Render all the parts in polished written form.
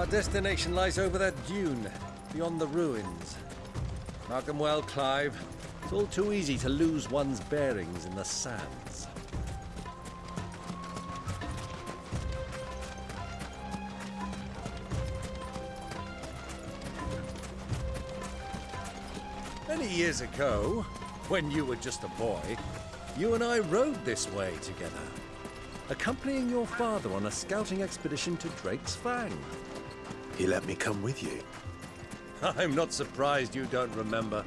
Our destination lies over that dune, beyond the ruins. Mark 'em well, Clive. It's all too easy to lose one's bearings in the sands. Many years ago, when you were just a boy, you and I rode this way together, accompanying your father on a scouting expedition to Drake's Fang. He let me come with you. I'm not surprised you don't remember.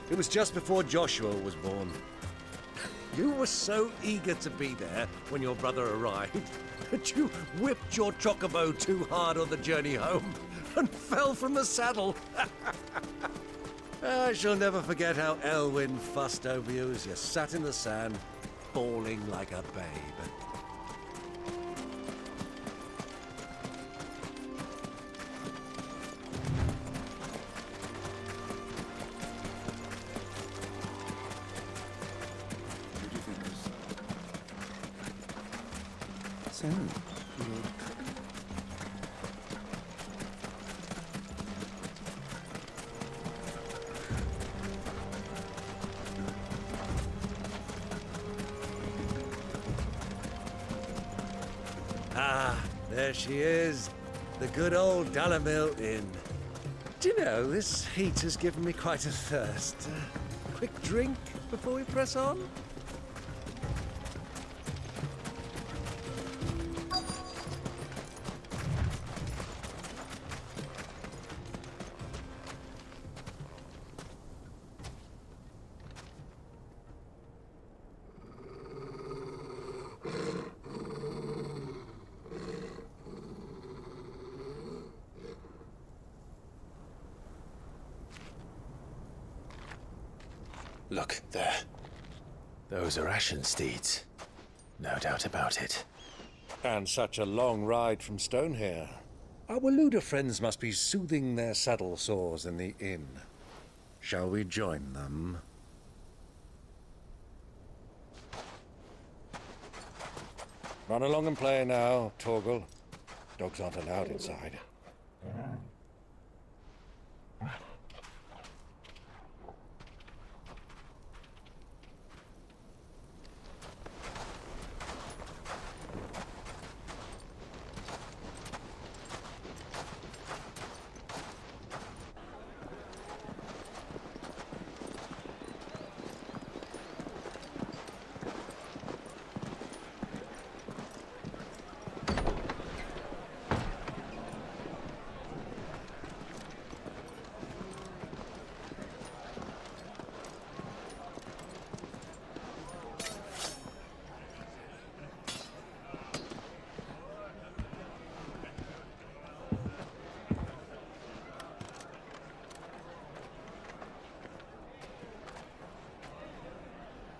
It was just before Joshua was born. You were so eager to be there when your brother arrived that you whipped your chocobo too hard on the journey home and fell from the saddle. I shall never forget how Elwyn fussed over you as you sat in the sand, bawling like a babe. So, Ah, there she is. The good old Dalamil Inn. Do you know, this heat has given me quite a thirst. Quick drink before we press on? Look, there. Those are ashen steeds. No doubt about it. And such a long ride from Stonehair. Our Waluda friends must be soothing their saddle sores in the inn. Shall we join them? Run along and play now, Torgal. Dogs aren't allowed inside.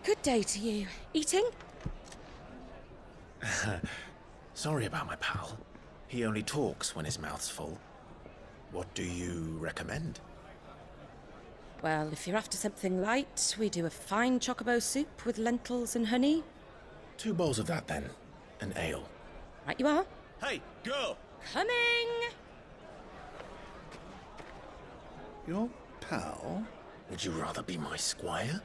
Good day to you. Eating? Sorry about my pal. He only talks when his mouth's full. What do you recommend? Well, if you're after something light, we do a fine chocobo soup with lentils and honey. 2 bowls of that, then. An ale. Right you are. Hey, girl! Coming! your pal? Would you rather be my squire?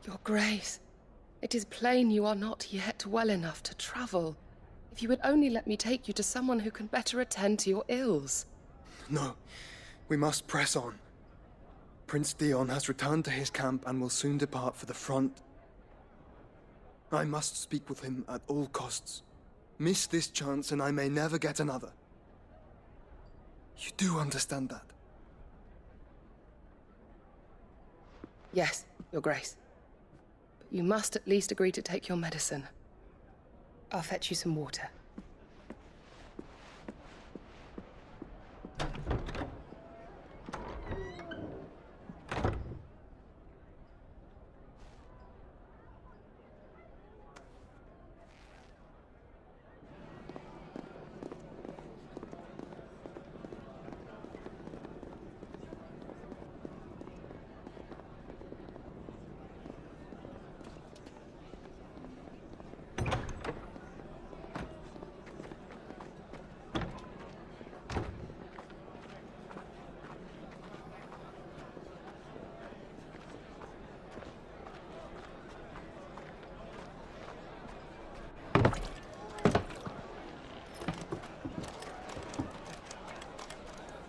Your Grace, it is plain you are not yet well enough to travel. If you would only let me take you to someone who can better attend to your ills. No, we must press on. Prince Dion has returned to his camp and will soon depart for the front. I must speak with him at all costs. miss this chance and I may never get another. You do understand that? Yes, Your Grace. But you must at least agree to take your medicine. I'll fetch you some water.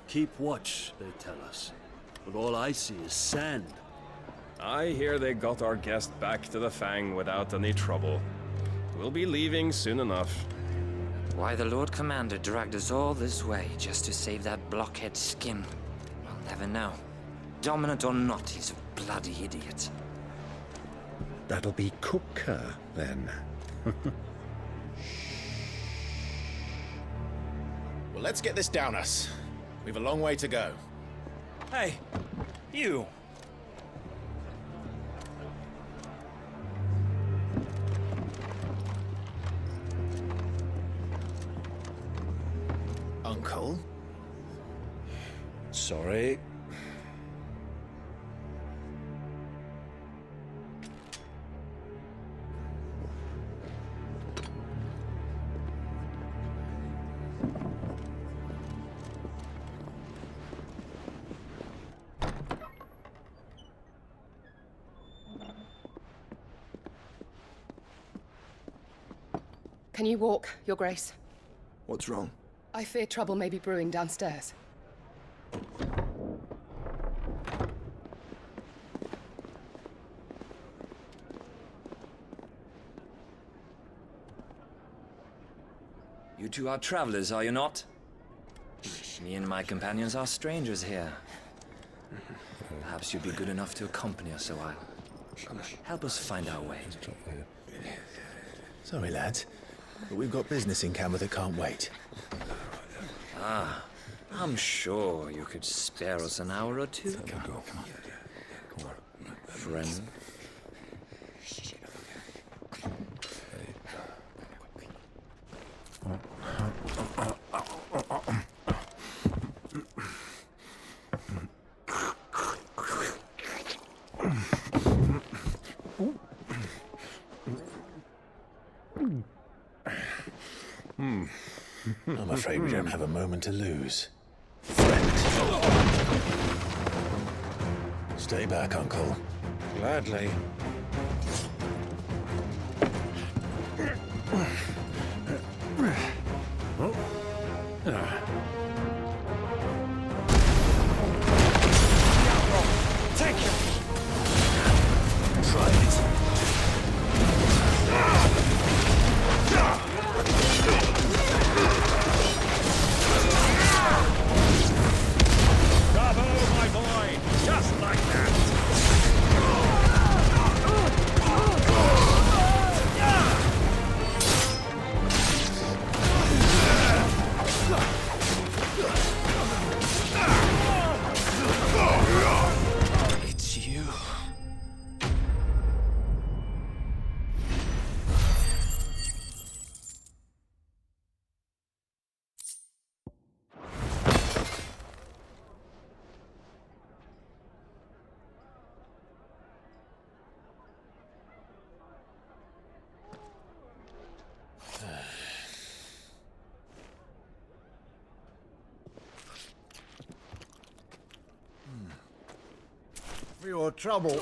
Keep watch, they tell us. But all I see is sand. I hear they got our guest back to the Fang without any trouble. We'll be leaving soon enough. Why the Lord Commander dragged us all this way just to save that blockhead skin, we'll never know. Dominant or not, he's a bloody idiot. That'll be Cooker, then. Well, let's get this down us. We've a long way to go. Hey, you! Uncle? Sorry. Can you walk, Your Grace? What's wrong? I fear trouble may be brewing downstairs. You two are travelers, are you not? Me and my companions are strangers here. Perhaps you'd be good enough to accompany us a while. Help us find our way. Sorry, lads, but we've got business in camera that can't wait. Ah, I'm sure you could spare us an hour or two. Come on. Friend. I'm afraid we don't have a moment to lose. Friend. Stay back, Uncle. Gladly. Take him! Try it. Bravo, my boy! Just like that! It's you. For your trouble.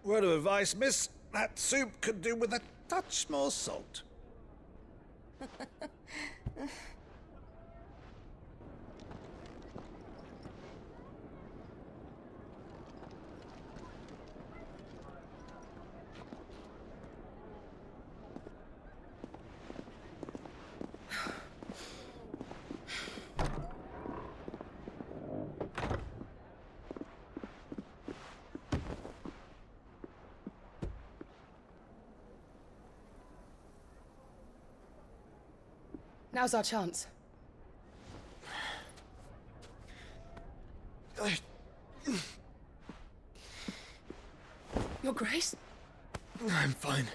Word of advice, miss. That soup could do with a touch more salt. Now's our chance. Your Grace? I'm fine.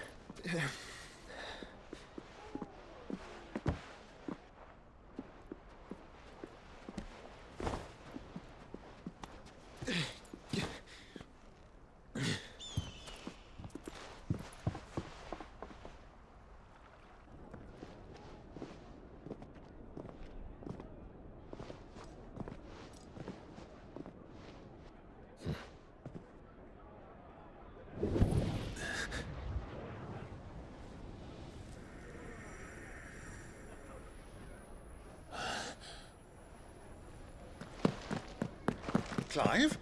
Clive?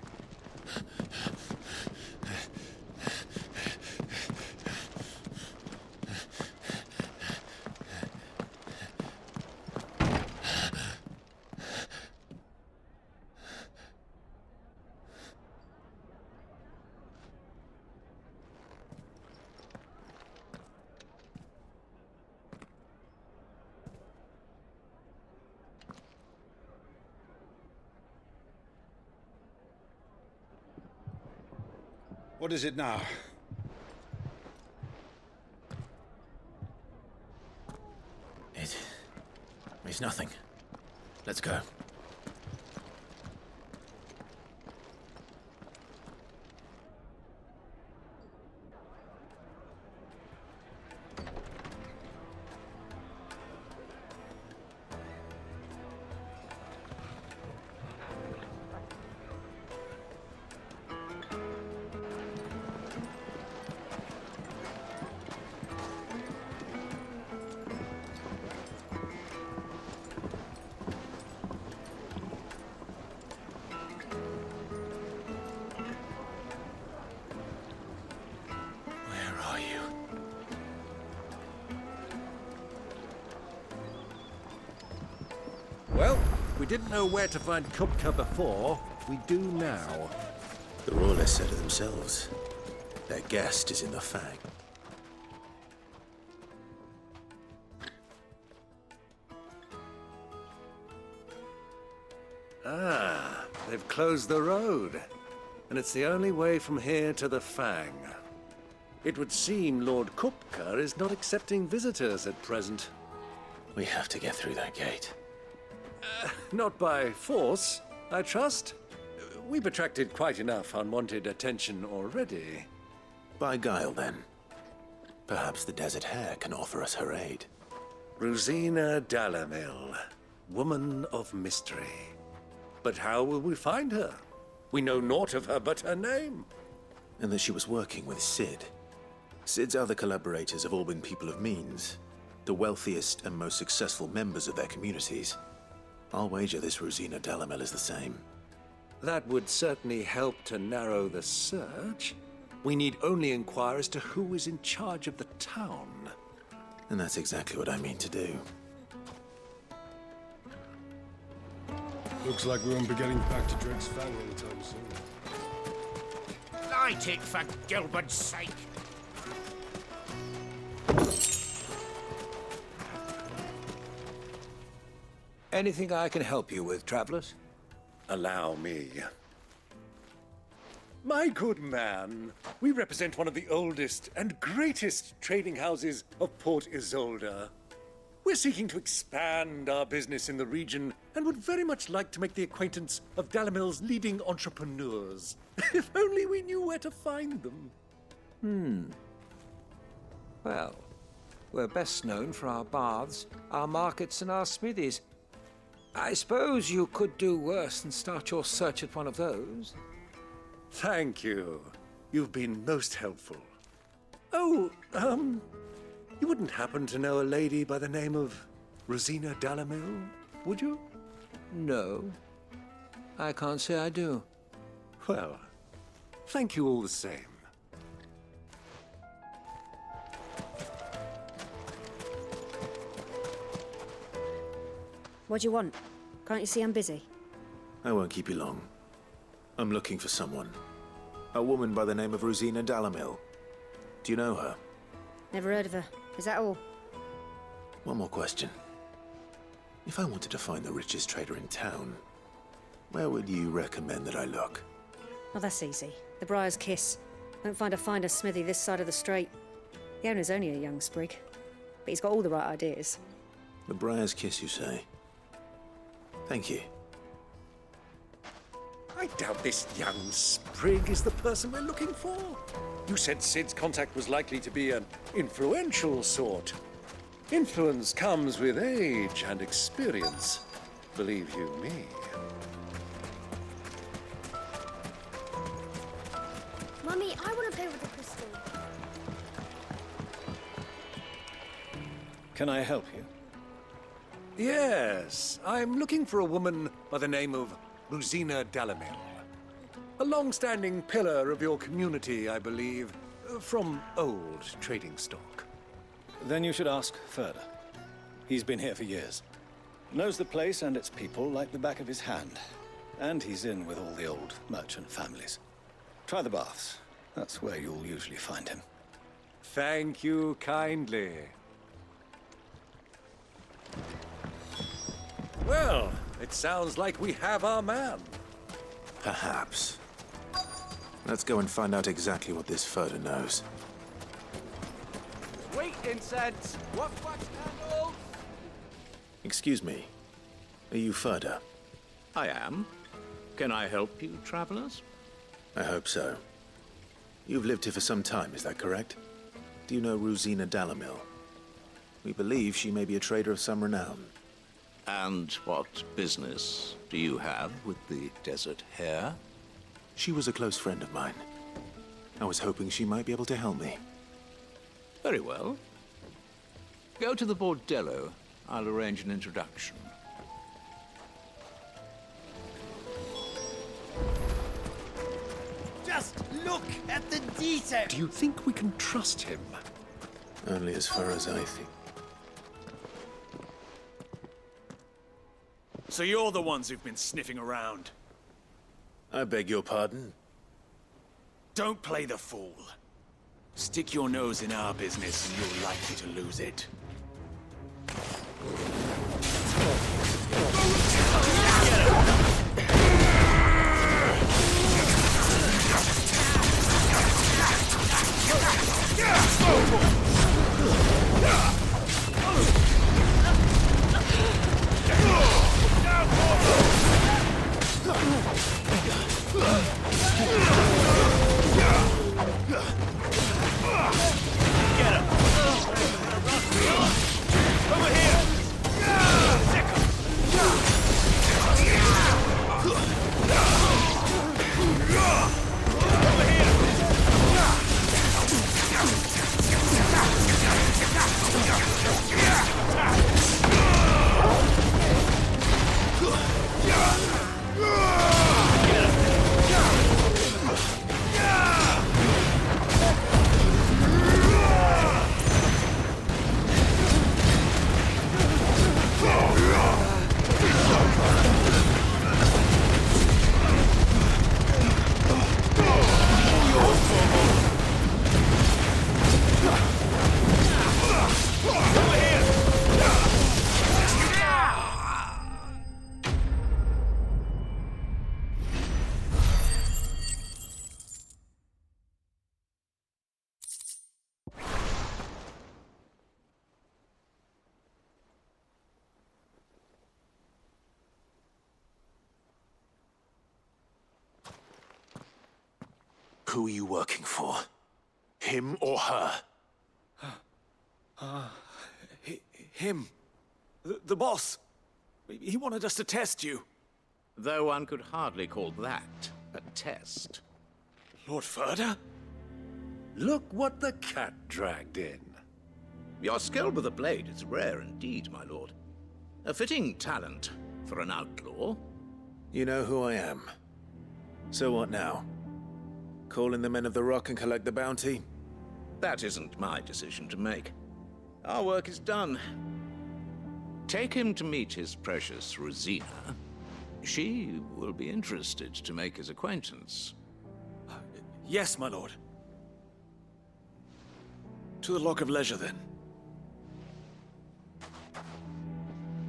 What is it now? It's nothing. Let's go. Well, we didn't know where to find Kupka before. We do now. The Royalists said it themselves. Their guest is in the Fang. Ah, they've closed the road. And it's the only way from here to the Fang. It would seem Lord Kupka is not accepting visitors at present. We have to get through that gate. Not by force, I trust. We've attracted quite enough unwanted attention already. By guile, then. Perhaps the Desert Hare can offer us her aid. Rosina Dalamil, woman of mystery. But how will we find her? We know naught of her but her name. And that she was working with Sid. Sid's other collaborators have all been people of means, the wealthiest and most successful members of their communities. I'll wager this Rosina Dalamil is the same. That would certainly help to narrow the search. We need only inquire as to who is in charge of the town. And that's exactly what I mean to do. Looks like we won't be getting back to Dreg's Fang anytime soon. Light it, for Gilbert's sake! Anything I can help you with, travelers? Allow me. My good man, we represent one of the oldest and greatest trading houses of Port Isolde. We're seeking to expand our business in the region and would very much like to make the acquaintance of Dalamil's leading entrepreneurs. If only we knew where to find them. Well, we're best known for our baths, our markets, and our smithies. I suppose you could do worse than start your search at one of those. Thank you. You've been most helpful. Oh, you wouldn't happen to know a lady by the name of Rosina Dalamil, would you? No, I can't say I do. Well, thank you all the same. What do you want? Can't you see I'm busy? I won't keep you long. I'm looking for someone. A woman by the name of Rosina Dalamil. Do you know her? Never heard of her. Is that all? One more question. If I wanted to find the richest trader in town, where would you recommend that I look? Oh, that's easy. The Briar's Kiss. Won't find a finer smithy this side of the strait. The owner's only a young sprig, but he's got all the right ideas. The Briar's Kiss, you say? Thank you. I doubt this young sprig is the person we're looking for. You said Sid's contact was likely to be an influential sort. Influence comes with age and experience, believe you me. Mummy, I want to play with the crystal. Can I help you? Yes, I'm looking for a woman by the name of Rosina Dalamil. A long-standing pillar of your community, I believe, from old trading stock. Then you should ask Ferda. He's been here for years. Knows the place and its people like the back of his hand. And he's in with all the old merchant families. Try the baths. That's where you'll usually find him. Thank you kindly. Well, it sounds like we have our man. Perhaps. Let's go and find out exactly what this Ferda knows. Sweet incense! What wax candles? Excuse me. Are you Ferda? I am. Can I help you, travelers? I hope so. You've lived here for some time, is that correct? Do you know Rosina Dalamil? We believe she may be a trader of some renown. And what business do you have with the desert hare? She was a close friend of mine. I was hoping she might be able to help me. Very well. Go to the bordello. I'll arrange an introduction. Just look at the detail! Do you think we can trust him? Only as far as I think. So you're the ones who've been sniffing around. I beg your pardon? Don't play the fool. Stick your nose in our business and you're likely to lose it. Who are you working for? Him or her? Him. The boss. He wanted us to test you. Though one could hardly call that a test. Lord Ferda? Look what the cat dragged in. Your skill with a blade is rare indeed, my lord. A fitting talent for an outlaw. You know who I am. So what now? Call in the Men of the Rock and collect the bounty? That isn't my decision to make. Our work is done. Take him to meet his precious Rosina. She will be interested to make his acquaintance. Yes, my lord. To the Lock of Leisure, then.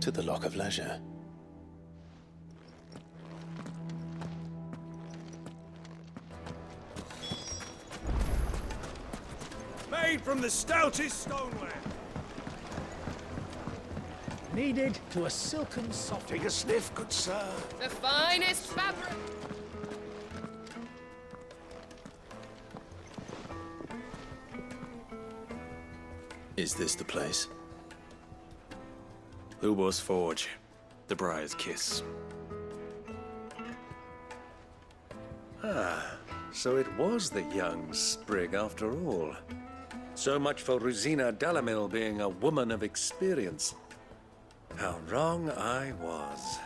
To to the Lock of Leisure. Made from the stoutest stoneware. Kneaded to a silken soft. Take a sniff, good sir. The finest fabric. Is this the place? Lubo's Forge. The Briar's Kiss. Ah, so it was the young sprig after all. So much for Rosina Delamil being a woman of experience. How wrong I was.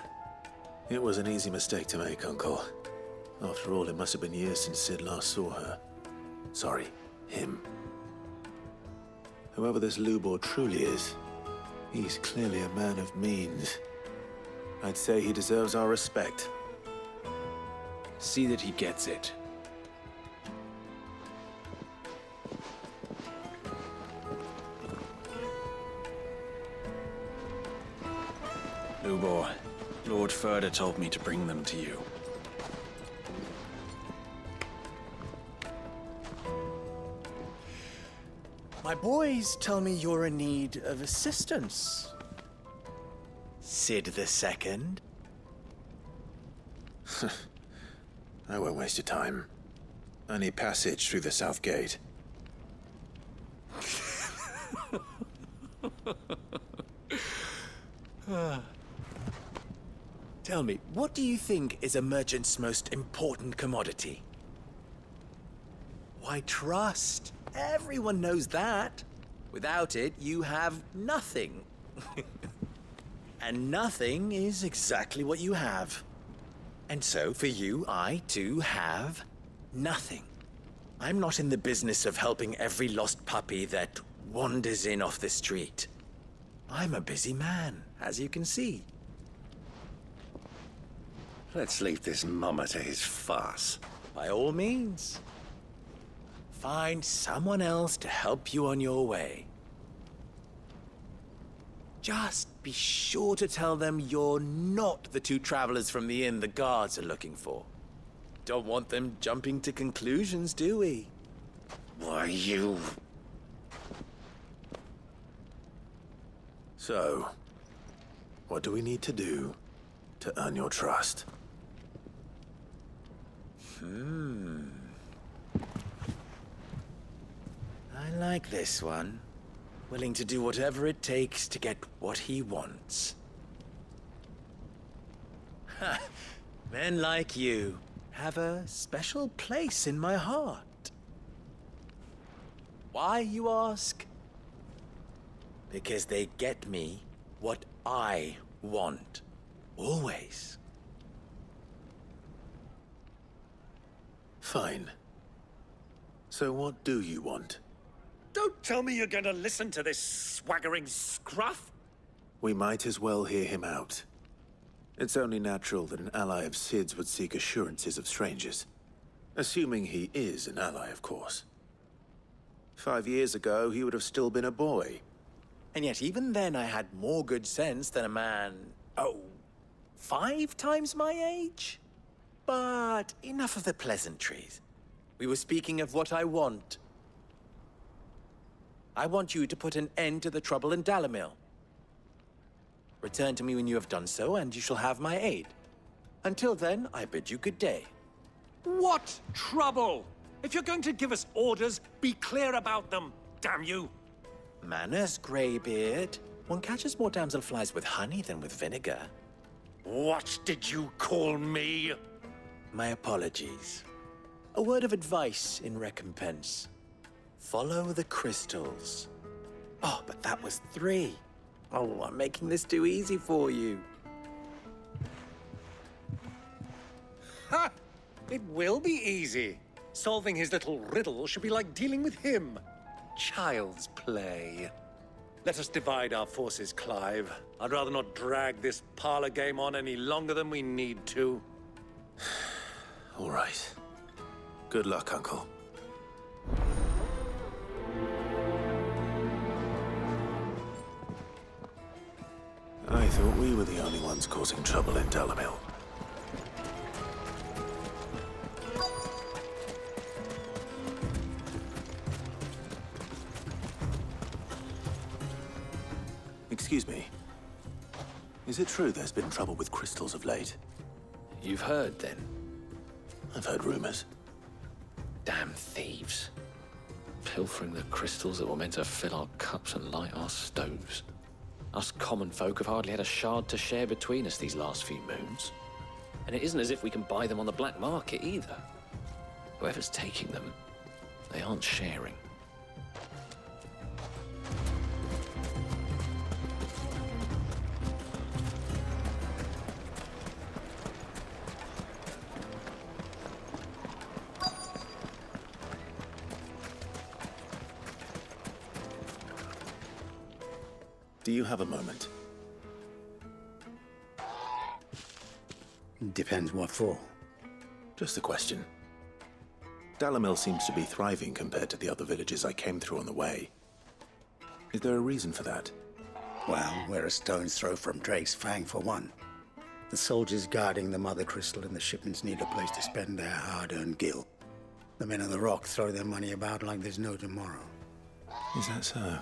It was an easy mistake to make, Uncle. After all, it must have been years since Sid last saw her. Sorry, him. Whoever this Lubor truly is, he's clearly a man of means. I'd say he deserves our respect. See that he gets it. Lubor, Lord Furder told me to bring them to you. My boys tell me you're in need of assistance. Sid the Second. I won't waste your time. I need passage through the south gate. Tell me, what do you think is a merchant's most important commodity? Why, trust. Everyone knows that. Without it, you have nothing. And nothing is exactly what you have. And so, for you, I, too, have nothing. I'm not in the business of helping every lost puppy that wanders in off the street. I'm a busy man, as you can see. Let's leave this mummer to his farce. By all means. Find someone else to help you on your way. Just be sure to tell them you're not the two travelers from the inn the guards are looking for. Don't want them jumping to conclusions, do we? Why, you... So, what do we need to do to earn your trust? I like this one. Willing to do whatever it takes to get what he wants. Ha! Men like you have a special place in my heart. Why, you ask? Because they get me what I want. Always. Fine. So what do you want? Don't tell me you're going to listen to this swaggering scruff! We might as well hear him out. It's only natural that an ally of Sid's would seek assurances of strangers. Assuming he is an ally, of course. 5 years ago, he would have still been a boy. And yet even then I had more good sense than a man, 5 times my age? But enough of the pleasantries. We were speaking of what I want. I want you to put an end to the trouble in Dalamil. Return to me when you have done so, and you shall have my aid. Until then, I bid you good day. What trouble? If you're going to give us orders, be clear about them, damn you! Manners, Greybeard. One catches more damselflies with honey than with vinegar. What did you call me? My apologies. A word of advice in recompense. Follow the crystals. Oh, but that was 3. Oh, I'm making this too easy for you. Ha! It will be easy. Solving his little riddle should be like dealing with him. Child's play. Let us divide our forces, Clive. I'd rather not drag this parlor game on any longer than we need to. All right. Good luck, Uncle. I thought we were the only ones causing trouble in Dalamil. Excuse me. Is it true there's been trouble with crystals of late? You've heard, then? I've heard rumors. Damn thieves. Pilfering the crystals that were meant to fill our cups and light our stoves. Us common folk have hardly had a shard to share between us these last few moons. And it isn't as if we can buy them on the black market either. Whoever's taking them, they aren't sharing. Do you have a moment? Depends what for. Just a question. Dalamil seems to be thriving compared to the other villages I came through on the way. Is there a reason for that? Well, we're a stone's throw from Drake's Fang for one. The soldiers guarding the Mother Crystal and the shipments need a place to spend their hard-earned gil. The men of the Rock throw their money about like there's no tomorrow. Is that so?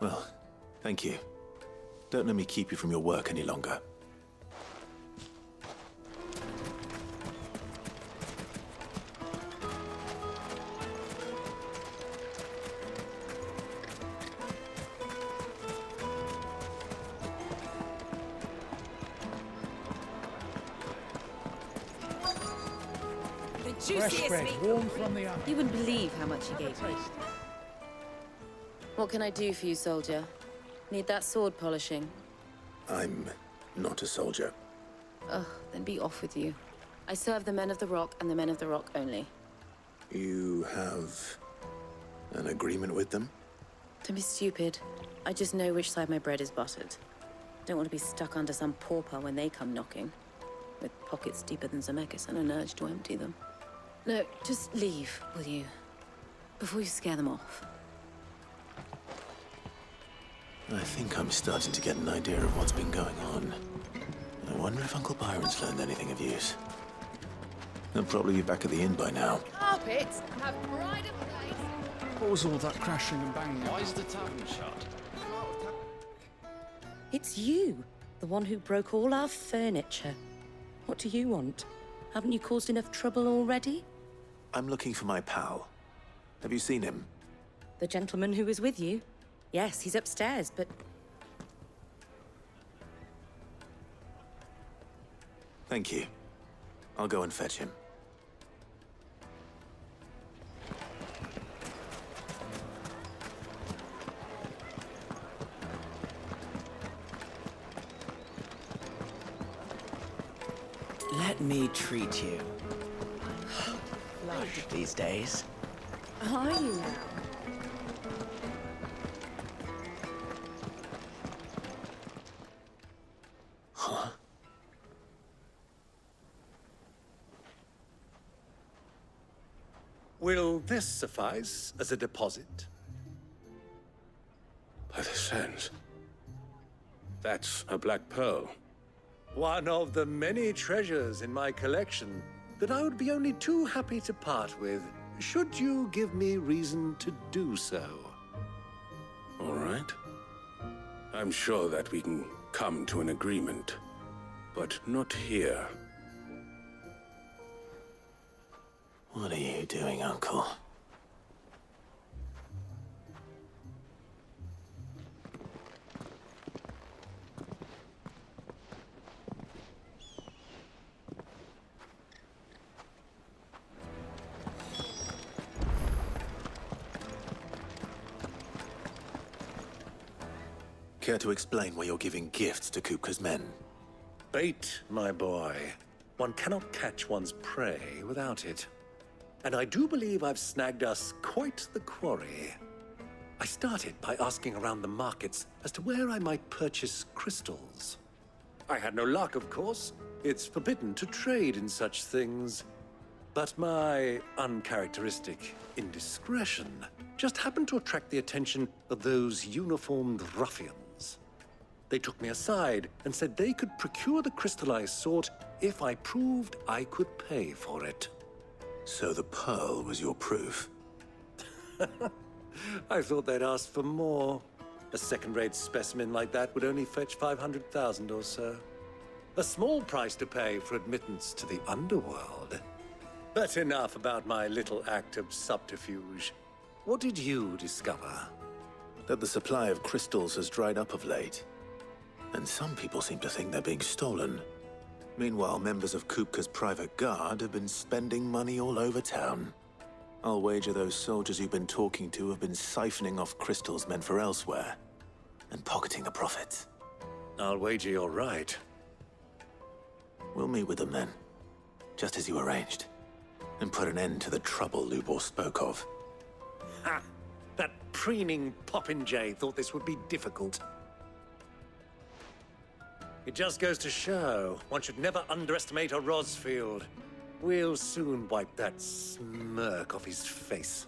Well, thank you. Don't let me keep you from your work any longer. Fresh bread, warm from the oven. You wouldn't believe how much he gave me. What can I do for you, soldier? Need that sword polishing? I'm not a soldier. Ugh, then be off with you. I serve the men of the Rock and the men of the Rock only. You have an agreement with them? Don't be stupid. I just know which side my bread is buttered. Don't want to be stuck under some pauper when they come knocking. With pockets deeper than Zemeckis and an urge to empty them. No, just leave, will you? Before you scare them off. I think I'm starting to get an idea of what's been going on. I wonder if Uncle Byron's learned anything of use. They'll probably be back at the inn by now. Carpets have pride of place. What was all that crashing and banging? Why is the tavern shut? It's you, the one who broke all our furniture. What do you want? Haven't you caused enough trouble already? I'm looking for my pal. Have you seen him? The gentleman who was with you? Yes, he's upstairs, but... Thank you. I'll go and fetch him. Let me treat you. Flush these days. Are you? Huh? Will this suffice as a deposit? By the sands. That's a black pearl. One of the many treasures in my collection that I would be only too happy to part with, should you give me reason to do so. All right. I'm sure that we can come to an agreement, but not here. What are you doing, Uncle? Care to explain why you're giving gifts to Kupka's men? Bait, my boy. One cannot catch one's prey without it. And I do believe I've snagged us quite the quarry. I started by asking around the markets as to where I might purchase crystals. I had no luck, of course. It's forbidden to trade in such things. But my uncharacteristic indiscretion just happened to attract the attention of those uniformed ruffians. They took me aside and said they could procure the crystal I sought if I proved I could pay for it. So the pearl was your proof? I thought they'd ask for more. A second-rate specimen like that would only fetch 500,000 or so. A small price to pay for admittance to the underworld. But enough about my little act of subterfuge. What did you discover? That the supply of crystals has dried up of late. And some people seem to think they're being stolen. Meanwhile, members of Kupka's private guard have been spending money all over town. I'll wager those soldiers you've been talking to have been siphoning off crystals meant for elsewhere, and pocketing the profits. I'll wager you're right. We'll meet with them then, just as you arranged, and put an end to the trouble Lubor spoke of. Ha! That preening popinjay thought this would be difficult. It just goes to show, one should never underestimate a Rosfield. We'll soon wipe that smirk off his face.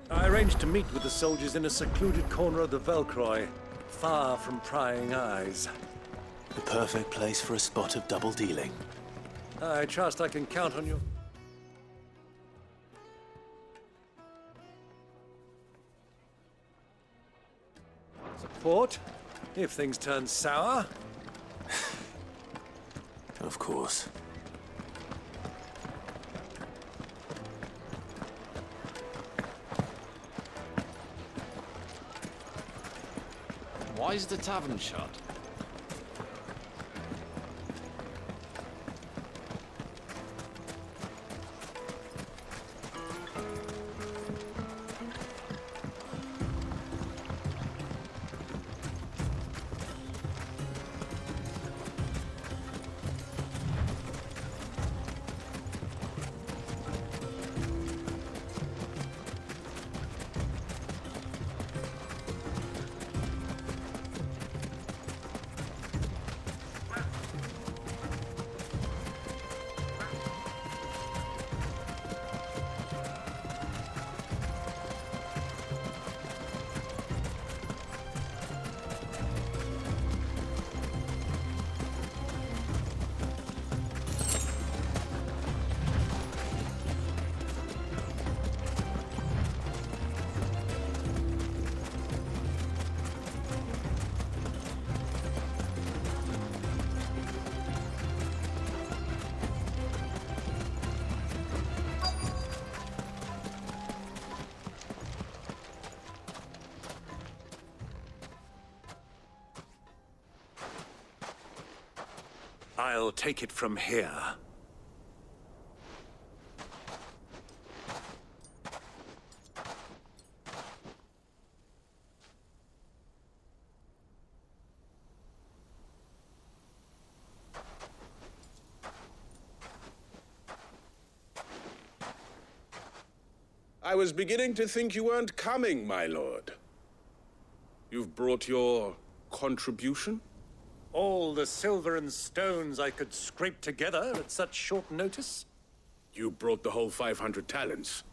I arranged to meet with the soldiers in a secluded corner of the Velcroy, far from prying eyes. The perfect place for a spot of double dealing. I trust I can count on you. Support, if things turn sour. Of course. Why is the tavern shut? I'll take it from here. I was beginning to think you weren't coming, my lord. You've brought your contribution? All the silver and stones I could scrape together at such short notice? You brought the whole 500 talents.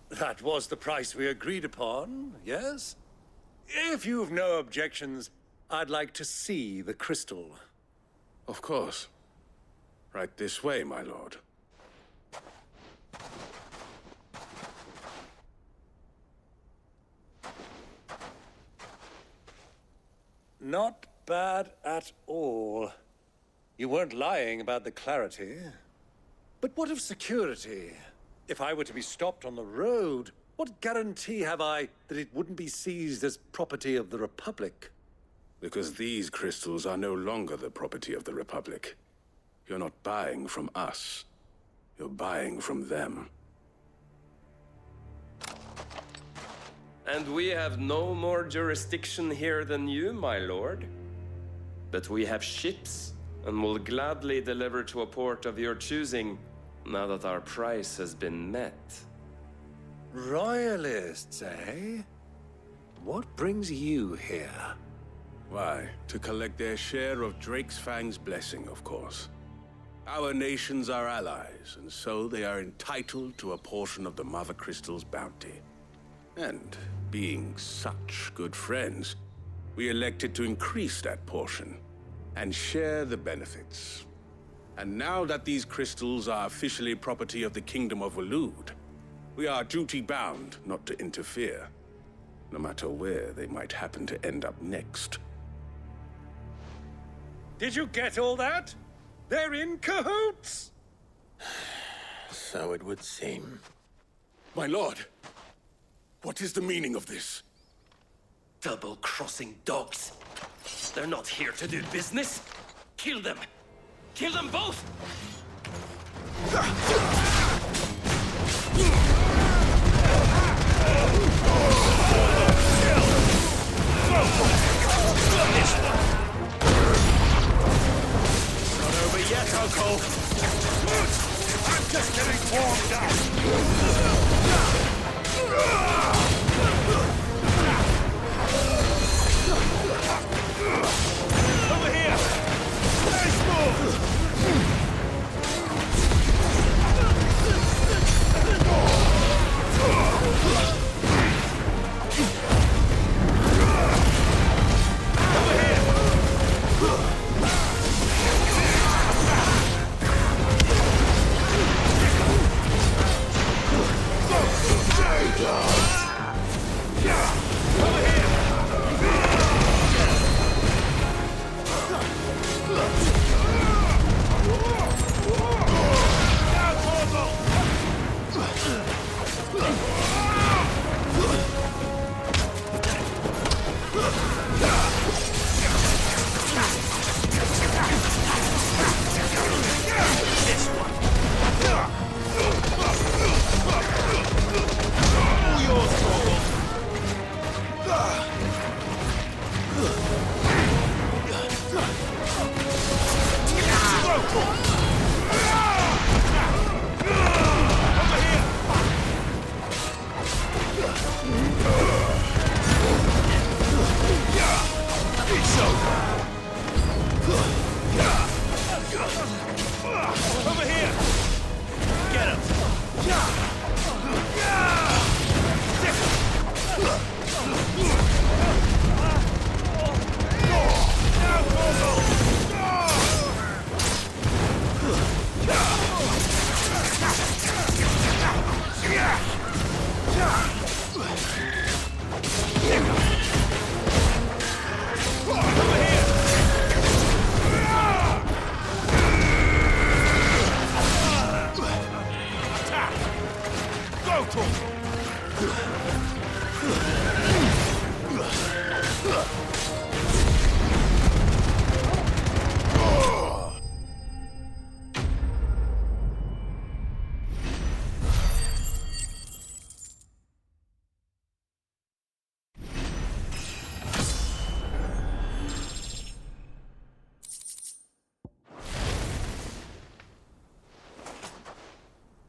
That was the price we agreed upon, yes? If you've no objections, I'd like to see the crystal. Of course. Right this way, my lord. Not bad at all. You weren't lying about the clarity. But what of security? If I were to be stopped on the road, what guarantee have I that it wouldn't be seized as property of the Republic? Because these crystals are no longer the property of the Republic. You're not buying from us. You're buying from them. And we have no more jurisdiction here than you, my lord. But we have ships, and will gladly deliver to a port of your choosing, now that our price has been met. Royalists, eh? What brings you here? Why, to collect their share of Drake's Fang's blessing, of course. Our nations are allies, and so they are entitled to a portion of the Mother Crystal's bounty. And being such good friends, we elected to increase that portion and share the benefits. And now that these crystals are officially property of the Kingdom of Waloed, we are duty-bound not to interfere, no matter where they might happen to end up next. Did you get all that? They're in cahoots! So it would seem. My lord, what is the meaning of this? Double-crossing dogs. They're not here to do business. Kill them. Kill them both! Not over yet, Uncle. I'm just getting warmed up. Over here! Nice move!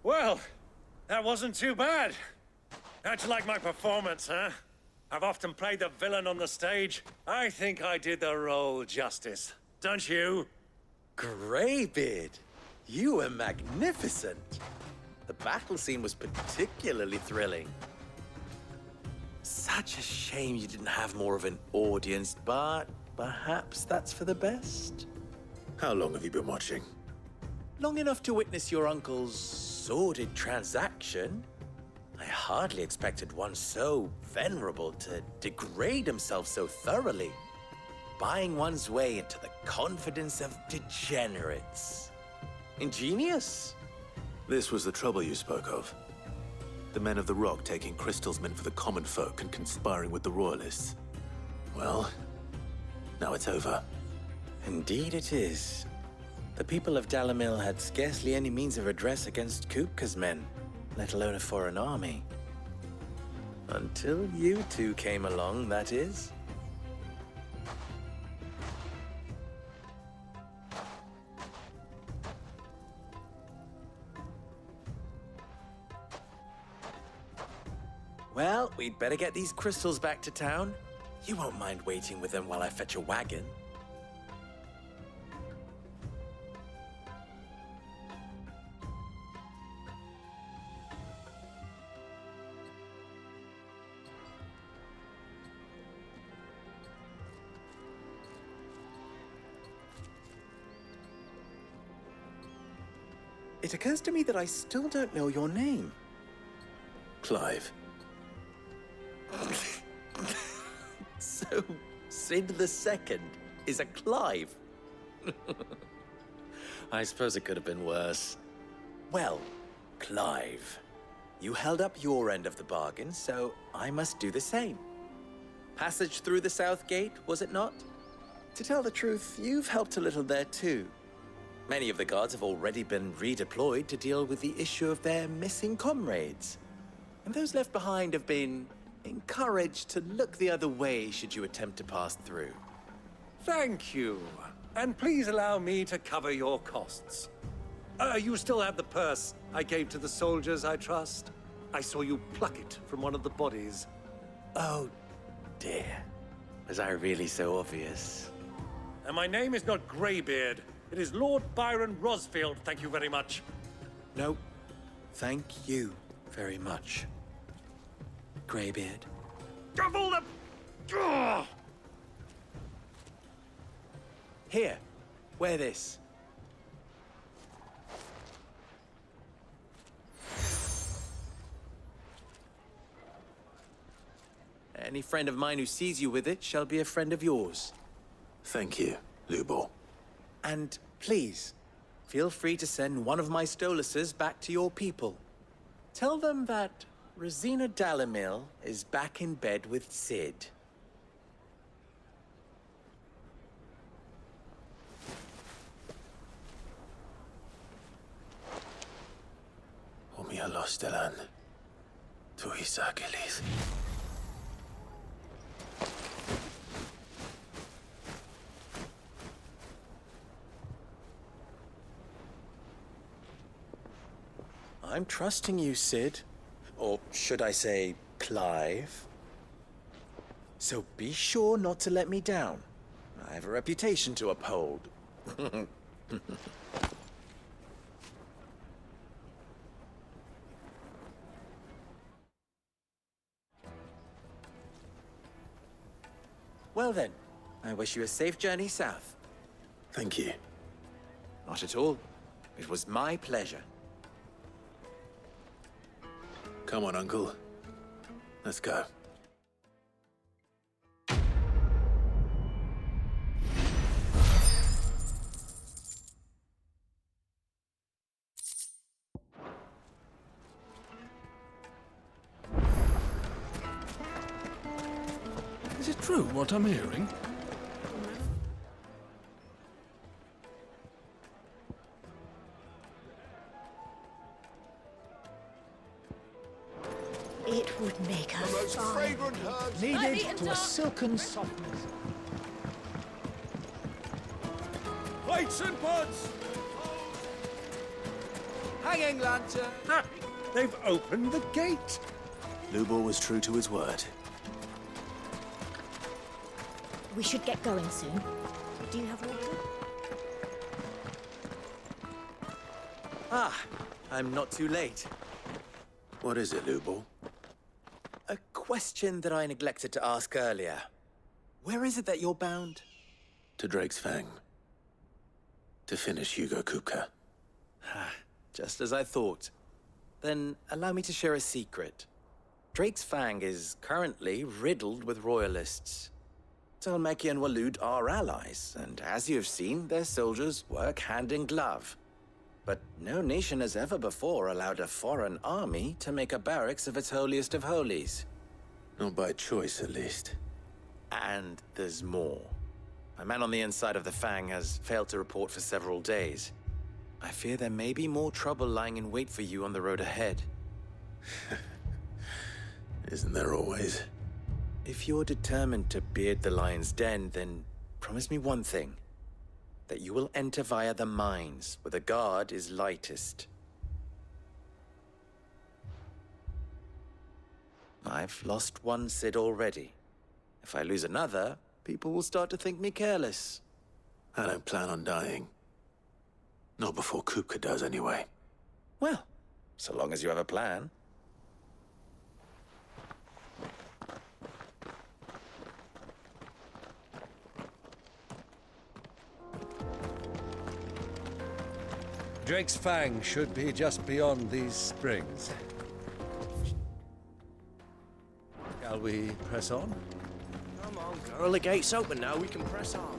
Well, that wasn't too bad. How'd you like my performance, huh? I've often played the villain on the stage. I think I did the role justice. Don't you? Greybeard, you were magnificent. The battle scene was particularly thrilling. Such a shame you didn't have more of an audience, but perhaps that's for the best. How long have you been watching? Long enough to witness your uncle's sordid transaction. I hardly expected one so venerable to degrade himself so thoroughly, buying one's way into the confidence of degenerates. Ingenious. This was the trouble you spoke of. The men of the Rock taking crystals meant for the common folk and conspiring with the Royalists. Well, now it's over. Indeed it is. The people of Dalamil had scarcely any means of redress against Kupka's men, let alone a foreign army. Until you two came along, that is. Well, we'd better get these crystals back to town. You won't mind waiting with them while I fetch a wagon. It occurs to me that I still don't know your name. Clive. So, Sid the Second is a Clive? I suppose it could have been worse. Well, Clive, you held up your end of the bargain, so I must do the same. Passage through the South Gate, was it not? To tell the truth, you've helped a little there too. Many of the guards have already been redeployed to deal with the issue of their missing comrades. And those left behind have been encouraged to look the other way should you attempt to pass through. Thank you. And please allow me to cover your costs. You still have the purse I gave to the soldiers, I trust? I saw you pluck it from one of the bodies. Oh, dear. Was I really so obvious? And my name is not Greybeard. It is Lord Byron Rosfield, thank you very much. No, thank you very much, Greybeard. Double the... Ugh! Here, wear this. Any friend of mine who sees you with it shall be a friend of yours. Thank you, Lubor. And please, feel free to send one of my Stoluses back to your people. Tell them that Rosina Dalamil is back in bed with Sid. Omia los delan. Tu isakelis. I'm trusting you, Sid. Or should I say, Clive? So be sure not to let me down. I have a reputation to uphold. Well then, I wish you a safe journey south. Thank you. Not at all. It was my pleasure. Come on, Uncle. Let's go. Is it true what I'm hearing? It would make her most fine. fragrant herbs needed to a silken softness. Plates and pots! Hanging lantern! Ha! They've opened the gate! Lubor was true to his word. We should get going soon. Do you have water? Ah, I'm not too late. What is it, Lubor? A question that I neglected to ask earlier. Where is it that you're bound? To Drake's Fang. To finish Hugo Kupka. Just as I thought. Then allow me to share a secret. Drake's Fang is currently riddled with royalists. Talmeki and Waloed are allies, and as you have seen, their soldiers work hand in glove. But no nation has ever before allowed a foreign army to make a barracks of its holiest of holies. Not by choice, at least. And there's more. A man on the inside of the Fang has failed to report for several days. I fear there may be more trouble lying in wait for you on the road ahead. Isn't there always? If you're determined to beard the lion's den, then promise me one thing. That you will enter via the mines, where the guard is lightest. I've lost one Sid already. If I lose another, people will start to think me careless. I don't plan on dying. Not before Kupka does, anyway. Well, so long as you have a plan. Drake's Fang should be just beyond these springs. Shall we press on? Come on, girl, the gate's open now, we can press on.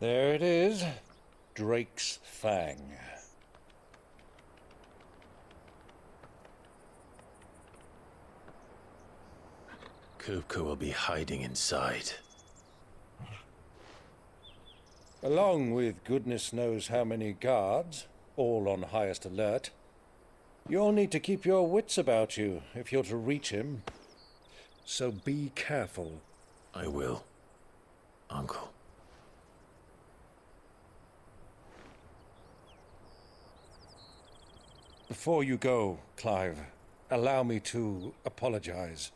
There it is, Drake's Fang. Kupka will be hiding inside. Along with goodness knows how many guards, all on highest alert. You'll need to keep your wits about you if you're to reach him. So be careful. I will, Uncle. Before you go, Clive, allow me to apologize.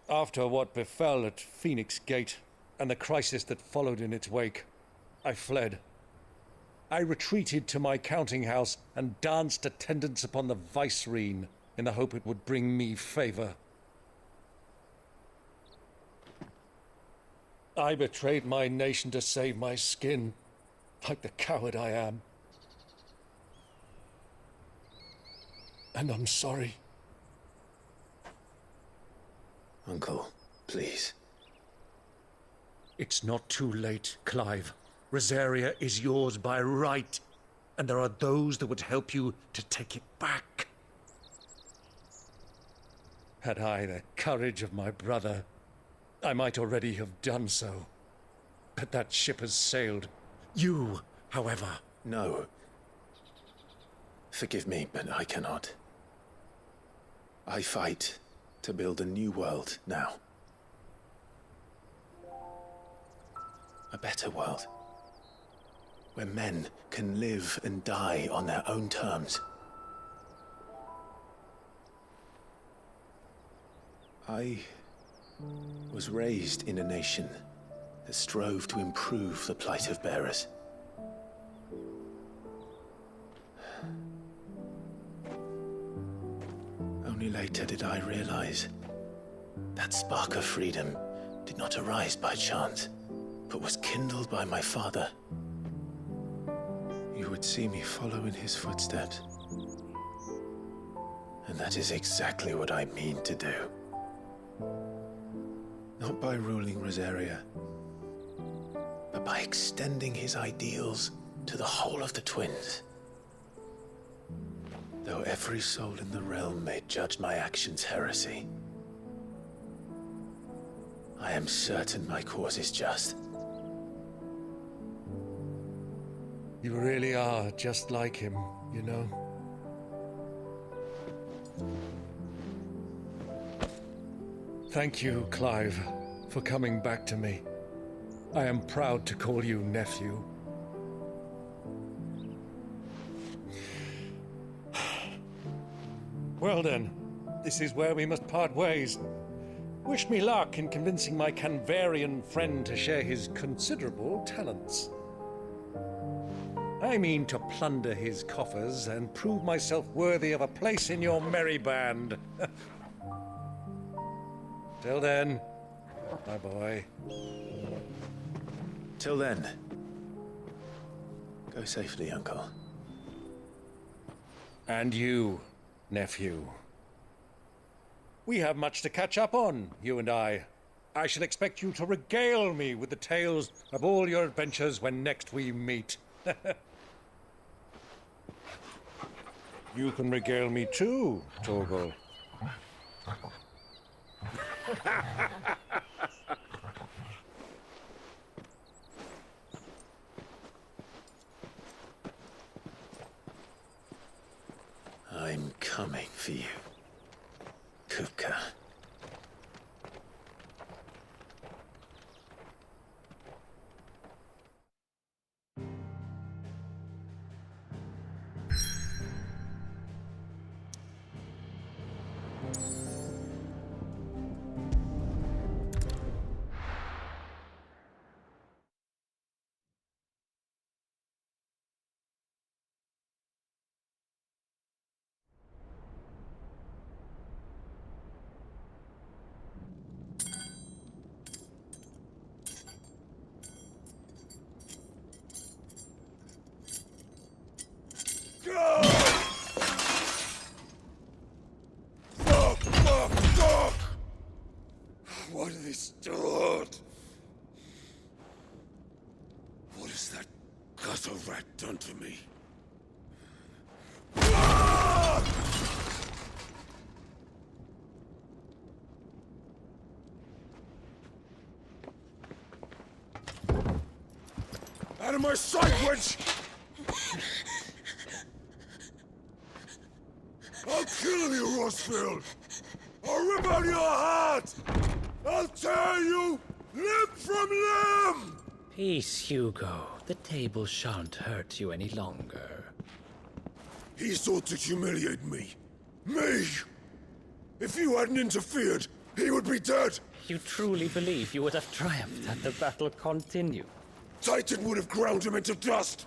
After what befell at Phoenix Gate and the crisis that followed in its wake, I fled. I retreated to my counting house and danced attendance upon the vicereine in the hope it would bring me favor. I betrayed my nation to save my skin, like the coward I am. And I'm sorry. Uncle, please. It's not too late, Clive. Rosaria is yours by right, and there are those that would help you to take it back. Had I the courage of my brother, I might already have done so. But that ship has sailed. You, however... No. Forgive me, but I cannot. I fight to build a new world now. A better world. Where men can live and die on their own terms. I was raised in a nation that strove to improve the plight of bearers. Only later did I realize that spark of freedom did not arise by chance, but was kindled by my father. You would see me follow in his footsteps. And that is exactly what I mean to do. Not by ruling Rosaria, but by extending his ideals to the whole of the twins. Though every soul in the realm may judge my actions heresy, I am certain my cause is just. You really are just like him, you know? Thank you, Clive, for coming back to me. I am proud to call you nephew. Well then, this is where we must part ways. Wish me luck in convincing my Canvarian friend to share his considerable talents. I mean to plunder his coffers and prove myself worthy of a place in your merry band. Till then, my boy. Till then, go safely, Uncle. And you, nephew. We have much to catch up on, you and I. I shall expect you to regale me with the tales of all your adventures when next we meet. You can regale me too, Torgal. I'm coming for you, Kuka. Fuck! Why do they start? What has that gutter rat done to me? Out of my sight, wench! I'll kill you, Rossfield! I'll rip out your heart! I'll tear you limb from limb! Peace, Hugo. The table shan't hurt you any longer. He sought to humiliate me. Me! If you hadn't interfered, he would be dead! You truly believe you would have triumphed had the battle continued? Titan would have ground him into dust!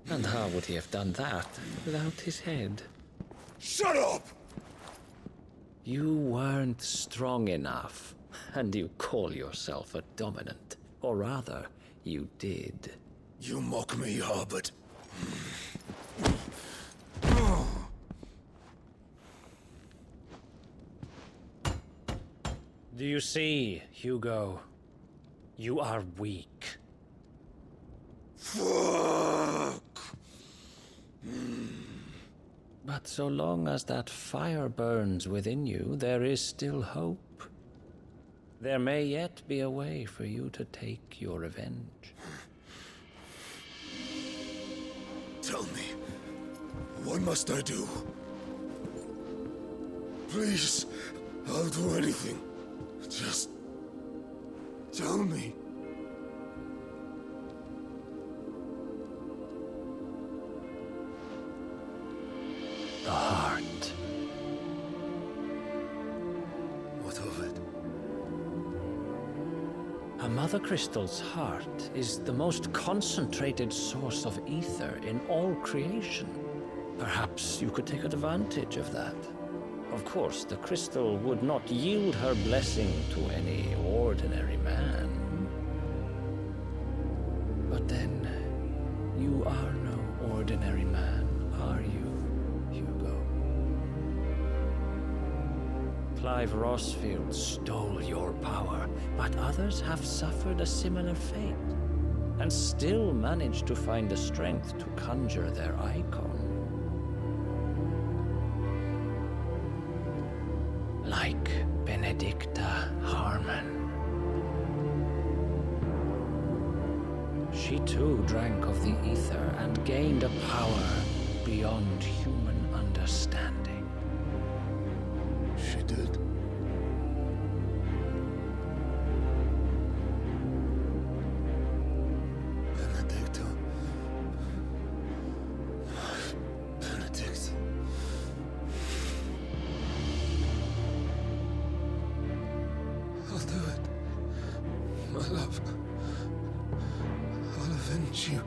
And how would he have done that without his head? Shut up! You weren't strong enough, and you call yourself a dominant. Or rather, you did. You mock me, Harbert. Do you see, Hugo? You are weak. Fuck! But so long as that fire burns within you, there is still hope. There may yet be a way for you to take your revenge. Tell me, what must I do? Please, I'll do anything. Just tell me. The heart. What of it? A mother crystal's heart is the most concentrated source of ether in all creation. Perhaps you could take advantage of that. Of course, the crystal would not yield her blessing to any ordinary man. But then, you are no ordinary man, are you, Hugo? Clive Rossfield stole your power, but others have suffered a similar fate, and still managed to find the strength to conjure their icon. Like Benedicta Harmon. She too drank of the ether and gained a power beyond human understanding. She did. Benedicta. Benedict. I'll do it. My love. I'll avenge you.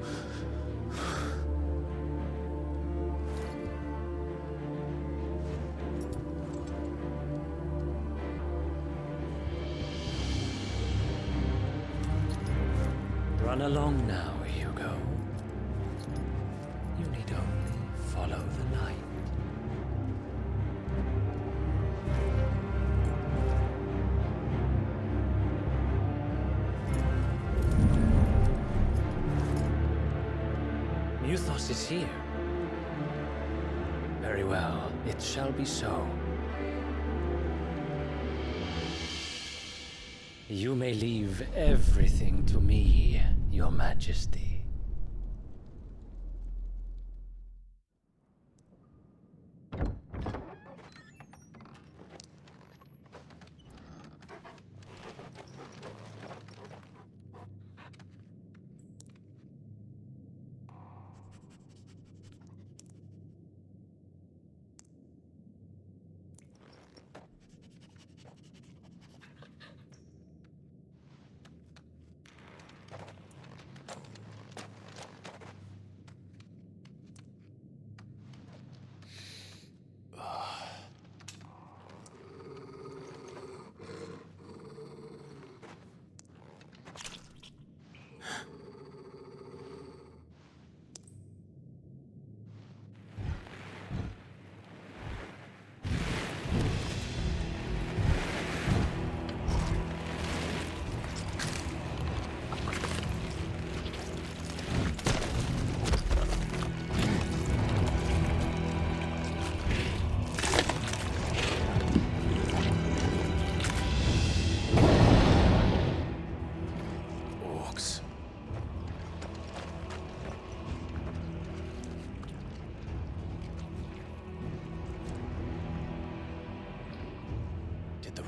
Run along now, Hugo. You need only follow the light. Muthos is here. Very well. It shall be so. You may leave everything to me, Your Majesty.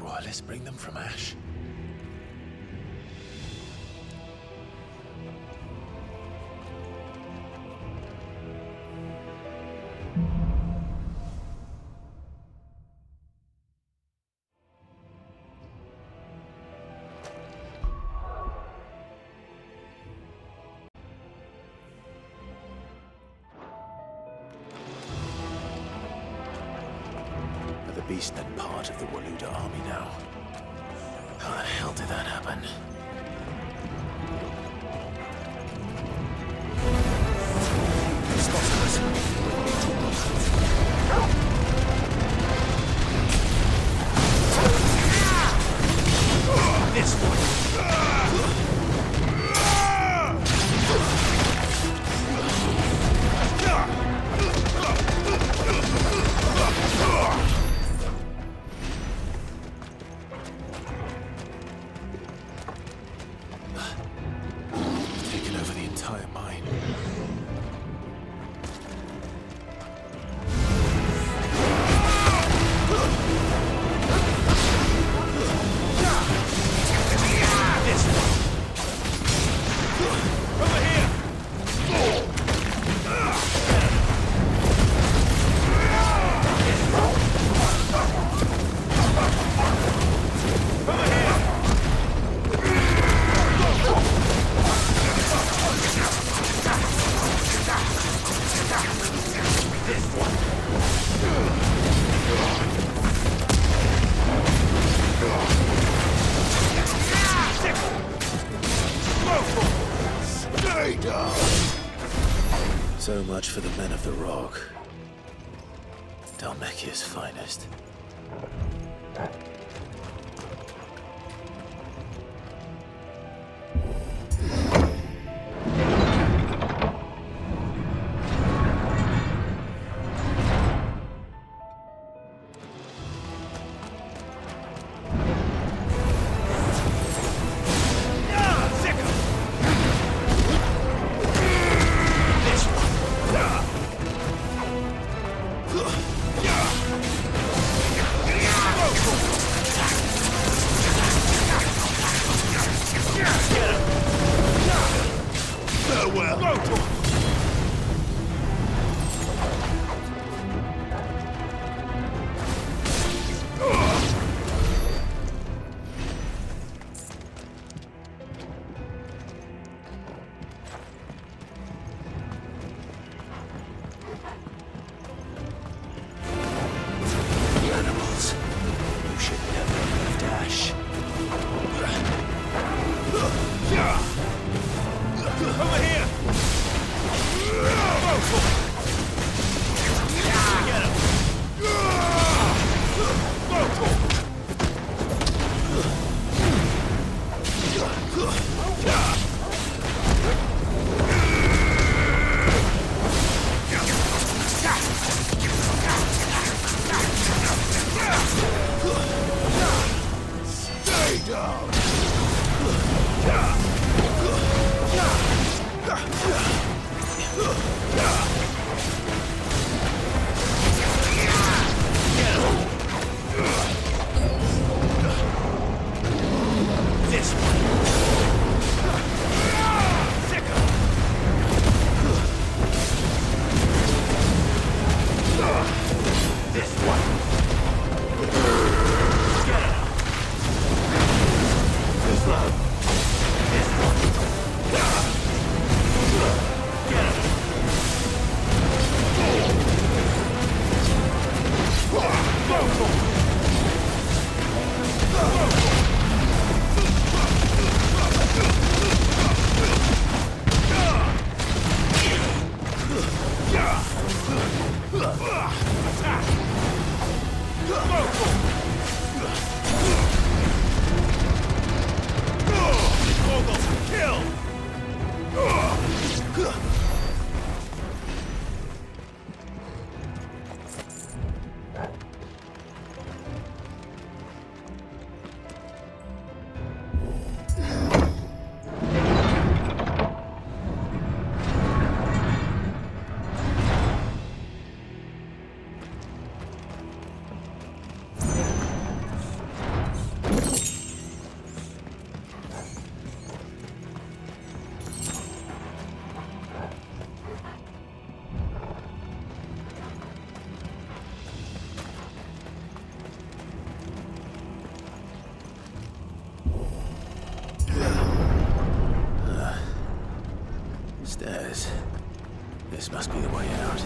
Royalists bring them from Ash? Are the beast then part of the Waluda army now? How the hell did that happen? Spotted us. This taken over the entire mine. So much for the men of the rock. Dhalmekia's finest. Stairs. This must be the way out.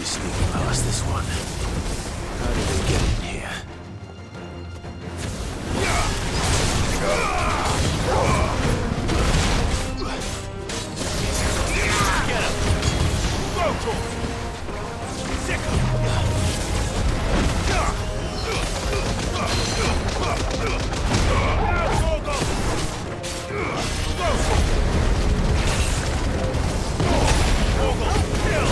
Sneaking past this one. How did they get in here? Get him! Go to him! Sick him! Now go, go! Go to him! Go, go! Kill!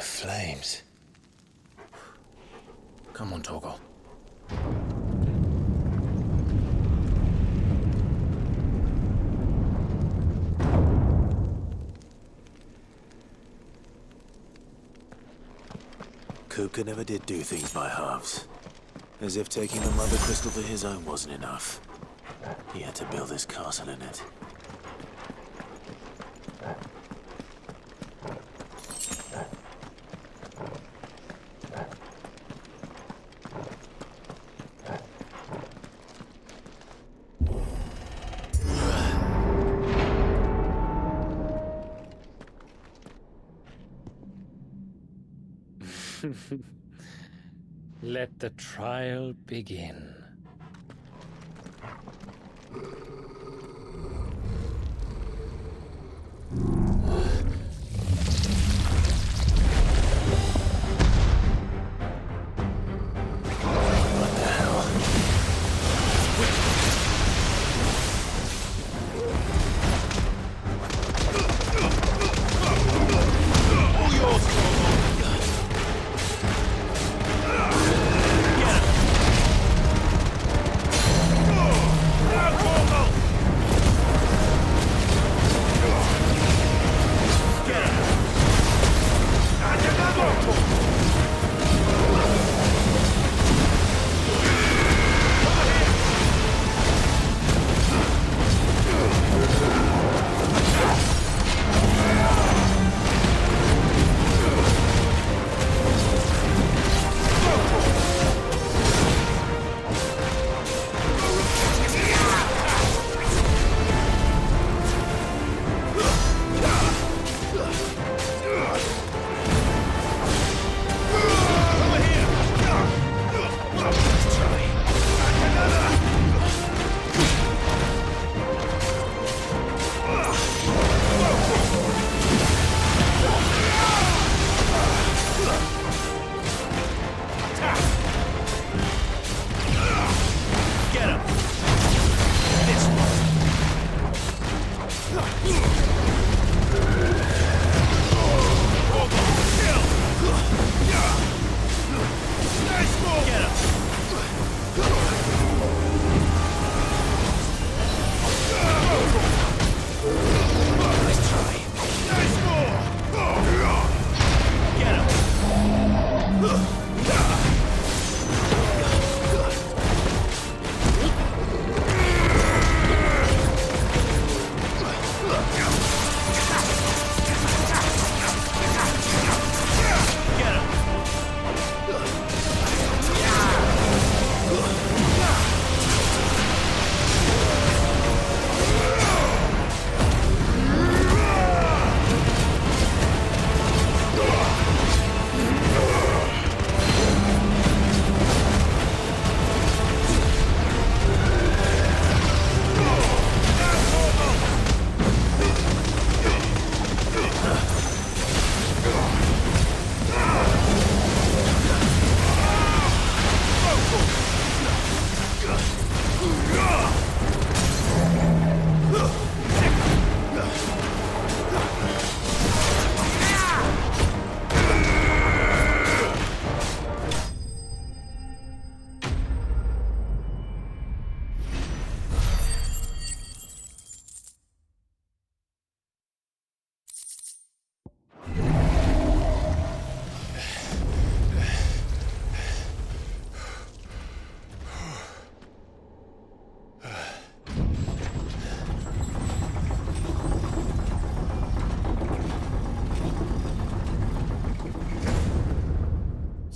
Flames. Come on, Torgal. Kupka never did do things by halves. As if taking the mother crystal for his own wasn't enough. He had to build his castle in it. Let the trial begin.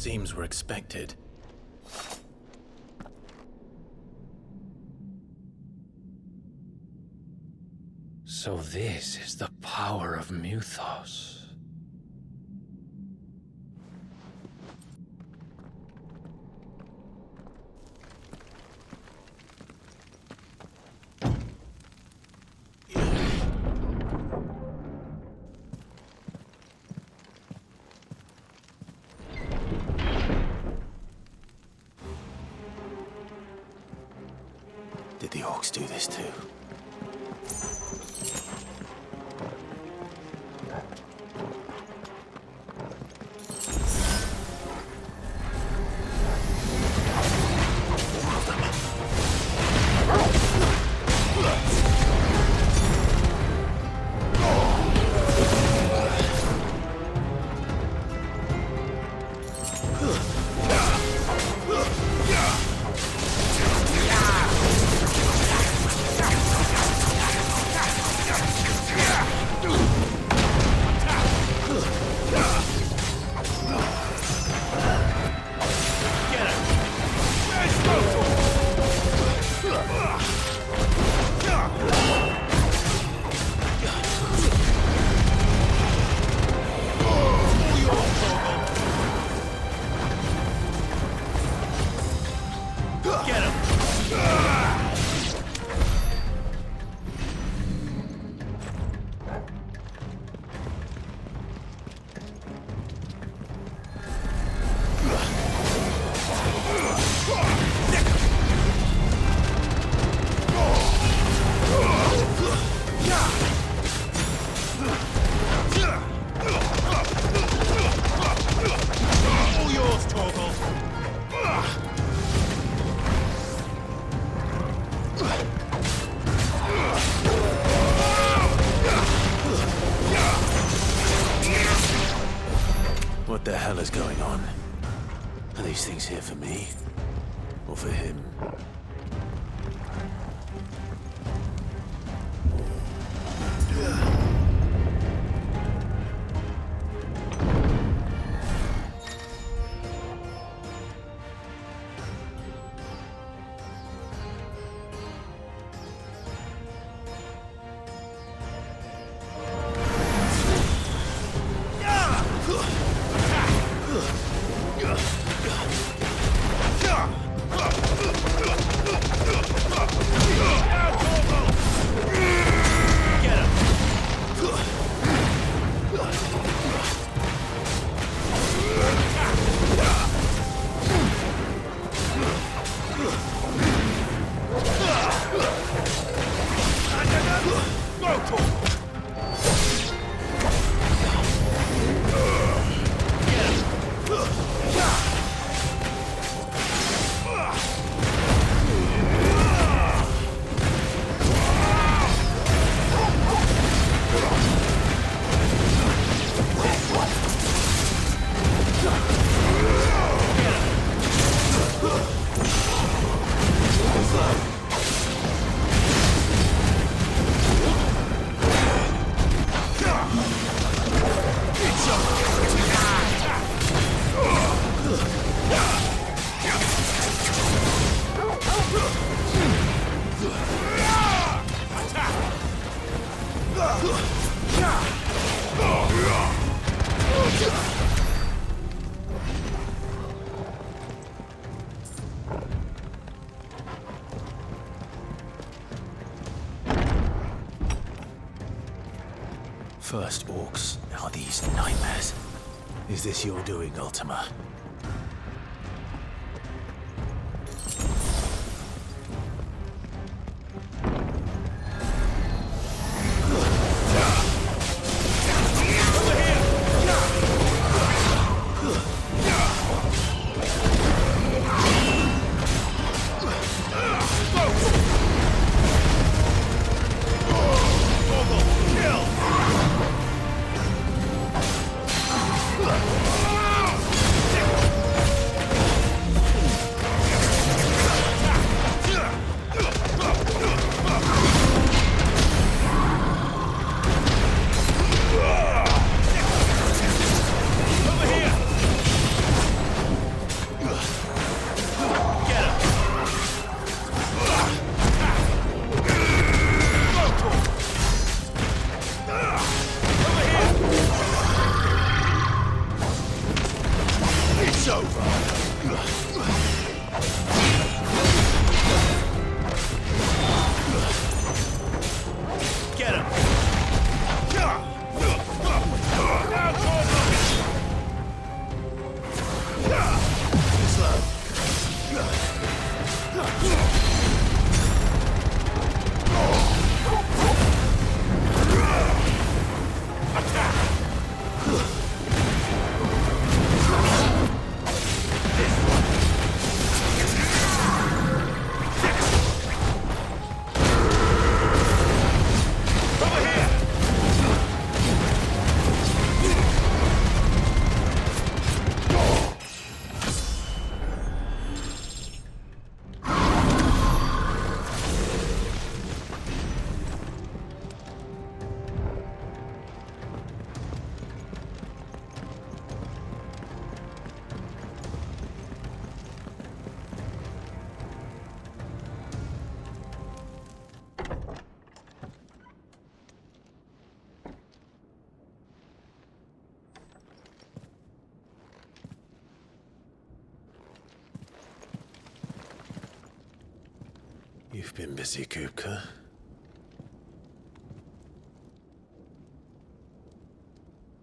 Seems we're expected. So this is the power of Mythos. Did the orcs do this too? the hell is going on? Are these things here for me? Or for him? First orcs, now these nightmares. Is this your doing, Ultima? You've been busy, Kupka.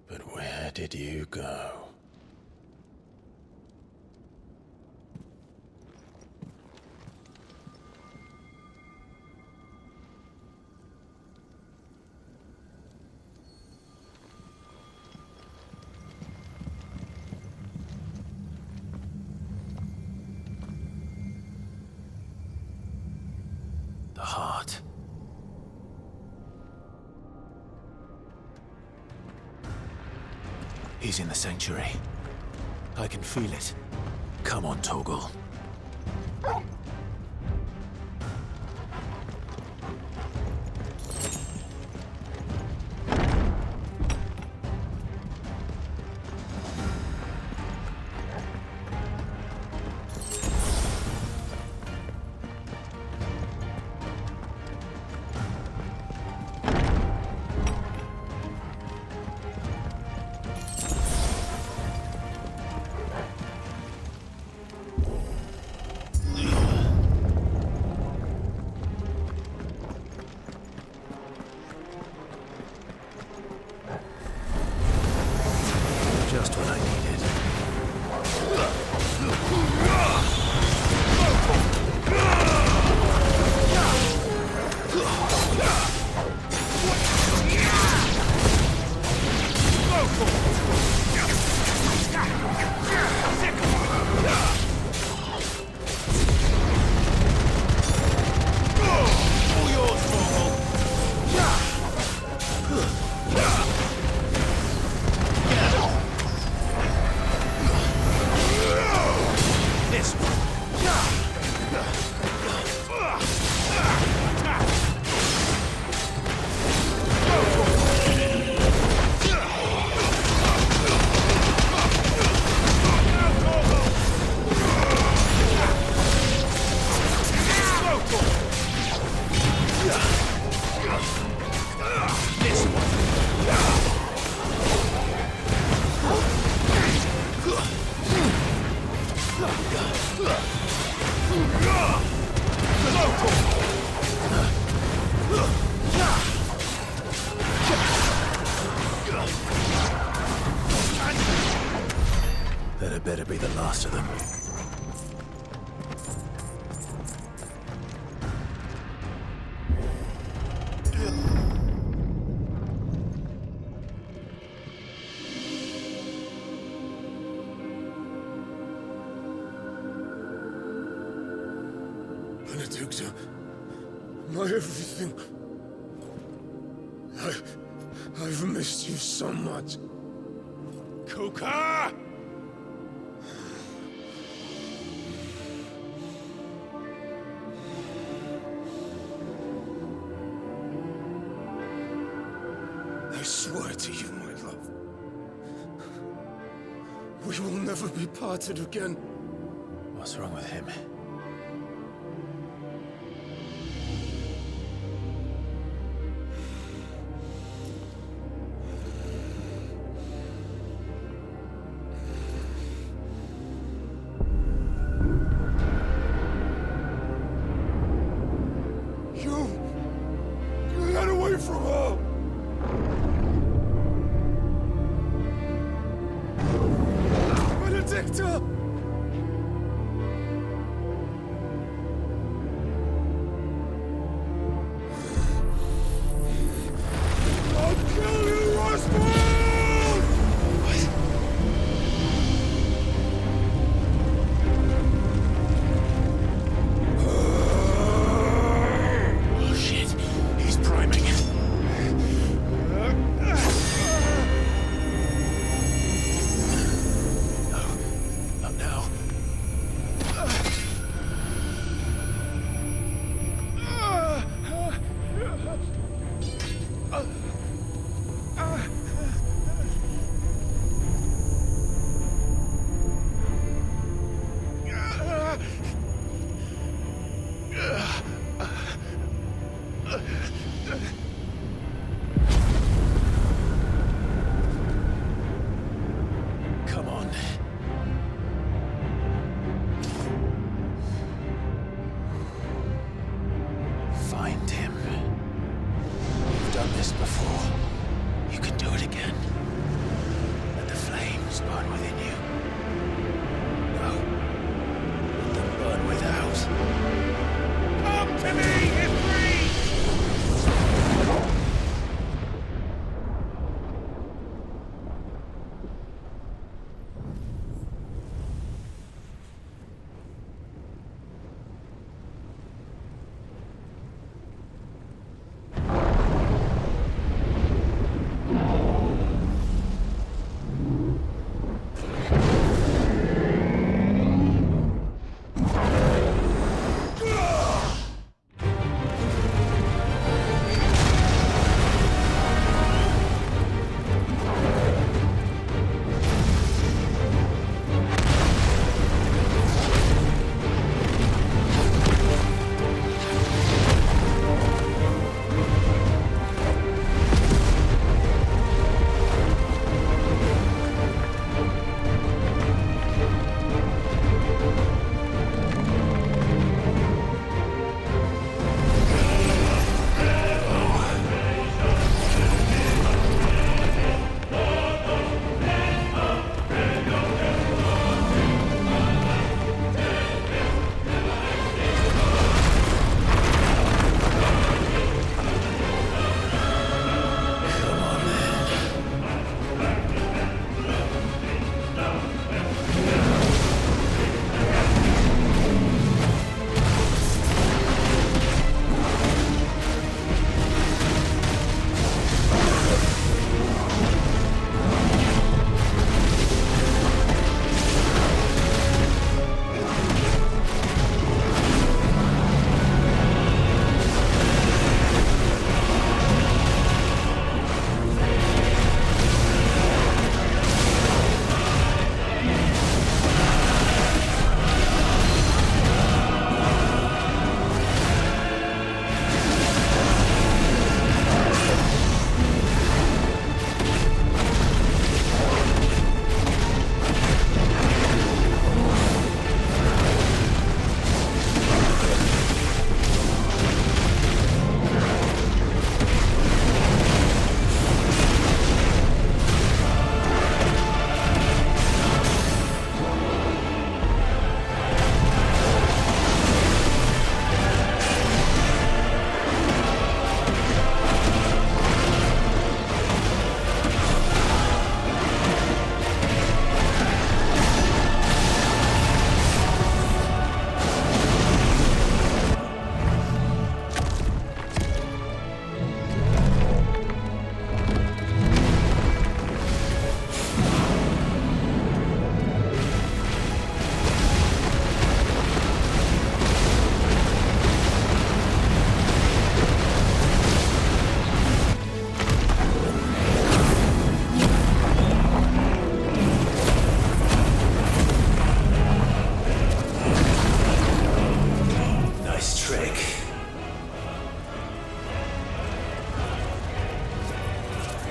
But where did you go? The heart. He's in the sanctuary. I can feel it. Come on, Toggle. Just what I needed. All yours, Toggle. This one. This That had better be the last of them. Benedicta, my everything. I've missed you so much. Kuka! I swear to you, my love, we will never be parted again. What's wrong with him? You got away from her! Benedicta! I'll kill you, Roswell! Oh shit, he's priming. Not now. Come on. Find him. You've done this before. You can do it again. Let the flames burn within you. No. Let them burn without. Come to me, Ifrit!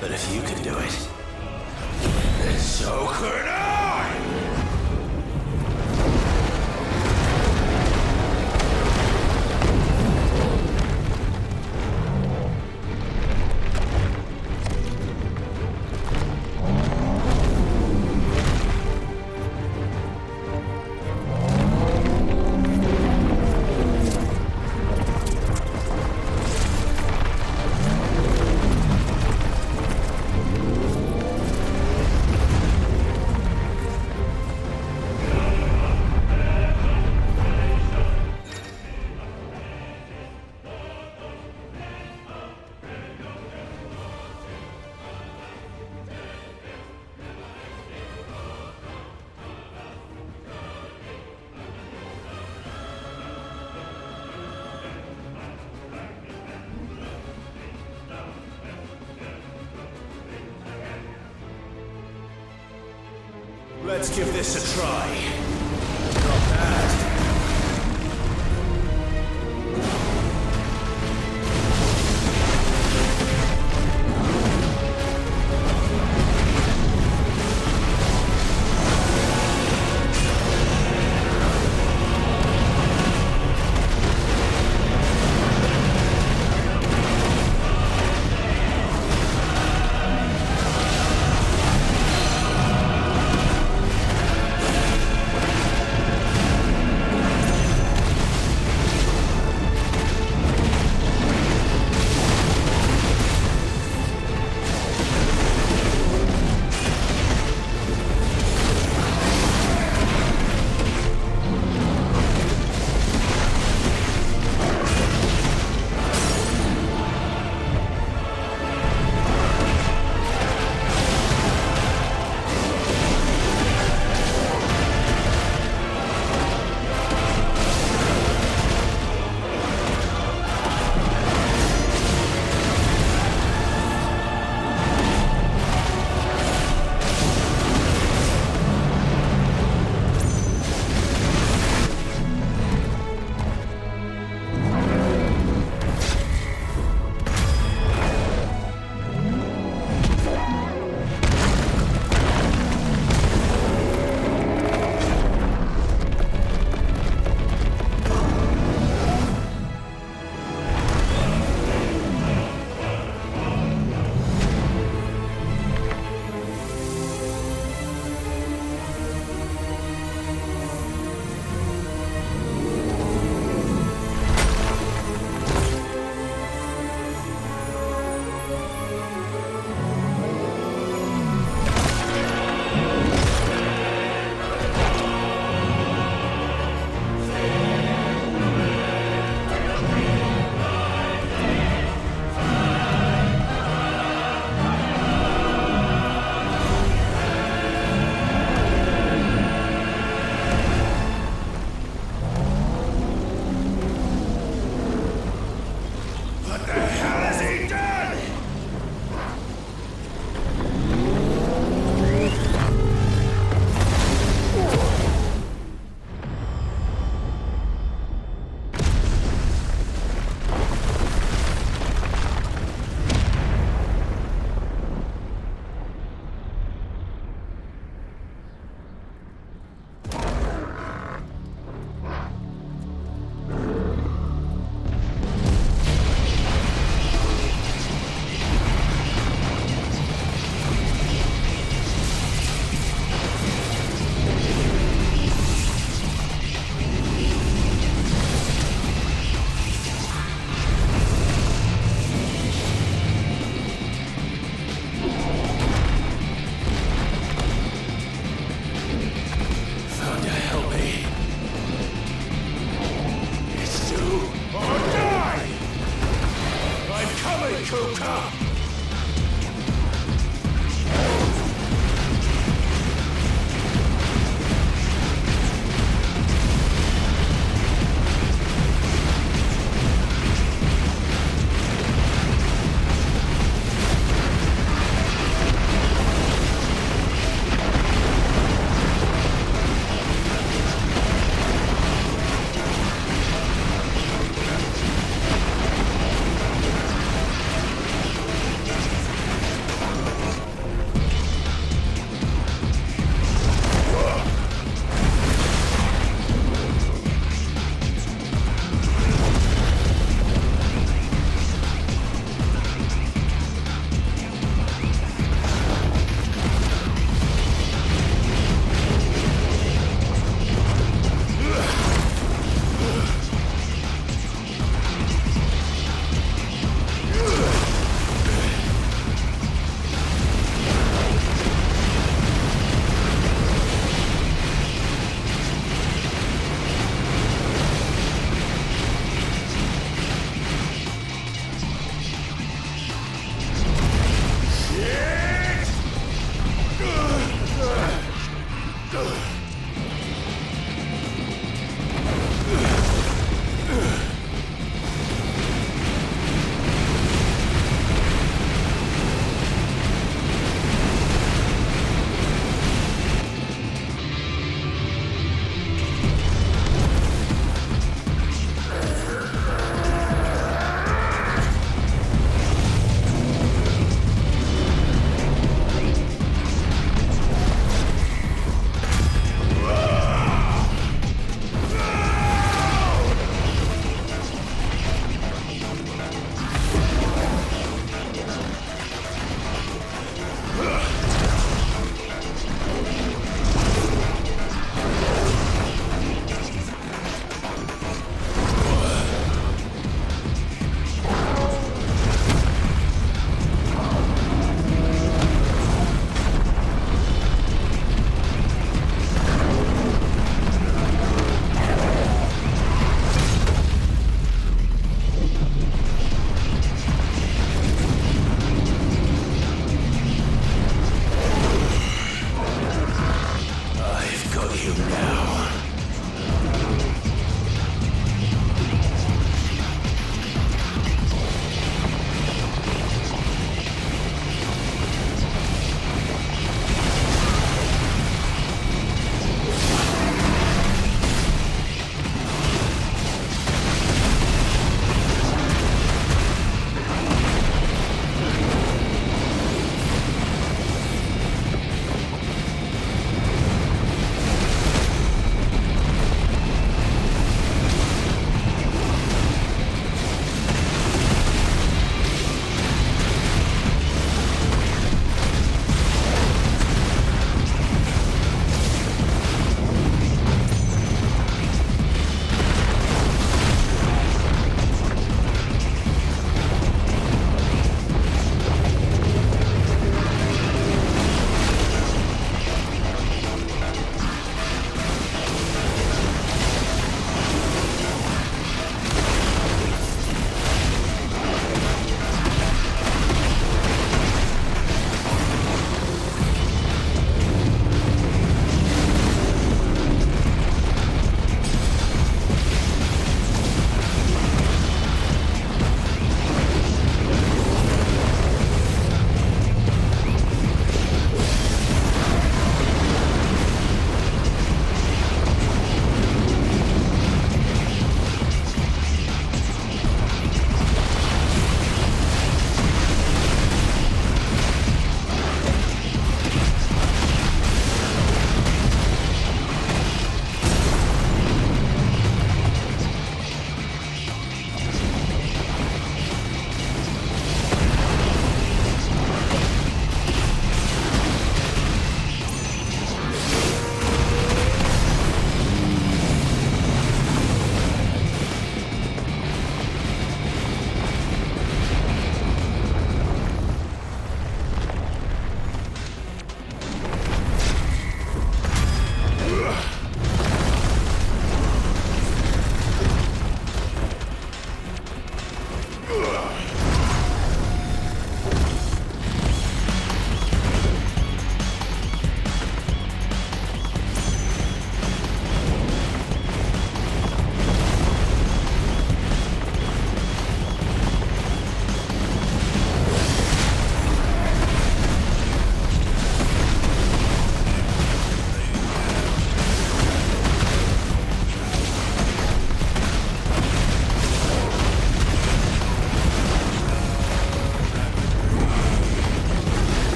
But if you can do it, then so could I! Let's give this a try. Not bad.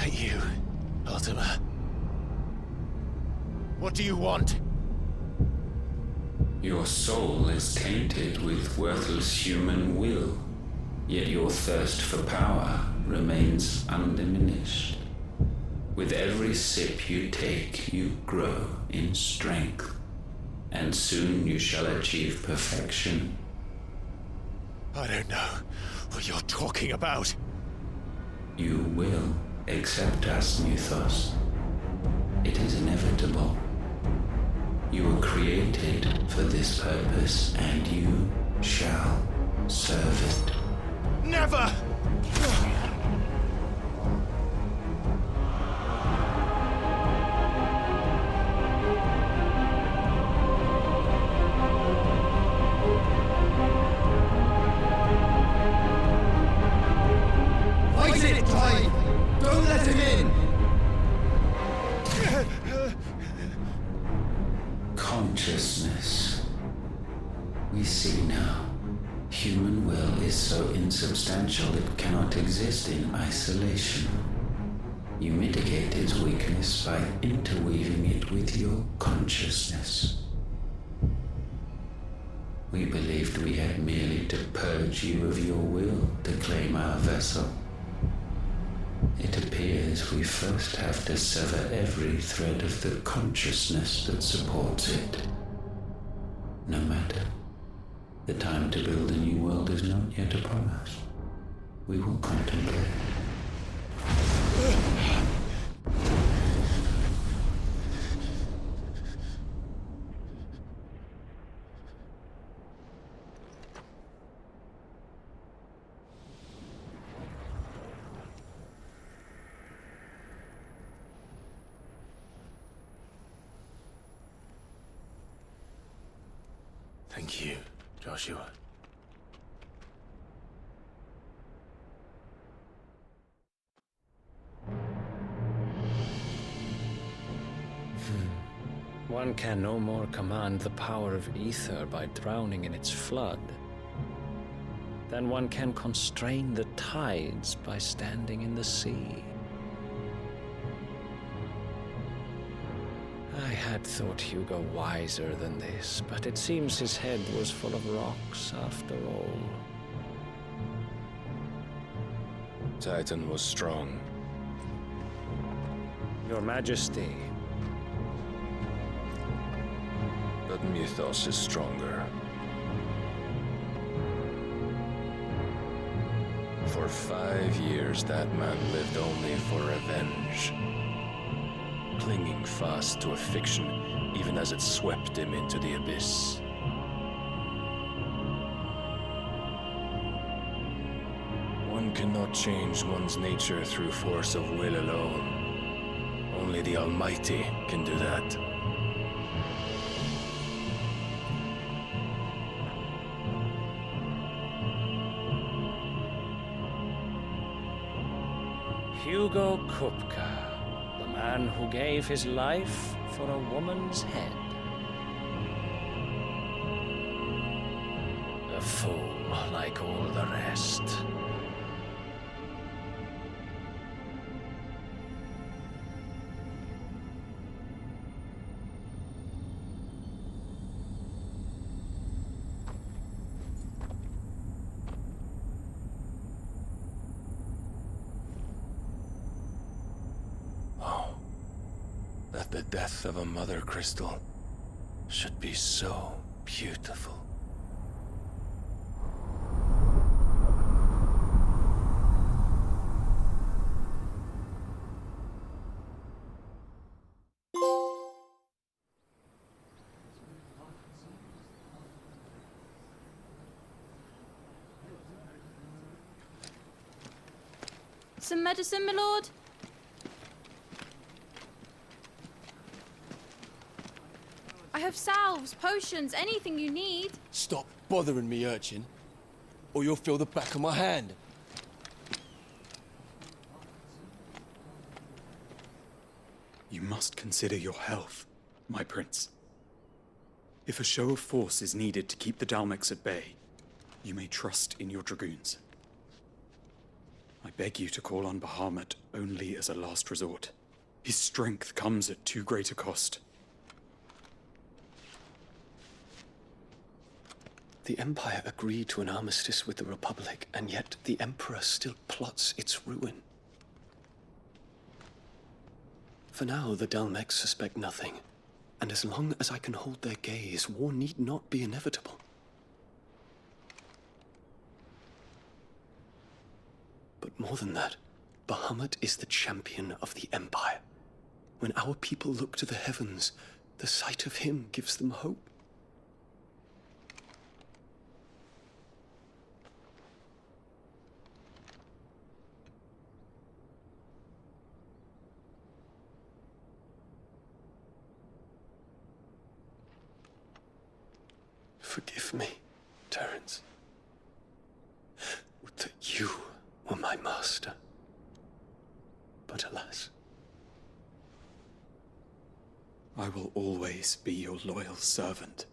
that you, Ultima? What do you want? Your soul is tainted with worthless human will, yet your thirst for power remains undiminished. With every sip you take, you grow in strength, and soon you shall achieve perfection. I don't know what you're talking about. You will accept us, Mythos. It is inevitable. You were created for this purpose, and you shall serve it. Never! Fight it, Clive! Don't let him in! Consciousness. We see now. Human will is so insubstantial it cannot exist in isolation. You mitigate its weakness by interweaving it with your consciousness. We believed we had merely to purge you of your will to claim our vessel. It appears we first have to sever every thread of the consciousness that supports it. No matter. The time to build a new world is not yet upon us. We will contemplate. Thank you, Joshua. One can no more command the power of ether by drowning in its flood than one can constrain the tides by standing in the sea. I had thought Hugo wiser than this, but it seems his head was full of rocks after all. Titan was strong. Your Majesty. But Mythos is stronger. For 5 years, that man lived only for revenge. Clinging fast to a fiction, even as it swept him into the abyss. One cannot change one's nature through force of will alone. Only the Almighty can do that. Hugo Kupka, the man who gave his life for a woman's head. A fool like all the rest. That the death of a mother crystal should be so beautiful. Some medicine, my lord? I have salves, potions, anything you need. Stop bothering me, urchin, or you'll feel the back of my hand. You must consider your health, my prince. If a show of force is needed to keep the Dalmex at bay, you may trust in your dragoons. I beg you to call on Bahamut only as a last resort. His strength comes at too great a cost. The Empire agreed to an armistice with the Republic, and yet the Emperor still plots its ruin. For now, the Dalmecs suspect nothing, and as long as I can hold their gaze, war need not be inevitable. But more than that, Bahamut is the champion of the Empire. When our people look to the heavens, the sight of him gives them hope. Forgive me, Terence. Would that you were my master. But alas. I will always be your loyal servant.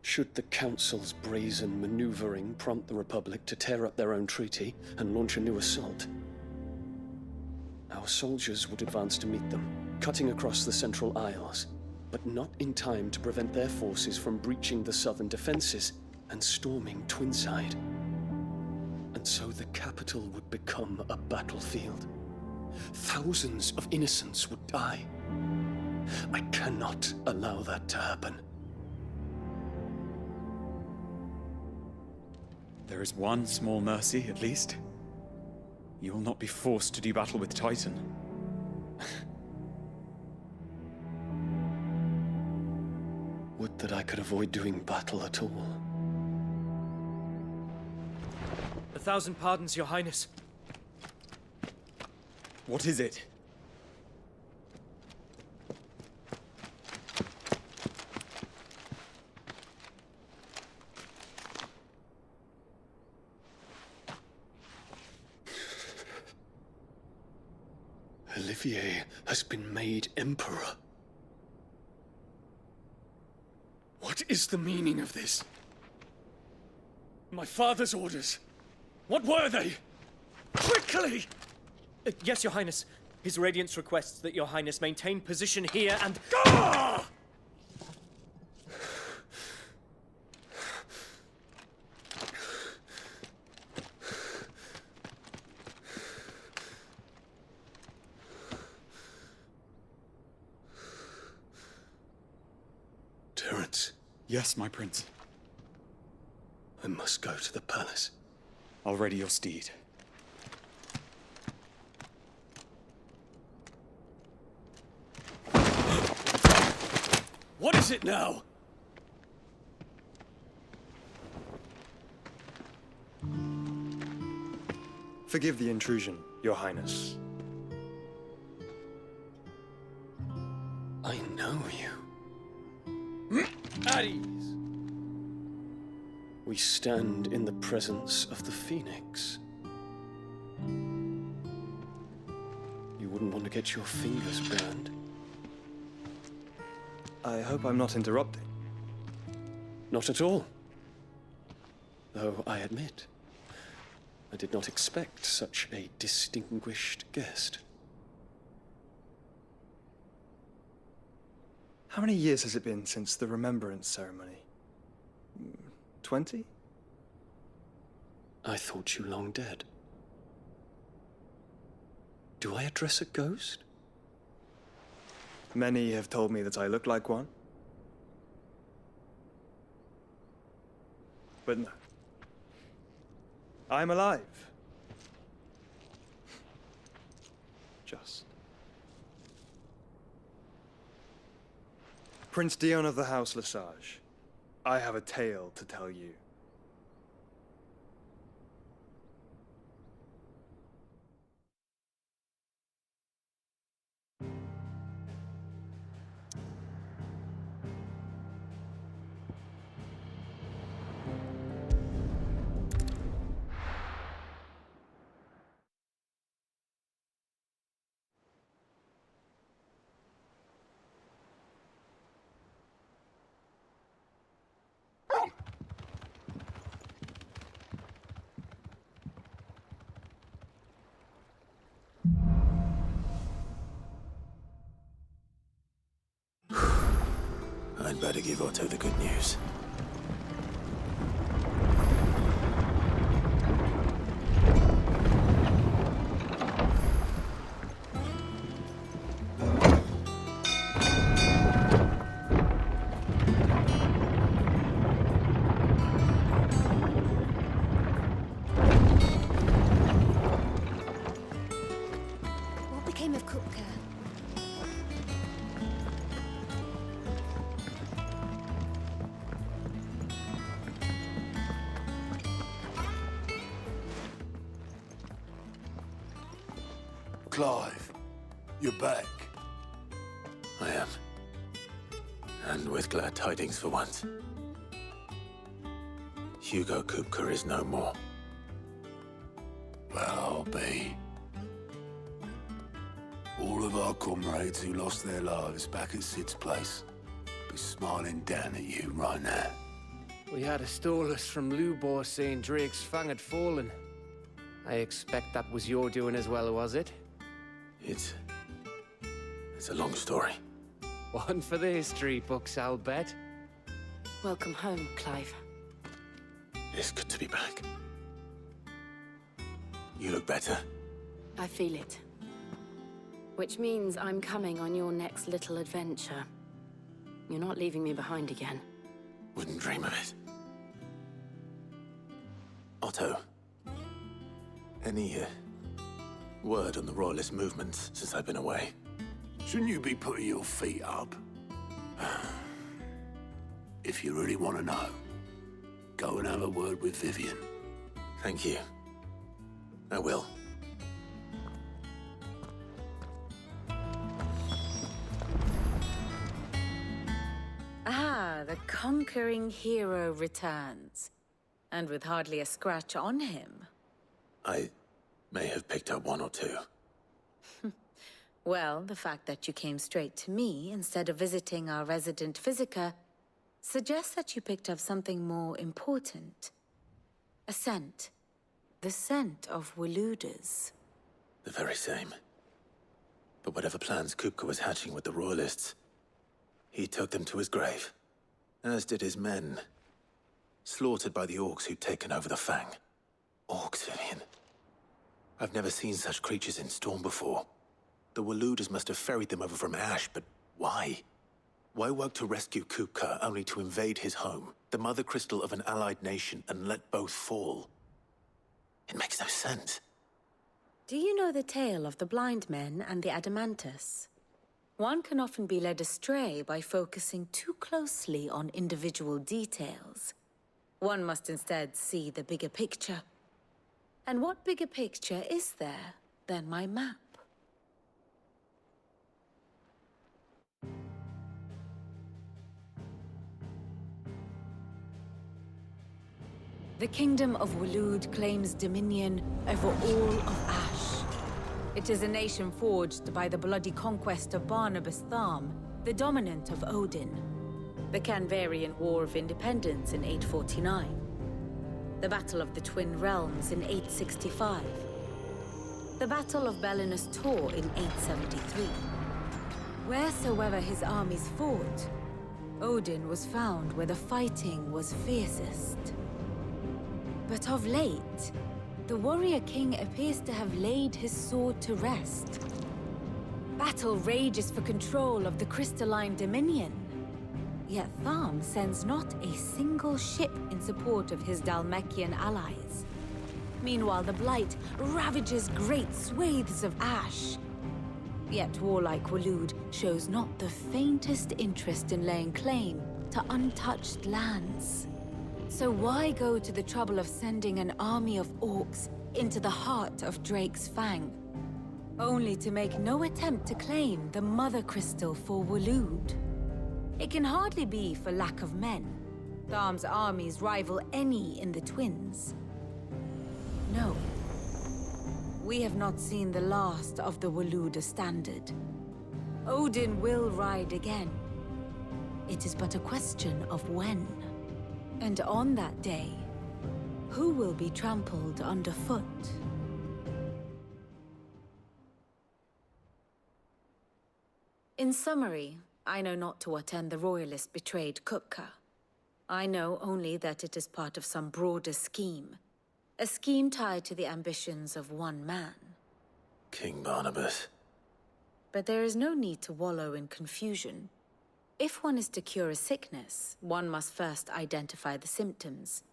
Should the Council's brazen maneuvering prompt the Republic to tear up their own treaty and launch a new assault, our soldiers would advance to meet them, cutting across the Central Isles, but not in time to prevent their forces from breaching the southern defenses and storming Twinside. And so the capital would become a battlefield. Thousands of innocents would die. I cannot allow that to happen. There is one small mercy, at least. You will not be forced to do battle with Titan. Would that I could avoid doing battle at all. 1,000 pardons, Your Highness. What is it? Olivier has been made Emperor. What is the meaning of this? My father's orders. What were they? Quickly! Yes, Your Highness. His Radiance requests that Your Highness maintain position here and... Ah! Terence. Yes, my prince. I must go to the palace. I'll ready your steed. What is it now? Forgive the intrusion, Your Highness. I know you. At ease. We stand in the presence of the Phoenix. You wouldn't want to get your fingers burned. I hope I'm not interrupting. Not at all. Though I admit, I did not expect such a distinguished guest. How many years has it been since the Remembrance ceremony? 20? I thought you long dead. Do I address a ghost? Many have told me that I look like one. But no. I'm alive. Just. Prince Dion of the House Lesage, I have a tale to tell you. I'd better give Otto the good news. What became of Kupka? Clive, you're back. I am. And with glad tidings for once. Hugo Kupka is no more. Well, I'll be. All of our comrades who lost their lives back at Sid's place be smiling down at you right now. We had a stolus from Lubor saying Drake's fang had fallen. I expect that was your doing as well, was it? It's a long story. One for the history books, I'll bet. Welcome home, Clive. It's good to be back. You look better. I feel it. Which means I'm coming on your next little adventure. You're not leaving me behind again. Wouldn't dream of it. Otto, any word on the Royalist movements since I've been away? Shouldn't you be putting your feet up? If you really want to know, go and have a word with Vivian. Thank you. I will. Ah, the conquering hero returns. And with hardly a scratch on him. I may have picked up one or two. Well, the fact that you came straight to me instead of visiting our resident physiker suggests that you picked up something more important. A scent. The scent of Waludas. The very same. But whatever plans Kupka was hatching with the Royalists, he took them to his grave. As did his men. Slaughtered by the orcs who'd taken over the Fang. Orcs, Vivian. I've never seen such creatures in Storm before. The Waludas must have ferried them over from Ash, but why? Why work to rescue Kupka only to invade his home, the mother crystal of an allied nation, and let both fall? It makes no sense. Do you know the tale of the blind men and the Adamantus? One can often be led astray by focusing too closely on individual details. One must instead see the bigger picture. And what bigger picture is there than my map? The Kingdom of Waloed claims dominion over all of Ash. It is a nation forged by the bloody conquest of Barnabas Tharm, the dominant of Odin. The Canvarian War of Independence in 849. The Battle of the Twin Realms in 865. The Battle of Belinus Tor in 873. Wheresoever his armies fought, Odin was found where the fighting was fiercest. But of late, the warrior king appears to have laid his sword to rest. Battle rages for control of the crystalline dominion. Yet Tharm sends not a single ship in support of his Dhalmekian allies. Meanwhile, the Blight ravages great swathes of Ash. Yet warlike Waloed shows not the faintest interest in laying claim to untouched lands. So why go to the trouble of sending an army of orcs into the heart of Drake's Fang, only to make no attempt to claim the Mother Crystal for Waloed? It can hardly be for lack of men. Tharm's armies rival any in the Twins. No. We have not seen the last of the Waluda standard. Odin will ride again. It is but a question of when. And on that day, who will be trampled underfoot? In summary, I know not to what end the Royalist betrayed Kupka. I know only that it is part of some broader scheme. A scheme tied to the ambitions of one man. King Barnabas. But there is no need to wallow in confusion. If one is to cure a sickness, one must first identify the symptoms.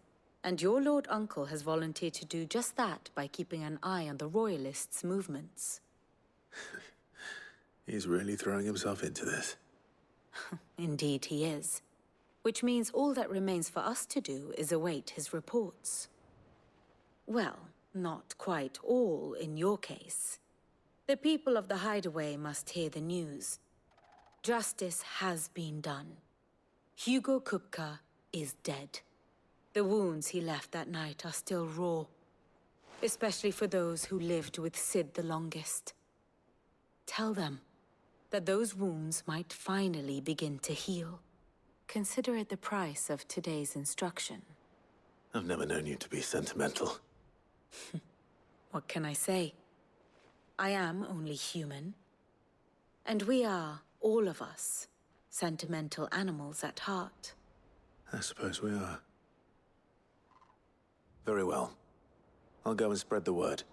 And your Lord Uncle has volunteered to do just that by keeping an eye on the Royalists' movements. He's really throwing himself into this. Indeed he is. Which means all that remains for us to do is await his reports. Well, not quite all in your case. The people of the Hideaway must hear the news. Justice has been done. Hugo Kupka is dead. The wounds he left that night are still raw, especially for those who lived with Sid the longest. Tell them that those wounds might finally begin to heal. Consider it the price of today's instruction. I've never known you to be sentimental. What can I say? I am only human. And we are, all of us, sentimental animals at heart. I suppose we are. Very well. I'll go and spread the word.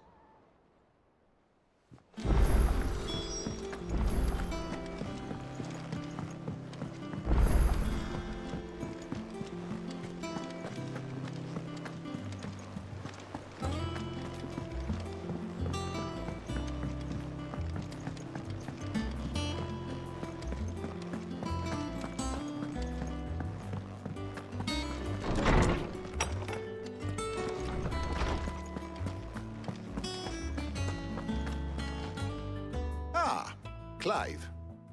Clive,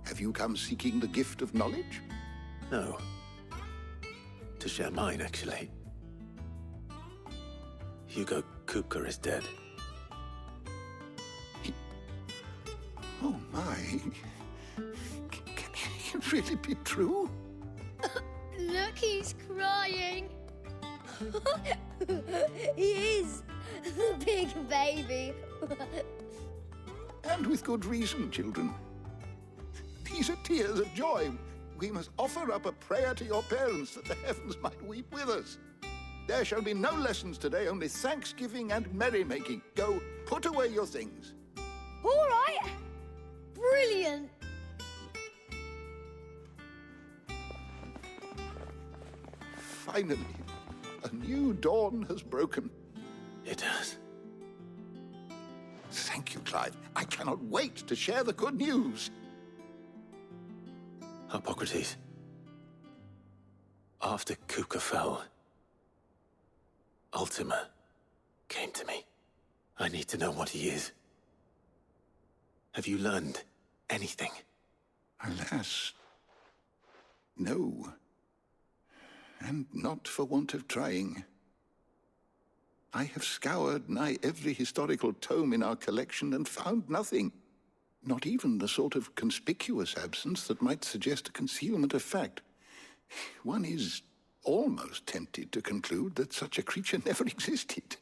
have you come seeking the gift of knowledge? No. To share mine, actually. Hugo Kupka is dead. Oh my. Can it really be true? Look, he's crying. He is. The big baby. And with good reason, children. These are tears of joy. We must offer up a prayer to your parents that the heavens might weep with us. There shall be no lessons today, only thanksgiving and merrymaking. Go, put away your things. All right. Brilliant. Finally, a new dawn has broken. It has. Thank you, Clive. I cannot wait to share the good news. Hippocrates. After Kupka fell, Ultima came to me. I need to know what he is. Have you learned anything? Alas, no. And not for want of trying. I have scoured nigh every historical tome in our collection and found nothing. Not even the sort of conspicuous absence that might suggest a concealment of fact. One is almost tempted to conclude that such a creature never existed.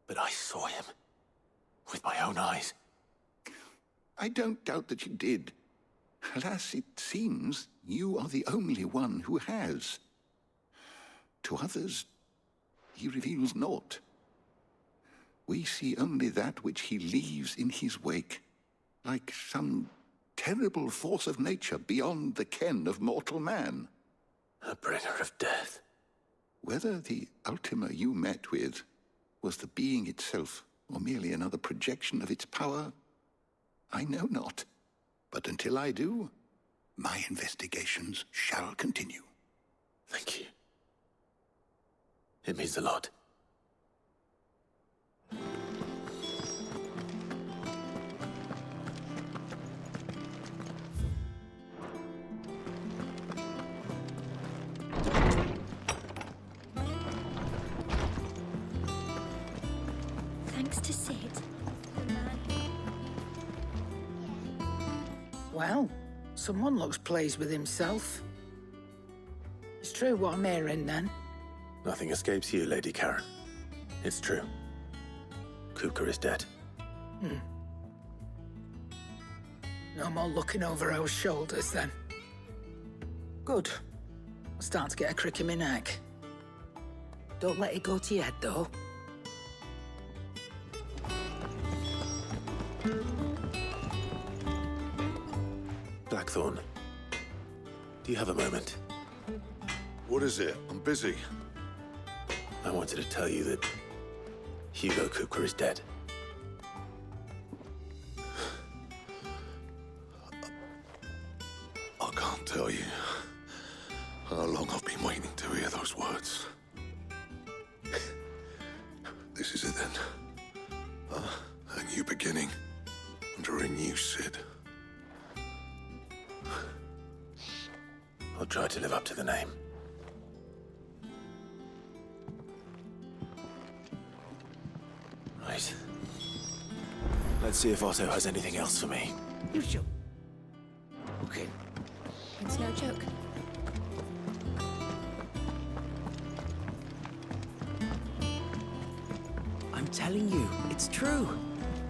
But I saw him. With my own eyes. I don't doubt that you did. Alas, it seems you are the only one who has. To others, he reveals naught. We see only that which he leaves in his wake. Like some terrible force of nature beyond the ken of mortal man. A bringer of death. Whether the Ultima you met with was the being itself, or merely another projection of its power, I know not. But until I do, my investigations shall continue. Thank you. It means a lot. Thanks to Sid. Well, someone looks pleased with himself. It's true what I'm hearing, then. Nothing escapes you, Lady Karen. It's true. Kupka is dead. No more looking over our shoulders, then. Good. I'm starting to get a crick in my neck. Don't let it go to your head, though. Blackthorn, do you have a moment? What is it? I'm busy. I wanted to tell you that Hugo Cooper is dead. I can't tell you how long I've been waiting to hear those words. This is it then. A new beginning under a new Sid. I'll try to live up to the name. Right. Let's see if Otto has anything else for me. You should. Okay. It's no joke. I'm telling you, it's true.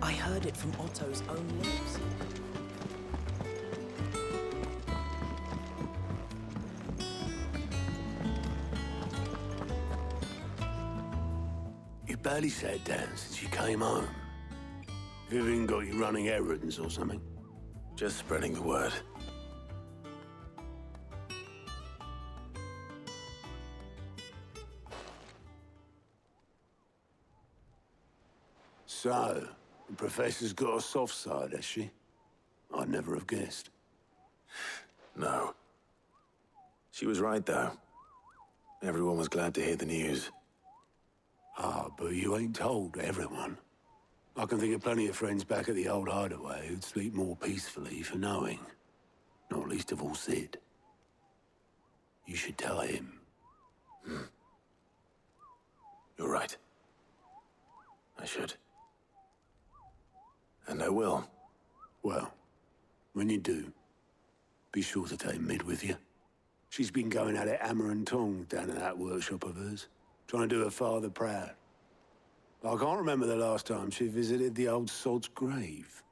I heard it from Otto's own lips. You barely sat down since you came home. Vivian got you running errands or something? Just spreading the word. So, the Professor's got a soft side, has she? I'd never have guessed. No. She was right, though. Everyone was glad to hear the news. Ah, but you ain't told everyone. I can think of plenty of friends back at the old hideaway who'd sleep more peacefully for knowing. Not least of all Sid. You should tell him. You're right. I should. And I will. Well, when you do, be sure to take Mid with you. She's been going at it hammer and tong down in that workshop of hers, trying to do her father proud. I can't remember the last time she visited the old sod's grave.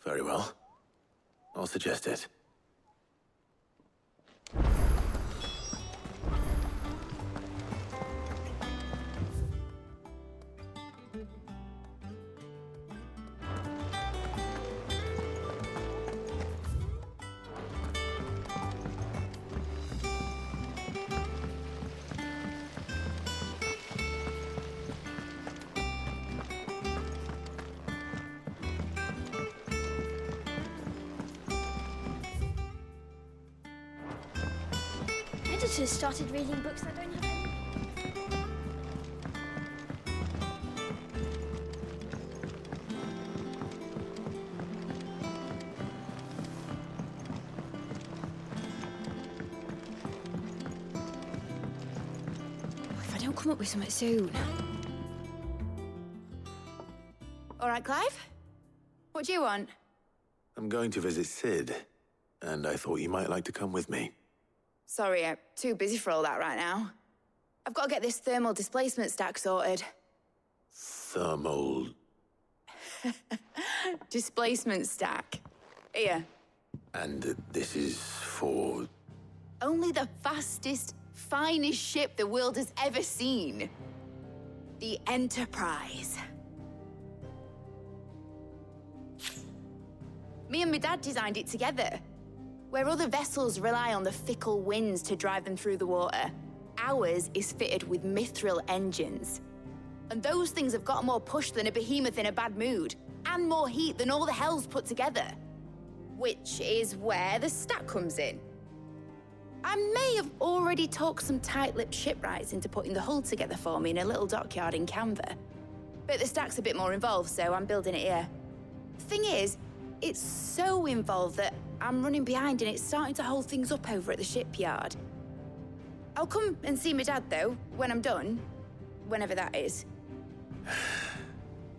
Very well. I'll suggest it. Editors started reading books that don't have any. If I don't come up with something soon. All right, Clive? What do you want? I'm going to visit Sid, and I thought you might like to come with me. Sorry, I'm too busy for all that right now. I've got to get this thermal displacement stack sorted. Thermal... Displacement stack. Here. And this is for... Only the fastest, finest ship the world has ever seen. The Enterprise. Me and my dad designed it together. Where other vessels rely on the fickle winds to drive them through the water, ours is fitted with mithril engines. And those things have got more push than a behemoth in a bad mood, and more heat than all the hells put together. Which is where the stack comes in. I may have already talked some tight-lipped shipwrights into putting the hull together for me in a little dockyard in Canva. But the stack's a bit more involved, so I'm building it here. Thing is, it's so involved that I'm running behind and it's starting to hold things up over at the shipyard. I'll come and see my dad, though, when I'm done. Whenever that is.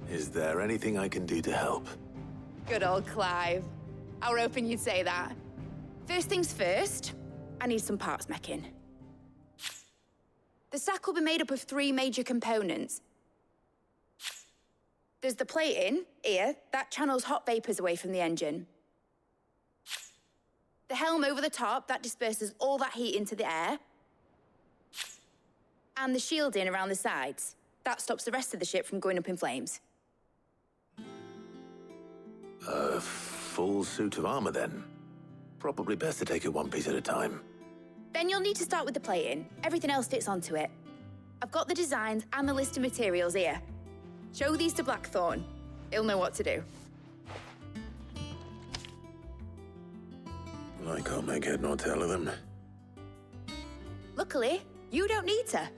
Is there anything I can do to help? Good old Clive. I were hoping you'd say that. First things first, I need some parts meching. The stack will be made up of 3 major components. There's the plating, here, that channels hot vapors away from the engine. The helm over the top, that disperses all that heat into the air. And the shielding around the sides. That stops the rest of the ship from going up in flames. A full suit of armor, then. Probably best to take it one piece at a time. Then you'll need to start with the plating. Everything else fits onto it. I've got the designs and the list of materials here. Show these to Blackthorn. He'll know what to do. I can't make head nor tail of them. Luckily, you don't need to.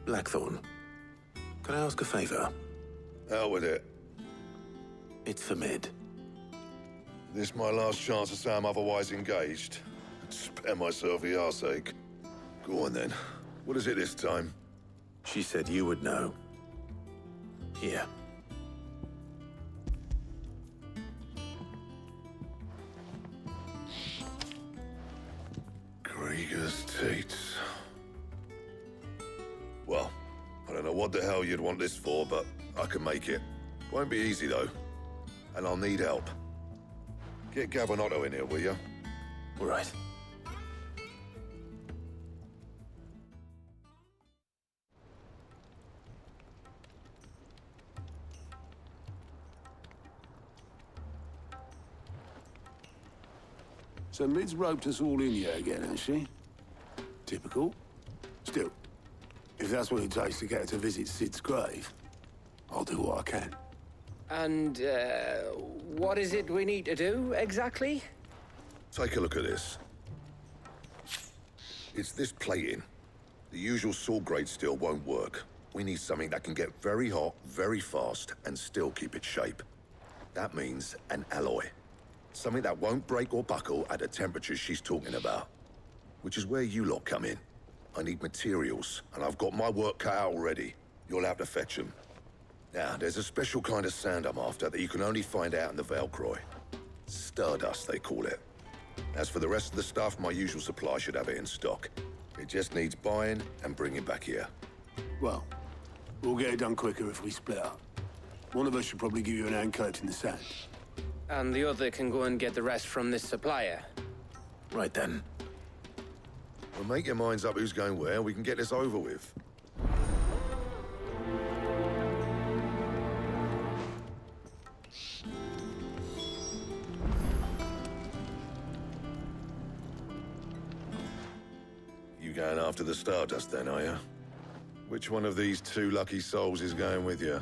Blackthorn, can I ask a favor? Out with it. It's for Mid. This my last chance to say I'm otherwise engaged. Spare myself the arseache. Go on then. What is it this time? She said you would know. Here. Krieger's Tates. Well, I don't know what the hell you'd want this for, but I can make it. Won't be easy, though. And I'll need help. Get Gabonotto in here, will you? All right. So Mid's roped us all in here again, has she? Typical. Still, if that's what it takes to get her to visit Sid's grave, I'll do what I can. And, what is it we need to do, exactly? Take a look at this. It's this plating. The usual sword grade steel won't work. We need something that can get very hot, very fast, and still keep its shape. That means an alloy. Something that won't break or buckle at the temperatures she's talking about. Which is where you lot come in. I need materials, and I've got my work cut out already. You'll have to fetch them. Now, there's a special kind of sand I'm after that you can only find out in the Velcroy. Stardust, they call it. As for the rest of the stuff, my usual supply should have it in stock. It just needs buying and bringing back here. Well, we'll get it done quicker if we split up. One of us should probably give you an hand coat in the sand. And the other can go and get the rest from this supplier. Right then. Well, make your minds up who's going where, and we can get this over with. You going after the Stardust then, are you? Which one of these two lucky souls is going with you?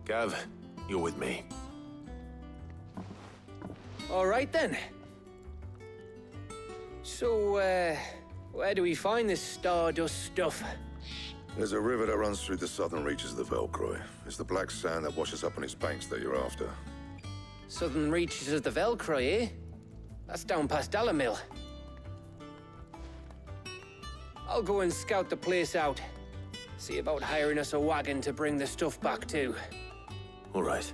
Gav, you're with me. All right, then. So, where do we find this Stardust stuff? There's a river that runs through the southern reaches of the Velcroy. It's the black sand that washes up on its banks that you're after. Southern reaches of the Velcroy, eh? That's down past Dalamil. I'll go and scout the place out. See about hiring us a wagon to bring the stuff back to. All right.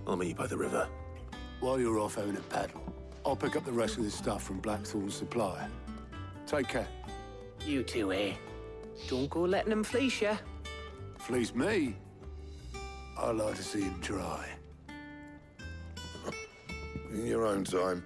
I'll meet you by the river. While you're off having a paddle, I'll pick up the rest of this stuff from Blackthorn's supplier. Take care. You two, eh? Don't go letting them fleece you. Fleece me? I like to see him try. In your own time.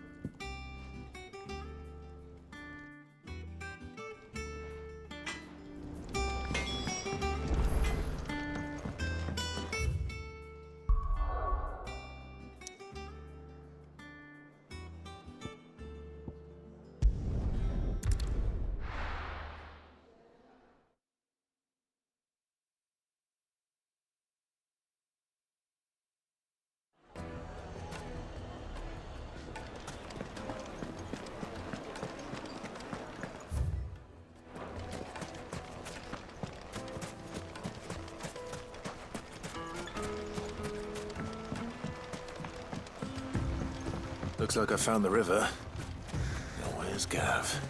Looks like I found the river. Now where's Gav?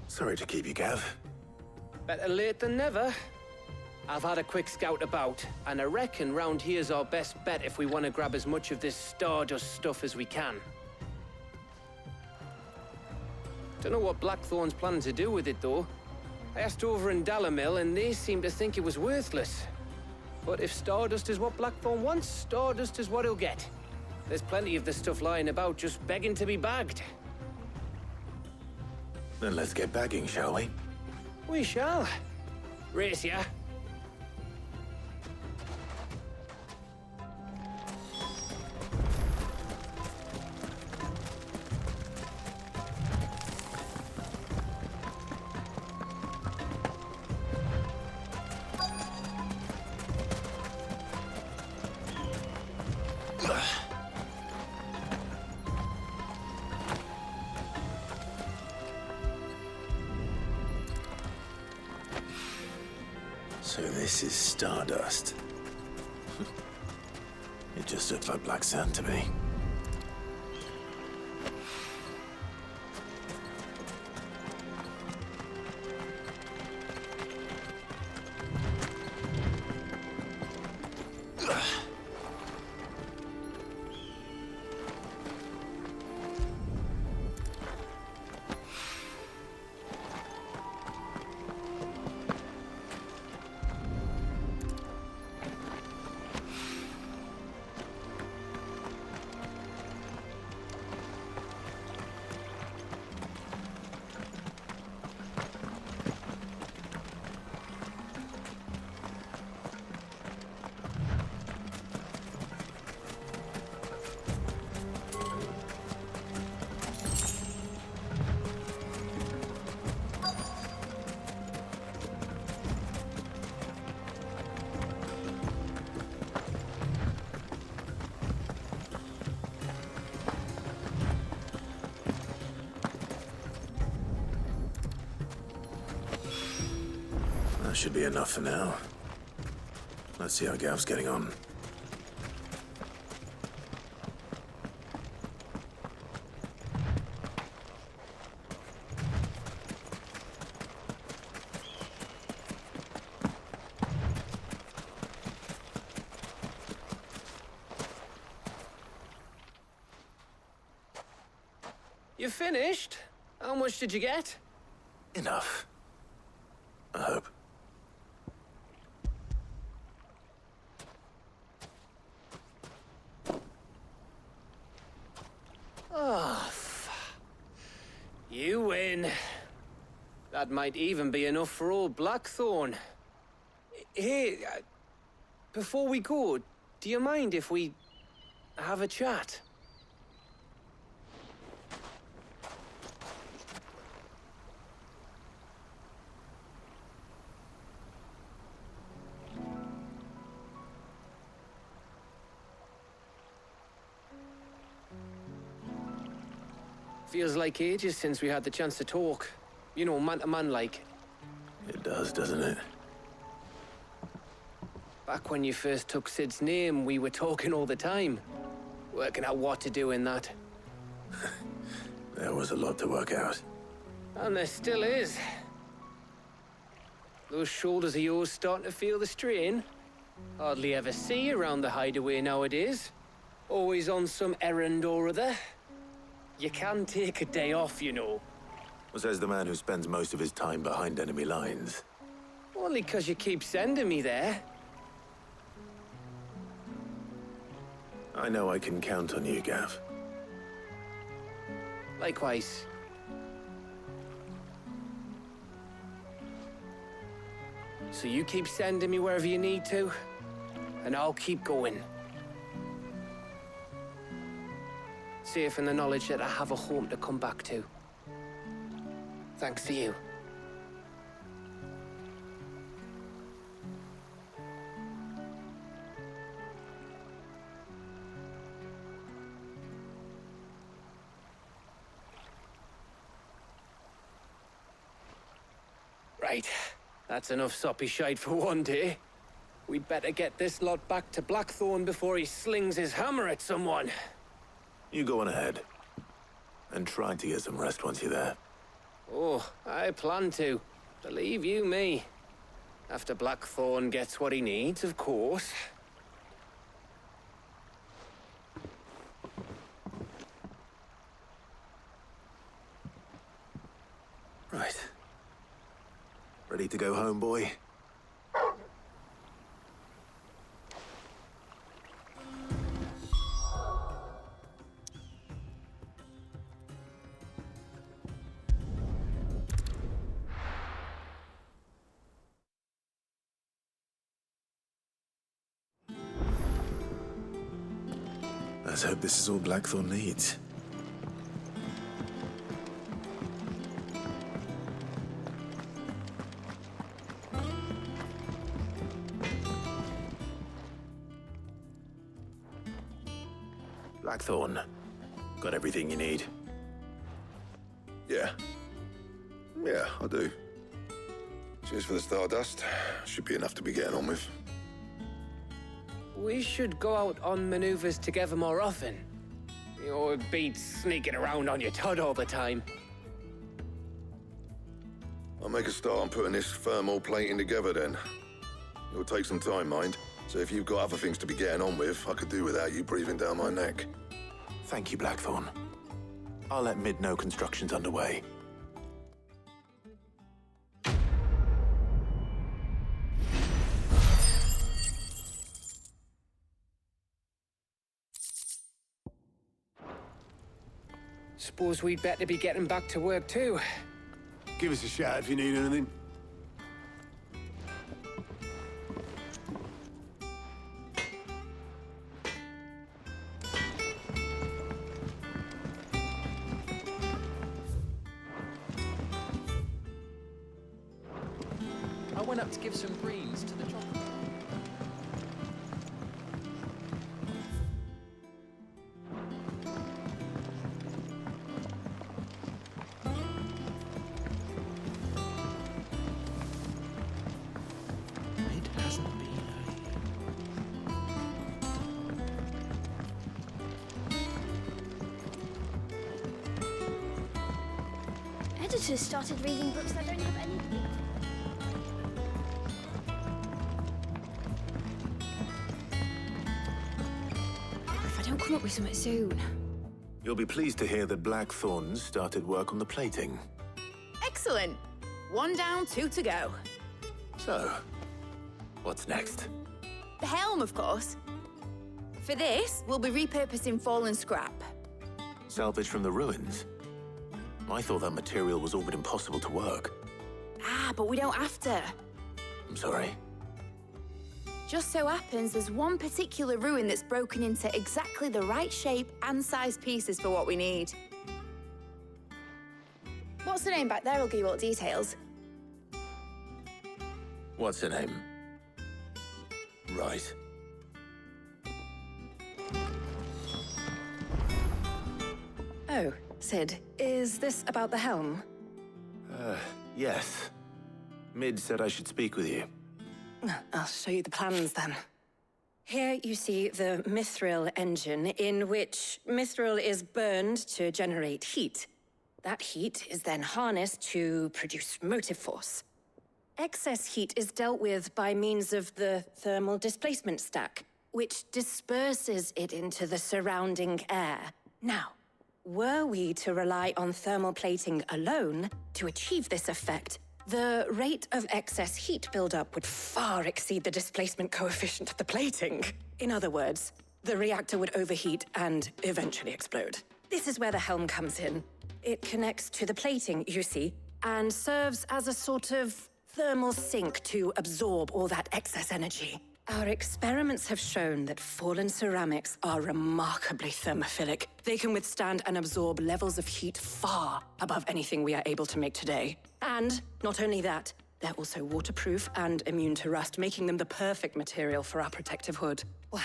Sorry to keep you, Gav. Better late than never. I've had a quick scout about, and I reckon round here's our best bet if we want to grab as much of this Stardust stuff as we can. Don't know what Blackthorn's planning to do with it, though. I asked over in Dalamil, and they seem to think it was worthless. But if Stardust is what Blackthorn wants, Stardust is what he'll get. There's plenty of this stuff lying about, just begging to be bagged. Then let's get bagging, shall we? We shall. Race ya. So this is Stardust. It just looks like black sand to me. That should be enough for now. Let's see how Gav's getting on. You finished? How much did you get? Enough. I hope. Oh, you win. That might even be enough for old Blackthorn. Hey, before we go, do you mind if we have a chat? Feels like ages since we had the chance to talk. You know, man to man like. It does, doesn't it? Back when you first took Sid's name, we were talking all the time. Working out what to do in that. There was a lot to work out. And there still is. Those shoulders of yours starting to feel the strain. Hardly ever see you around the hideaway nowadays. Always on some errand or other. You can take a day off, you know. Says the man who spends most of his time behind enemy lines. Only 'cause you keep sending me there. I know I can count on you, Gav. Likewise. So you keep sending me wherever you need to, and I'll keep going. Safe in the knowledge that I have a home to come back to. Thanks to you. Right. That's enough soppy shite for one day. We'd better get this lot back to Blackthorn before he slings his hammer at someone. You go on ahead. And try to get some rest once you're there. Oh, I plan to. Believe you me. After Blackthorn gets what he needs, of course. Right. Ready to go home, boy? Let's hope this is all Blackthorn needs. Blackthorn, got everything you need? Yeah. Yeah, I do. Cheers for the stardust. Should be enough to be getting on with. We should go out on maneuvers together more often. Or beat sneaking around on your tud all the time. I'll make a start on putting this thermal plating together then. It'll take some time, mind. So if you've got other things to be getting on with, I could do without you breathing down my neck. Thank you, Blackthorn. I'll let Mid know construction's underway. Suppose we'd better be getting back to work too. Give us a shout if you need anything. I went up to give some greens to the chocolate. Editors started reading books that don't have anything. If I don't come up with something soon. You'll be pleased to hear that Blackthorn started work on the plating. Excellent. 1 down, 2 to go. So, what's next? The helm, of course. For this, we'll be repurposing fallen scrap. Salvage from the ruins? I thought that material was all but impossible to work. Ah, but we don't have to. I'm sorry. Just so happens there's one particular ruin that's broken into exactly the right shape and size pieces for what we need. What's the name back there? I'll give you all the details. What's her name? Right. Oh, Sid, is this about the helm? Yes. Mid said I should speak with you. I'll show you the plans then. Here you see the mithril engine, in which mithril is burned to generate heat. That heat is then harnessed to produce motive force. Excess heat is dealt with by means of the thermal displacement stack, which disperses it into the surrounding air. Now, were we to rely on thermal plating alone to achieve this effect, the rate of excess heat buildup would far exceed the displacement coefficient of the plating. In other words, the reactor would overheat and eventually explode. This is where the helm comes in. It connects to the plating, you see, and serves as a sort of thermal sink to absorb all that excess energy. Our experiments have shown that fallen ceramics are remarkably thermophilic. They can withstand and absorb levels of heat far above anything we are able to make today. And not only that, they're also waterproof and immune to rust, making them the perfect material for our protective hood. Why,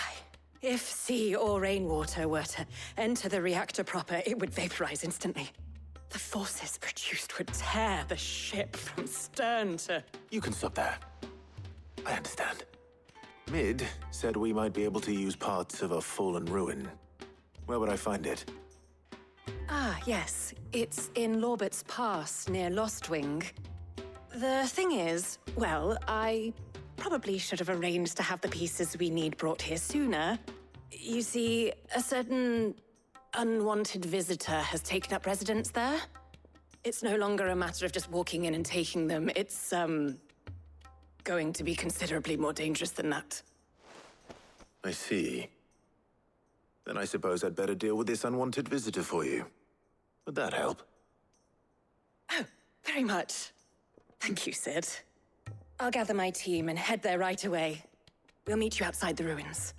if sea or rainwater were to enter the reactor proper, it would vaporize instantly. The forces produced would tear the ship from stern to... You can stop there. I understand. Mid said we might be able to use parts of a fallen ruin. Where would I find it? Ah, yes. It's in Lorbert's Pass, near Lostwing. The thing is, well, I probably should have arranged to have the pieces we need brought here sooner. You see, a certain unwanted visitor has taken up residence there. It's no longer a matter of just walking in and taking them. It's, going to be considerably more dangerous than that. I see. Then I suppose I'd better deal with this unwanted visitor for you. Would that help? Oh, very much. Thank you, Sid. I'll gather my team and head there right away. We'll meet you outside the ruins.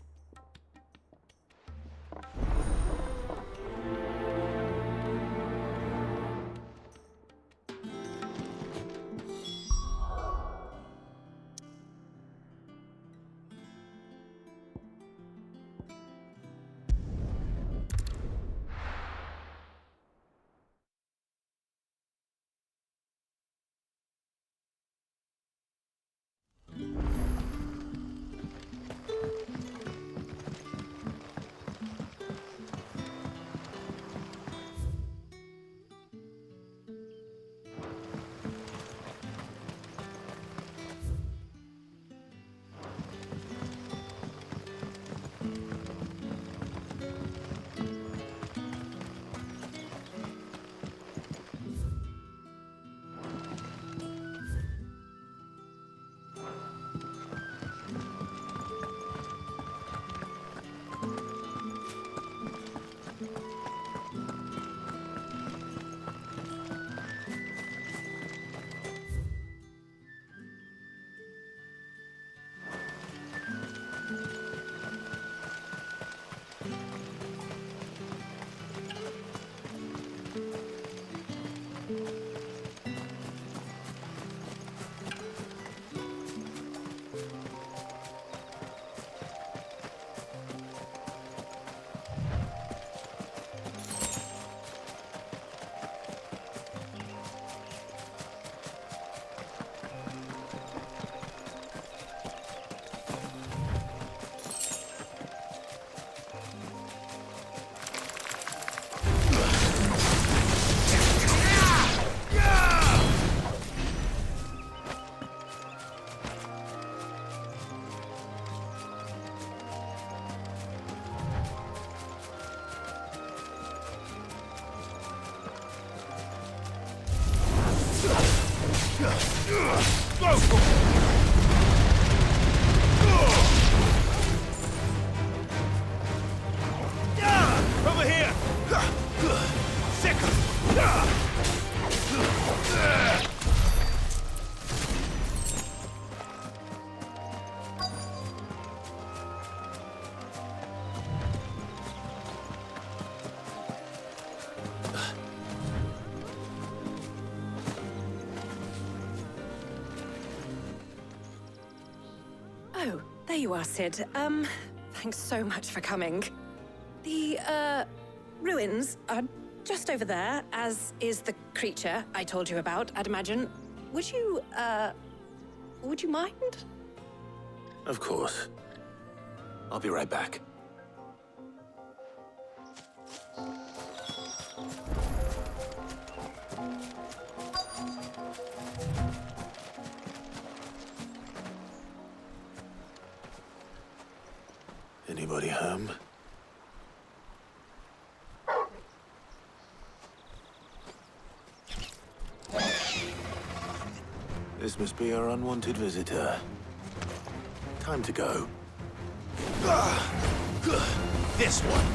Over here! Second! Oh, there you are, Sid. Thanks so much for coming. The, ruins are just over there, as is the creature I told you about, I'd imagine. Would you mind? Of course. I'll be right back. Anybody home? This must be our unwanted visitor. Time to go. This one.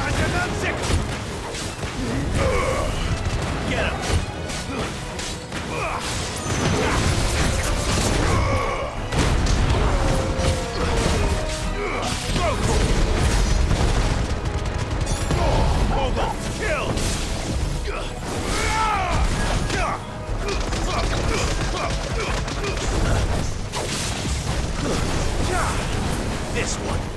Get him! Hold on! Kill! This one!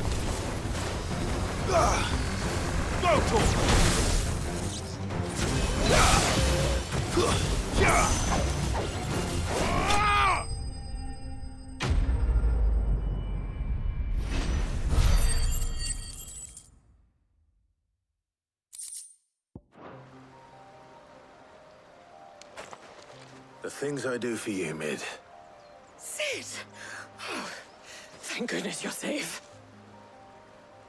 The things I do for you, Mid. Sid! Oh, thank goodness you're safe.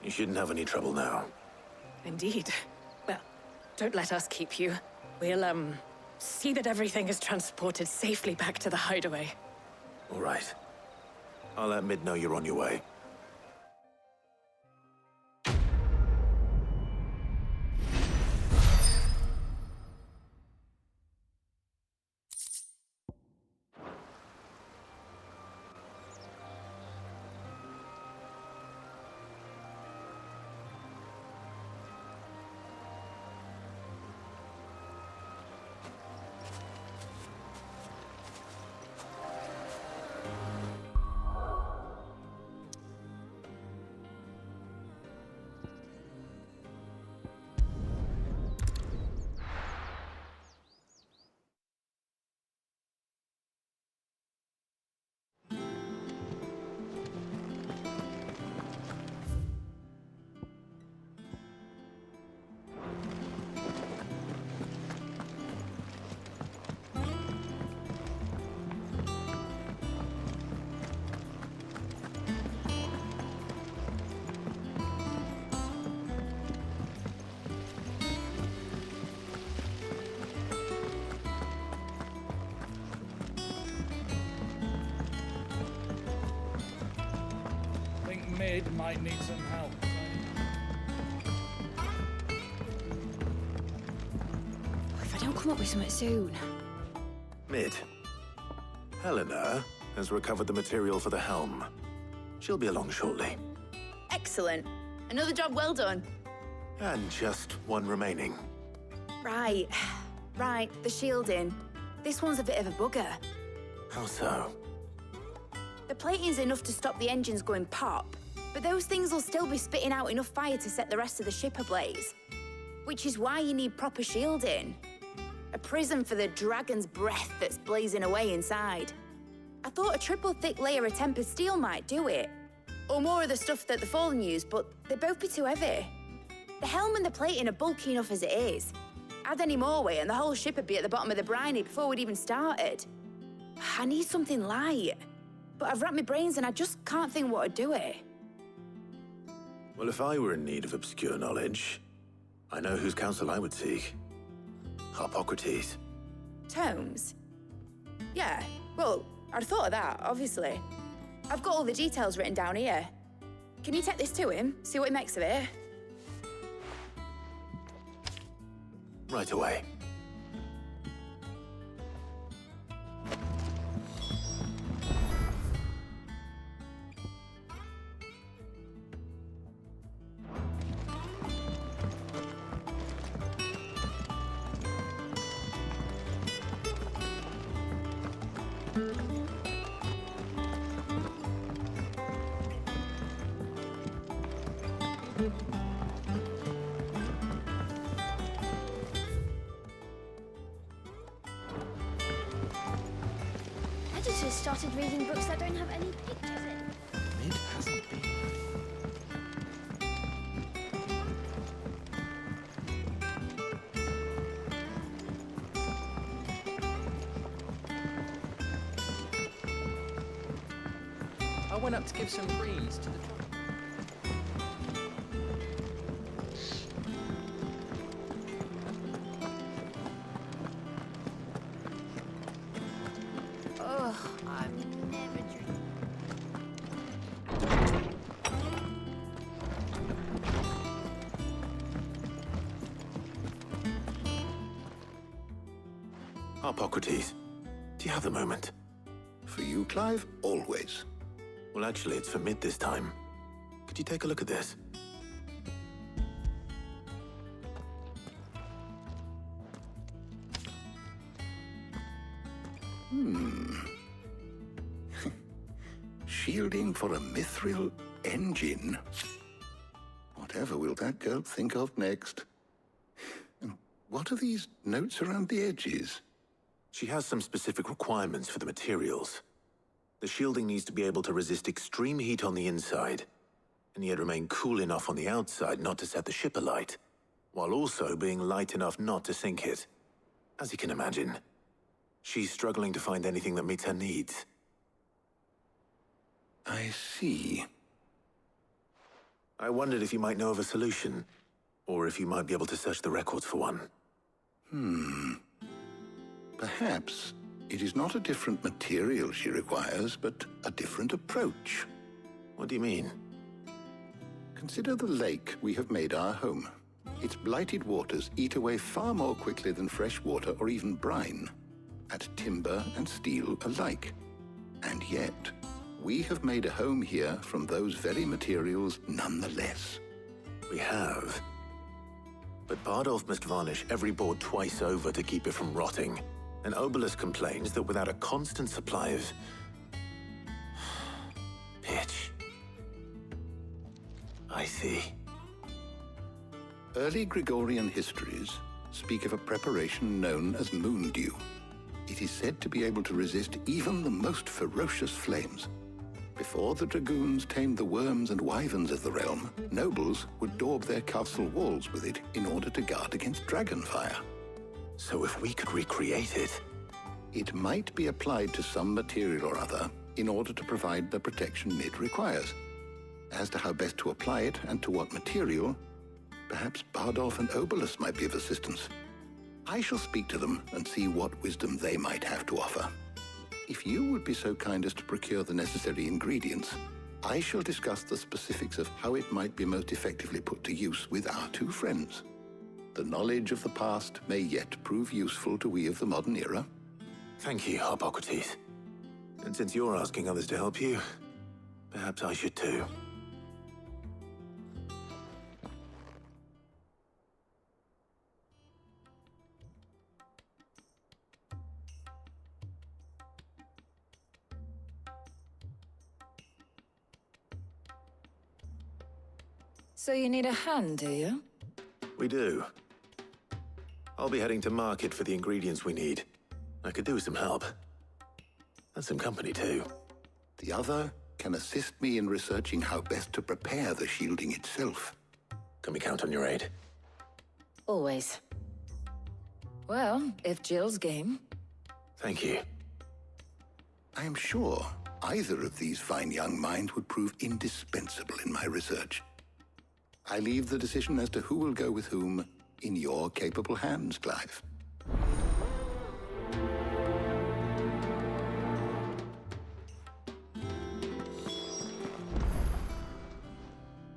You shouldn't have any trouble now. Indeed. Well, don't let us keep you. We'll, see that everything is transported safely back to the hideaway. All right. I'll let Mid know you're on your way. Mid might need some help. If I don't come up with something soon. Mid. Helena has recovered the material for the helm. She'll be along shortly. Excellent. Another job well done. And just one remaining. Right. Right, the shielding. This one's a bit of a bugger. How so? The plating's enough to stop the engines going pop, but those things will still be spitting out enough fire to set the rest of the ship ablaze. Which is why you need proper shielding. A prison for the dragon's breath that's blazing away inside. I thought a triple thick layer of tempered steel might do it. Or more of the stuff that the Fallen use, but they'd both be too heavy. The helm and the plating are bulky enough as it is. Add any more weight and the whole ship would be at the bottom of the briny before we'd even started. I need something light. But I've racked my brains and I just can't think what would do it. Well, if I were in need of obscure knowledge, I know whose counsel I would seek. Harpocrates. Tomes? Yeah, well, I'd thought of that, obviously. I've got all the details written down here. Can you take this to him, see what he makes of it? Right away. Editors started reading books that don't have any pictures in. Mid hasn't been. I went up to give some greens to the Ugh, I've never drank. Harpocrates, do you have a moment? For you, Clive, always. Well, actually, it's for mid this time. Could you take a look at this? Shielding for a mithril engine. Whatever will that girl think of next? And what are these notes around the edges? She has some specific requirements for the materials. The shielding needs to be able to resist extreme heat on the inside, and yet remain cool enough on the outside not to set the ship alight, while also being light enough not to sink it. As you can imagine, she's struggling to find anything that meets her needs. I see. I wondered if you might know of a solution, or if you might be able to search the records for one. Perhaps it is not a different material she requires, but a different approach. What do you mean? Consider the lake we have made our home. Its blighted waters eat away far more quickly than fresh water or even brine, at timber and steel alike. And yet, we have made a home here from those very materials nonetheless. We have. But Bardolph must varnish every board twice over to keep it from rotting. And Obelus complains that without a constant supply of pitch. I see. Early Gregorian histories speak of a preparation known as moon dew. It is said to be able to resist even the most ferocious flames. Before the dragoons tamed the worms and wyverns of the realm, nobles would daub their castle walls with it in order to guard against dragonfire. So if we could recreate it... It might be applied to some material or other in order to provide the protection Mid requires. As to how best to apply it and to what material, perhaps Bardolph and Obelus might be of assistance. I shall speak to them and see what wisdom they might have to offer. If you would be so kind as to procure the necessary ingredients, I shall discuss the specifics of how it might be most effectively put to use with our two friends. The knowledge of the past may yet prove useful to we of the modern era. Thank you, Harpocrates. And since you're asking others to help you, perhaps I should too. So you need a hand, do you? We do. I'll be heading to market for the ingredients we need. I could do with some help. And some company, too. The other can assist me in researching how best to prepare the shielding itself. Can we count on your aid? Always. Well, if Jill's game. Thank you. I am sure either of these fine young minds would prove indispensable in my research. I leave the decision as to who will go with whom in your capable hands, Clive.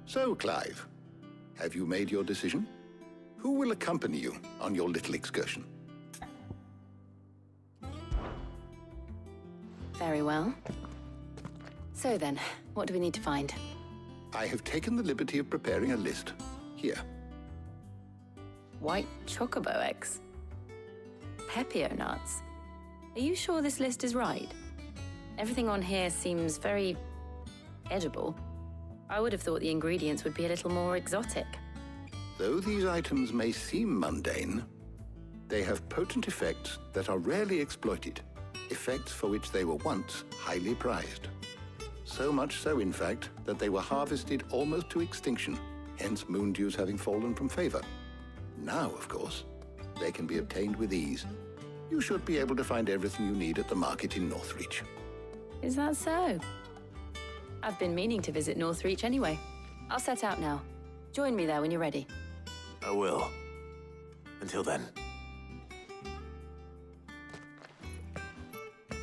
So, Clive, have you made your decision? Who will accompany you on your little excursion? Very well. So then, what do we need to find? I have taken the liberty of preparing a list. Here. White chocobo eggs. Pepio nuts. Are you sure this list is right? Everything on here seems very edible. I would have thought the ingredients would be a little more exotic. Though these items may seem mundane, they have potent effects that are rarely exploited, effects for which they were once highly prized. So much so, in fact, that they were harvested almost to extinction, hence moon dews having fallen from favor. Now, of course, they can be obtained with ease. You should be able to find everything you need at the market in Northreach. Is that so? I've been meaning to visit Northreach anyway. I'll set out now. Join me there when you're ready. I will. Until then.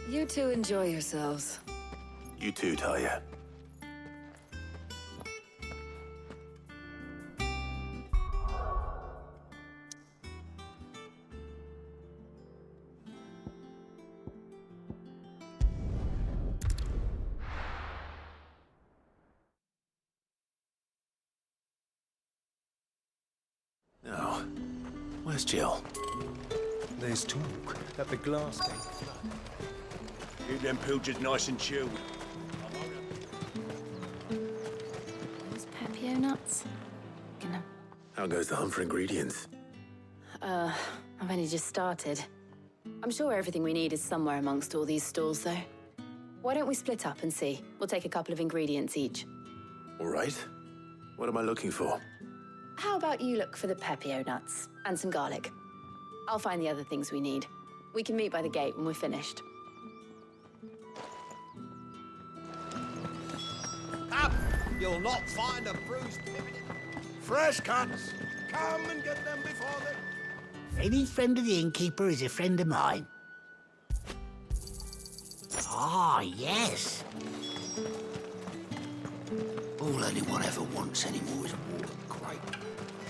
You two enjoy yourselves. You too, Talia. now. Where's Jill? There's talk that the glass gate flood. Keep them pilgers nice and chilled. Those Pepio nuts? Gonna... How goes the hunt for ingredients? I've only just started. I'm sure everything we need is somewhere amongst all these stalls, though. Why don't we split up and see? We'll take a couple of ingredients each. All right. What am I looking for? How about you look for the Pepio nuts and some garlic? I'll find the other things we need. We can meet by the gate when we're finished. Up! You'll not find a bruised pivot. Fresh cuts! Come and get them before they... Any friend of the innkeeper is a friend of mine. Ah, yes. All anyone ever wants anymore is a water crate.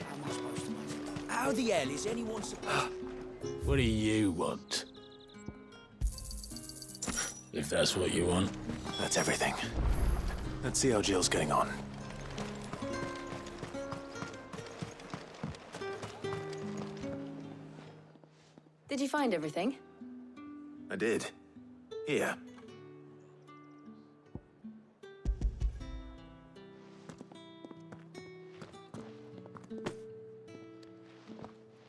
How am I supposed to make it? How the hell is anyone supposed... What do you want? If that's what you want. That's everything. Let's see how Jill's getting on. Did you find everything? I did. Here.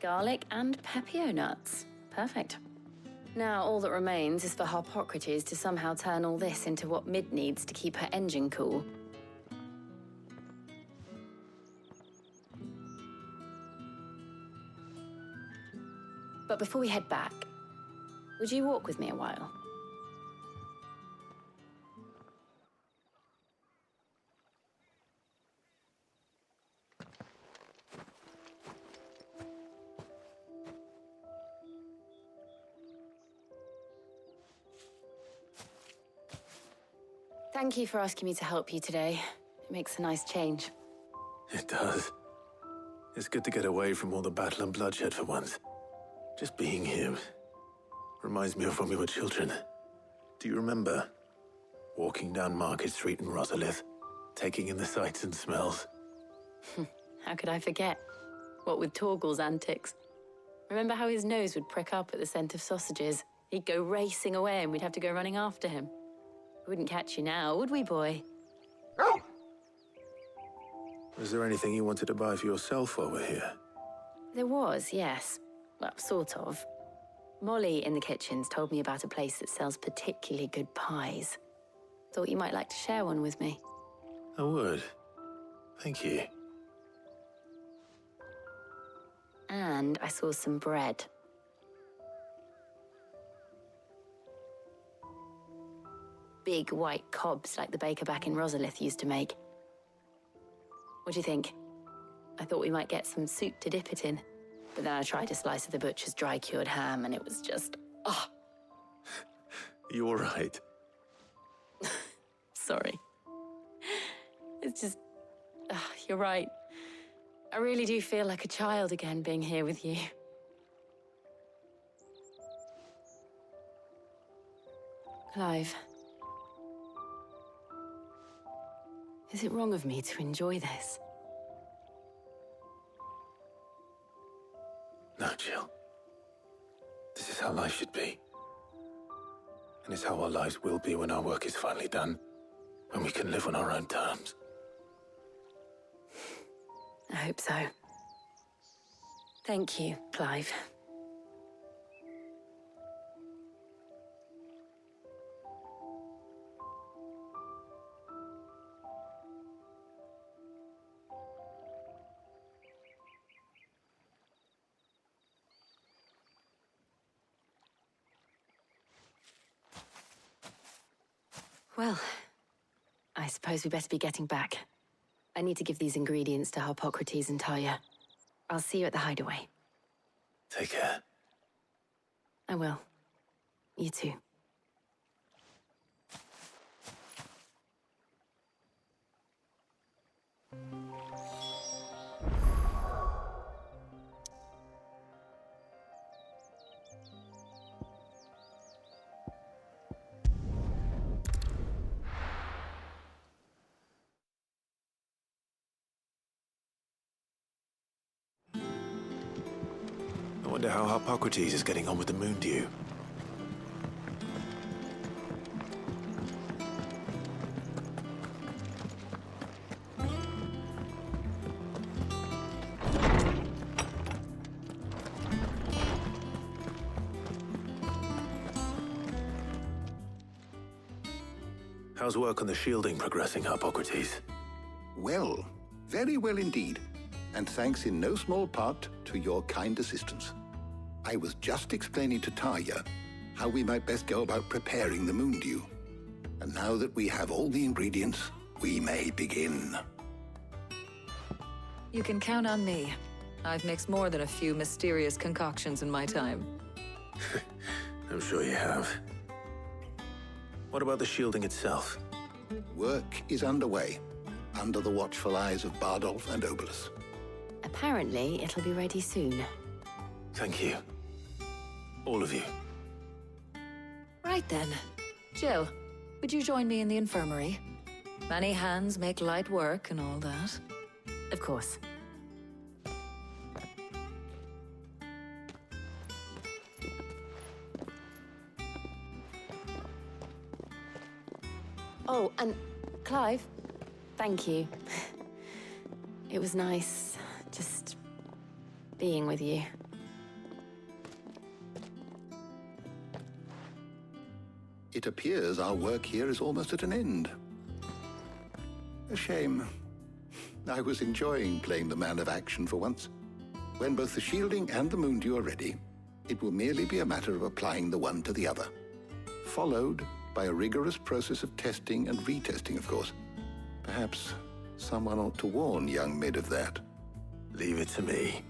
Garlic and Pepio nuts. Perfect. Now, all that remains is for Harpocrates to somehow turn all this into what Mid needs to keep her engine cool. But before we head back, would you walk with me a while? Thank you for asking me to help you today. It makes a nice change. It does. It's good to get away from all the battle and bloodshed for once. Just being here reminds me of when we were children. Do you remember? Walking down Market Street in Rosalith, taking in the sights and smells. How could I forget? What with Torgal's antics. Remember how his nose would prick up at the scent of sausages? He'd go racing away and we'd have to go running after him. We wouldn't catch you now, would we, boy? Was there anything you wanted to buy for yourself while we're here? There was, yes. Well, sort of. Molly in the kitchens told me about a place that sells particularly good pies. Thought you might like to share one with me. I would. Thank you. And I saw some bread. Big white cobs like the baker back in Rosalith used to make. What do you think? I thought we might get some soup to dip it in. But then I tried a slice of the butcher's dry-cured ham and it was just... ah! You're right. Sorry. It's just... you're right. I really do feel like a child again being here with you. Clive. Is it wrong of me to enjoy this? No, Jill. This is how life should be. And it's how our lives will be when our work is finally done. When we can live on our own terms. I hope so. Thank you, Clive. Well, I suppose we better be getting back. I need to give these ingredients to Harpocrates and Talia. I'll see you at the hideaway. Take care. I will. You too. wonder how Hippocrates is getting on with the moon dew. How's work on the shielding progressing, Hippocrates? Well, very well indeed. And thanks in no small part to your kind assistance. I was just explaining to Tarja how we might best go about preparing the moon dew. And now that we have all the ingredients, we may begin. You can count on me. I've mixed more than a few mysterious concoctions in my time. I'm sure you have. What about the shielding itself? Work is underway, under the watchful eyes of Bardolph and Obolus. Apparently, it'll be ready soon. Thank you. All of you. Right then. Jill, would you join me in the infirmary? Many hands make light work and all that. Of course. Oh, and Clive, thank you. It was nice just being with you. It appears our work here is almost at an end. A shame. I was enjoying playing the man of action for once. When both the shielding and the moon dew are ready, it will merely be a matter of applying the one to the other. Followed by a rigorous process of testing and retesting, of course. Perhaps someone ought to warn young Mid of that. Leave it to me.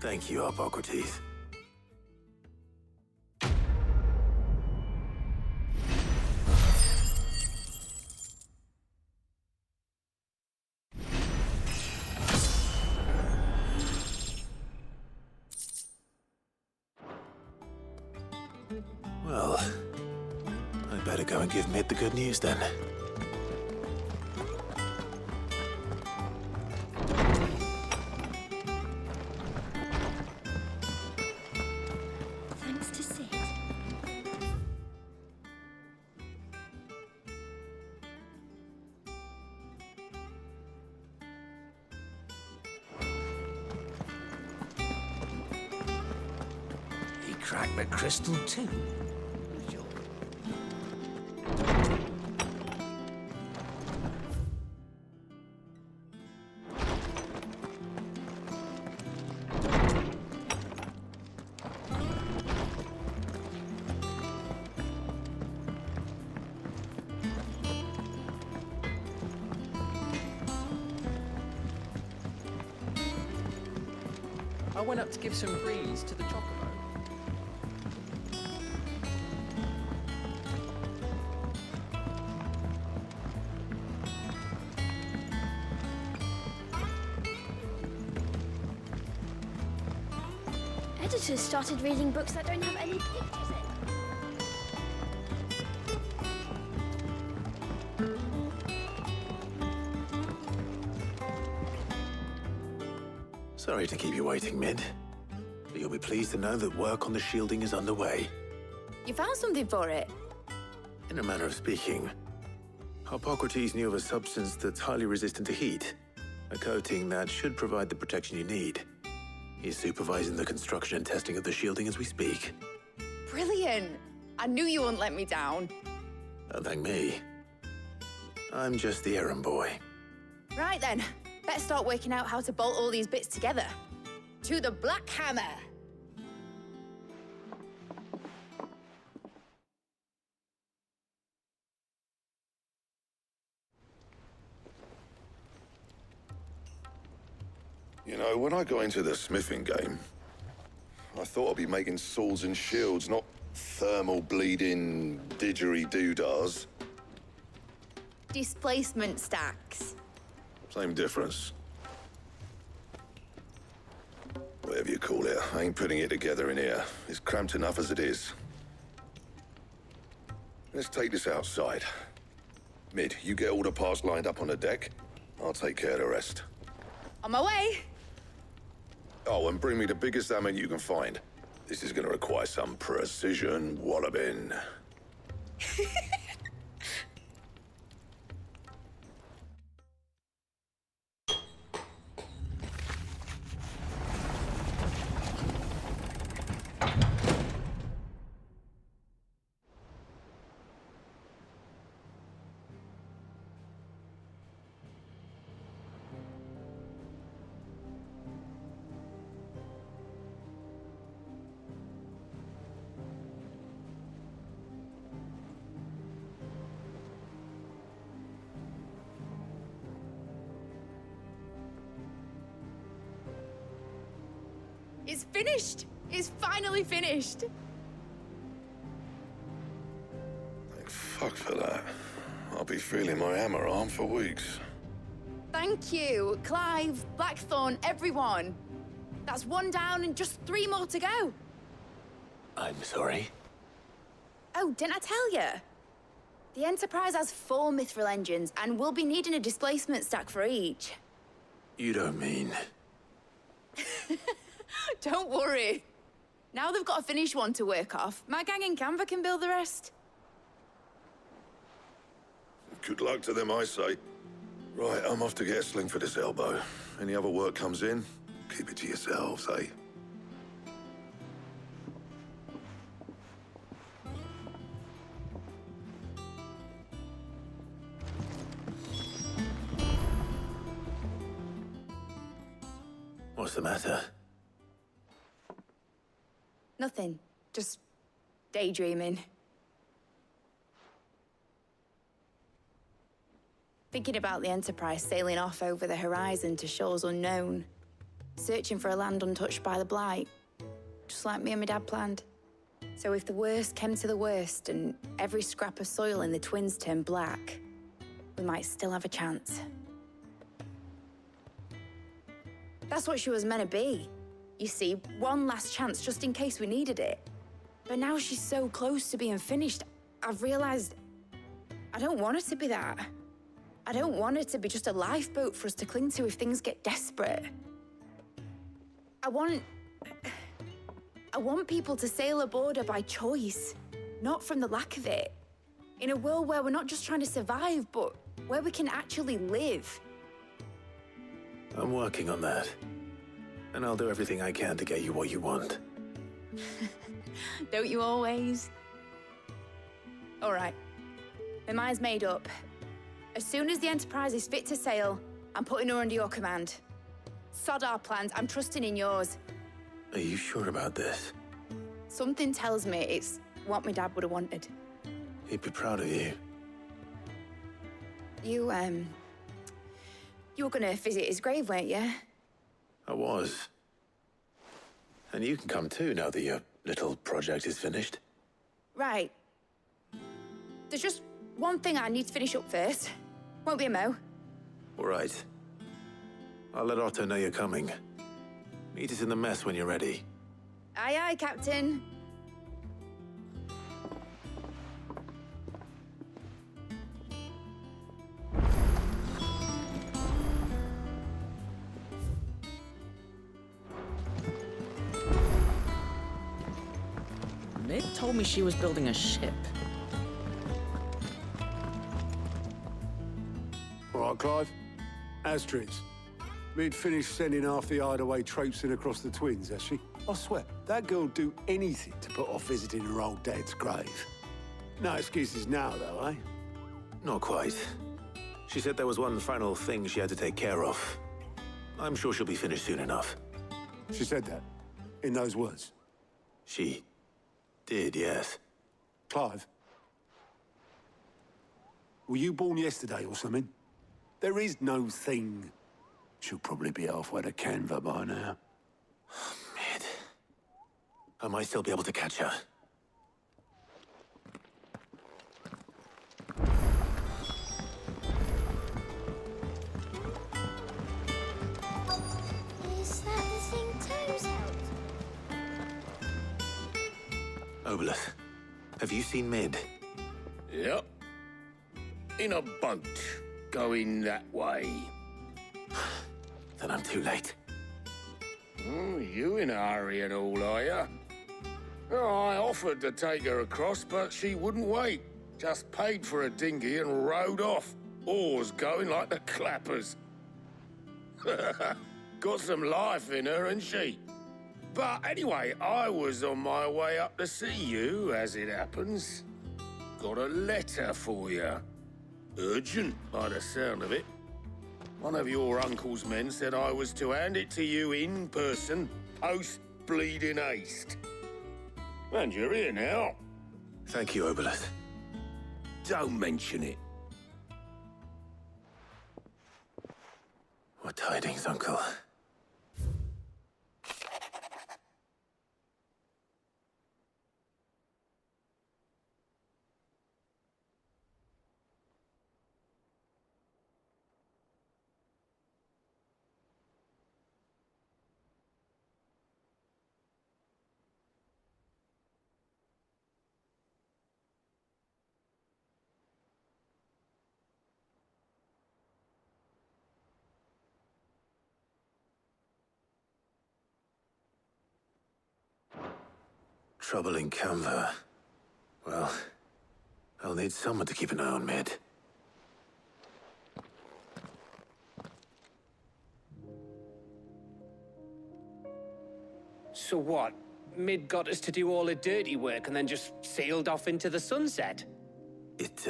Thank you, Hippocrates. Well, I'd better go and give Mid the good news then. Thanks to Sid. He cracked the crystal too. I went up to give some greens to the chocobo. Editors started reading books that don't have any pictures in. Sorry to keep you waiting, Mid. But you'll be pleased to know that work on the shielding is underway. You found something for it? In a manner of speaking, Hippocrates knew of a substance that's highly resistant to heat, a coating that should provide the protection you need. He's supervising the construction and testing of the shielding as we speak. Brilliant! I knew you wouldn't let me down. Don't thank me. I'm just the errand boy. Right then, let's start working out how to bolt all these bits together. To the Black Hammer! You know, when I got into the smithing game, I thought I'd be making swords and shields, not thermal bleeding didgeridoo-dahs. Displacement stacks. Same difference. Whatever you call it, I ain't putting it together in here. It's cramped enough as it is. Let's take this outside. Mid, you get all the parts lined up on the deck. I'll take care of the rest. On my way! Oh, and bring me the biggest hammer you can find. This is going to require some precision walloping. It's finished! It's finally finished! Thank fuck for that. I'll be feeling my hammer arm for weeks. Thank you, Clive, Blackthorn, everyone. That's one down and just 3 more to go. I'm sorry. Oh, didn't I tell you? The Enterprise has 4 mithril engines, and we'll be needing a displacement stack for each. You don't mean... Don't worry. Now they've got a finished one to work off, my gang in Canva can build the rest. Good luck to them, I say. Right, I'm off to get a sling for this elbow. Any other work comes in, keep it to yourselves, eh? What's the matter? Nothing. Just daydreaming. Thinking about the Enterprise sailing off over the horizon to shores unknown. Searching for a land untouched by the Blight. Just like me and my dad planned. So if the worst came to the worst and every scrap of soil in the Twins turned black, we might still have a chance. That's what she was meant to be. You see, one last chance just in case we needed it. But now she's so close to being finished, I've realized I don't want her to be that. I don't want her to be just a lifeboat for us to cling to if things get desperate. I want people to sail aboard her by choice, not from the lack of it. In a world where we're not just trying to survive, but where we can actually live. I'm working on that. And I'll do everything I can to get you what you want. Don't you always? All right. My mind's made up. As soon as the Enterprise is fit to sail, I'm putting her under your command. Sod our plans, I'm trusting in yours. Are you sure about this? Something tells me it's what my dad would have wanted. He'd be proud of you. You were gonna visit his grave, weren't you? I was. And you can come too now that your little project is finished. Right. There's just one thing I need to finish up first. Won't be a mo. All right. I'll let Otto know you're coming. Meet us in the mess when you're ready. Aye, aye, Captain. Nick told me she was building a ship. All right, Clive. Asterix. We'd finished sending half the hideaway traipsing across the Twins, has she? I swear, that girl'd do anything to put off visiting her old dad's grave. No excuses now, though, eh? Not quite. She said there was one final thing she had to take care of. I'm sure she'll be finished soon enough. She said that? In those words? She did, yes. Clive? Were you born yesterday or something? There is no thing. She'll probably be halfway to Canva by now. Mid. I might still be able to catch her. Is that the thing Toes held? Obolus, have you seen Mid? Yep. In a boat, going that way. Then I'm too late. You in a hurry and all, are you? Oh, I offered to take her across, but she wouldn't wait. Just paid for a dinghy and rowed off. Oars going like the clappers. Got some life in her, ain't she? But anyway, I was on my way up to see you, as it happens. Got a letter for you. Urgent, by the sound of it. One of your uncle's men said I was to hand it to you in person, post-bleeding haste. And you're here now. Thank you, Obeleth. Don't mention it. What tidings, Uncle? Trouble in Canva. Well, I'll need someone to keep an eye on Mid. So what? Mid got us to do all the dirty work and then just sailed off into the sunset? It,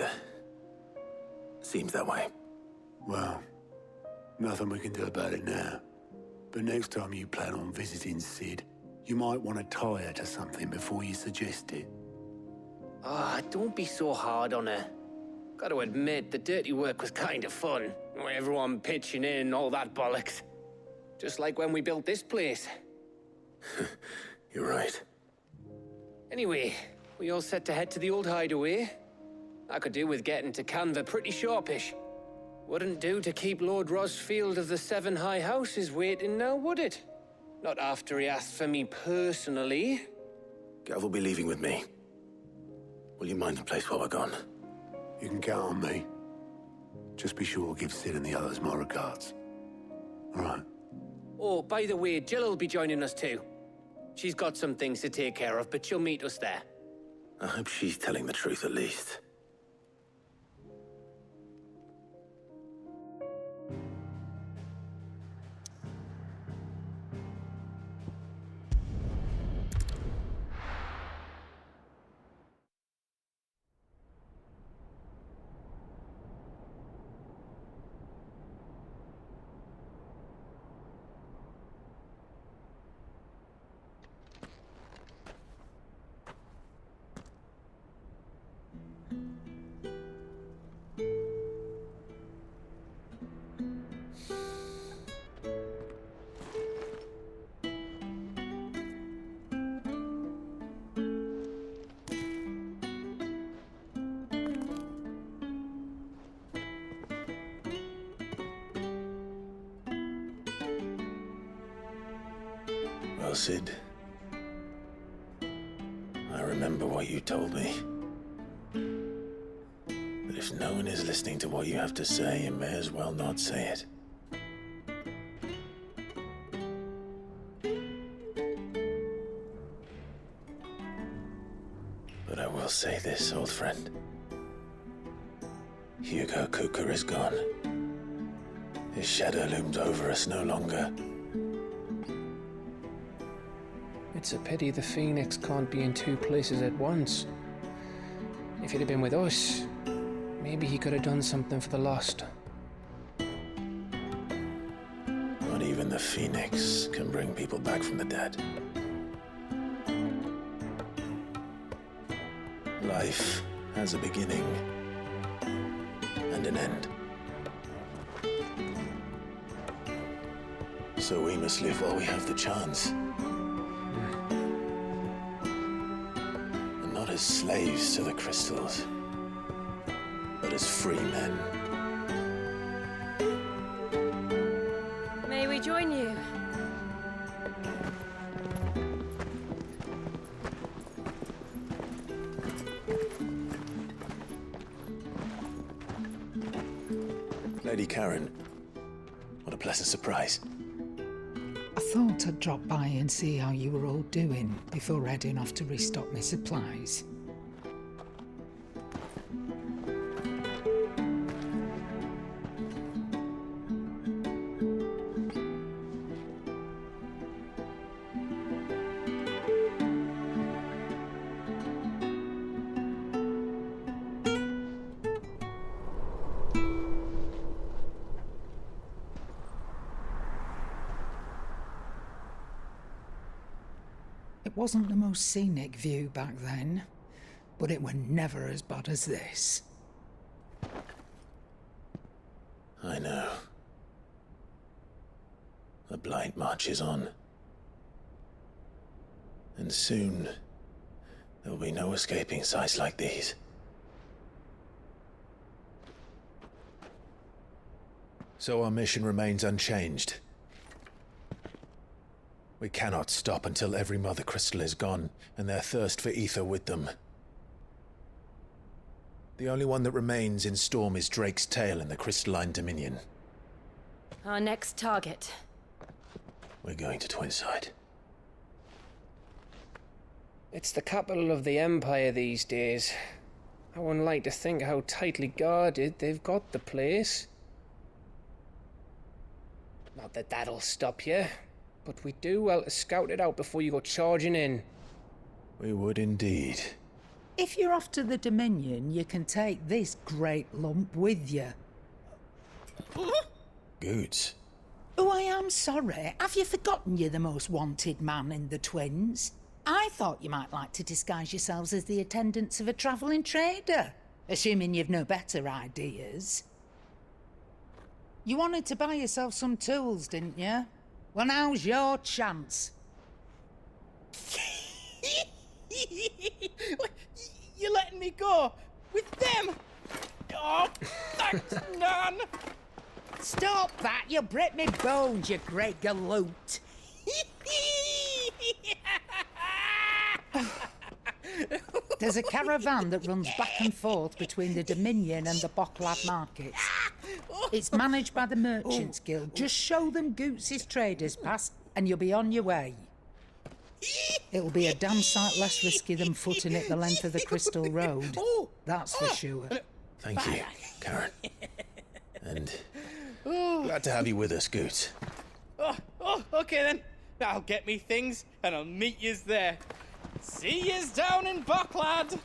seems that way. Well, nothing we can do about it now. But next time you plan on visiting Sid, you might want to tie her to something before you suggest it. Ah, don't be so hard on her. Got to admit, the dirty work was kind of fun. Everyone pitching in, all that bollocks. Just like when we built this place. You're right. Anyway, we all set to head to the old hideaway. I could do with getting to Canva pretty sharpish. Wouldn't do to keep Lord Rosfield of the Seven High Houses waiting now, would it? Not after he asked for me personally. Gav will be leaving with me. Will you mind the place while we're gone? You can count on me. Just be sure to give Sid and the others my regards. All right. Oh, by the way, Jill will be joining us too. She's got some things to take care of, but she'll meet us there. I hope she's telling the truth at least. Well, Sid, I remember what you told me. But if no one is listening to what you have to say, you may as well not say it. But I will say this, old friend. Hugo Cooker is gone. His shadow looms over us no longer. It's a pity the Phoenix can't be in two places at once. If he'd have been with us, maybe he could have done something for the lost. Not even the Phoenix can bring people back from the dead. Life has a beginning and an end. So we must live while we have the chance. Not as slaves to the crystals, but as free men. May we join you? Lady Karen, what a pleasant surprise. I thought I'd drop by and see how you were all doing before heading off to restock my supplies. It wasn't the most scenic view back then, but it were never as bad as this. I know. The blight marches on. And soon, there will be no escaping sights like these. So our mission remains unchanged. We cannot stop until every Mother Crystal is gone, and their thirst for ether with them. The only one that remains in Storm is Drake's Tail in the Crystalline Dominion. Our next target. We're going to Twinside. It's the capital of the Empire these days. I wouldn't like to think how tightly guarded they've got the place. Not that that'll stop you, but we do well to scout it out before you go charging in. We would indeed. If you're off to the Dominion, you can take this great lump with you. Goods. Oh, I am sorry. Have you forgotten you're the most wanted man in the Twins? I thought you might like to disguise yourselves as the attendants of a travelling trader, assuming you've no better ideas. You wanted to buy yourself some tools, didn't you? Well, now's your chance. You're letting me go? With them? Oh, thanks, Nan! Stop that! You'll break me bones, you great galoot! There's a caravan that runs back and forth between the Dominion and the Bocklad markets. It's managed by the Merchants Guild. Just show them Goots' traders pass and you'll be on your way. It'll be a damn sight less risky than footing it the length of the Crystal Road. That's for sure. Thank you, Karen. And glad to have you with us, Goots. Okay then. I'll get me things and I'll meet yous there. See yous down in Bocklad.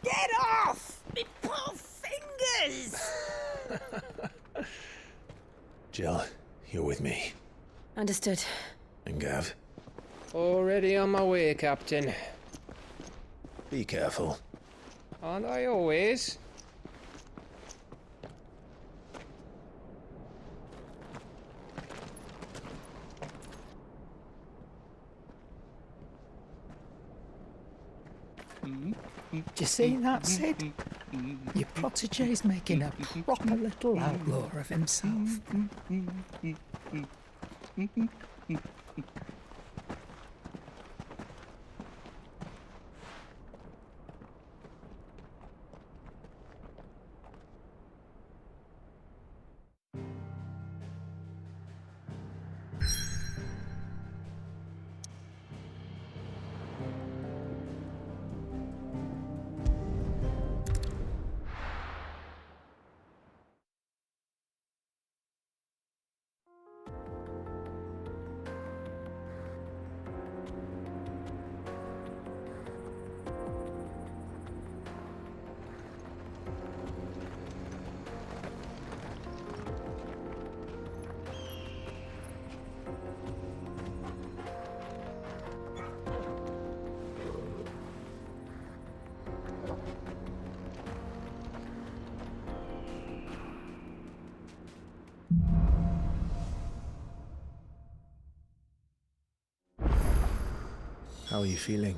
Get off! Me poor fingers! Jill, you're with me. Understood. And Gav? Already on my way, Captain. Be careful. Aren't I always? Do you see that, Sid? Your protege's making a proper little outlaw of himself. How are you feeling?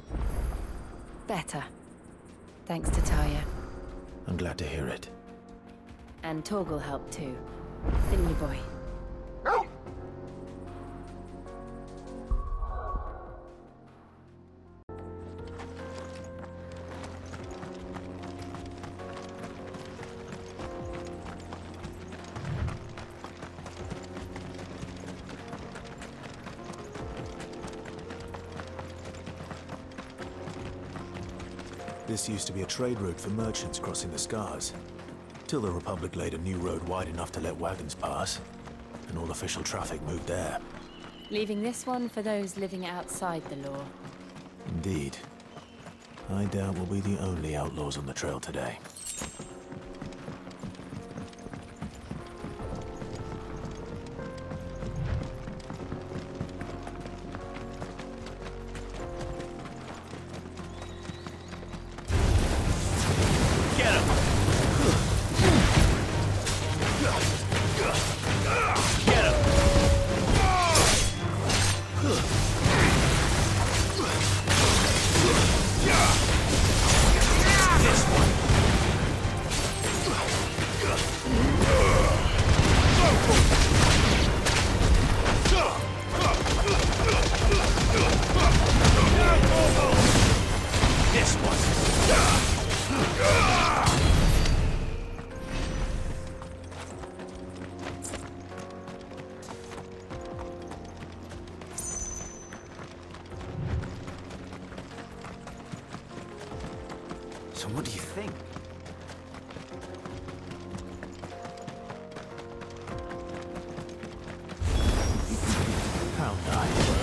Better. Thanks to Taya. I'm glad to hear it. And Torgal helped too. Didn't you, boy? This used to be a trade route for merchants crossing the Scars, till the Republic laid a new road wide enough to let wagons pass, and all official traffic moved there. Leaving this one for those living outside the law. Indeed. I doubt we'll be the only outlaws on the trail today. So what do you think? How nice.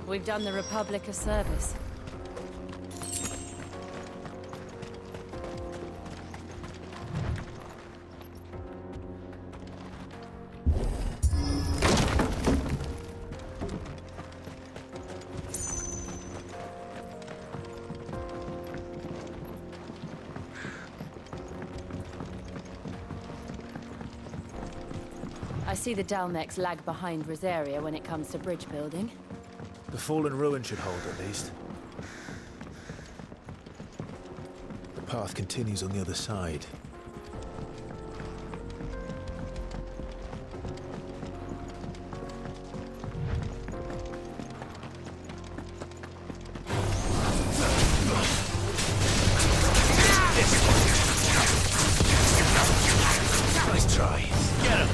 We've done the Republic a service. I see the Dalmex lag behind Rosaria when it comes to bridge building. The fallen ruin should hold, at least. The path continues on the other side. Nice try. Get him!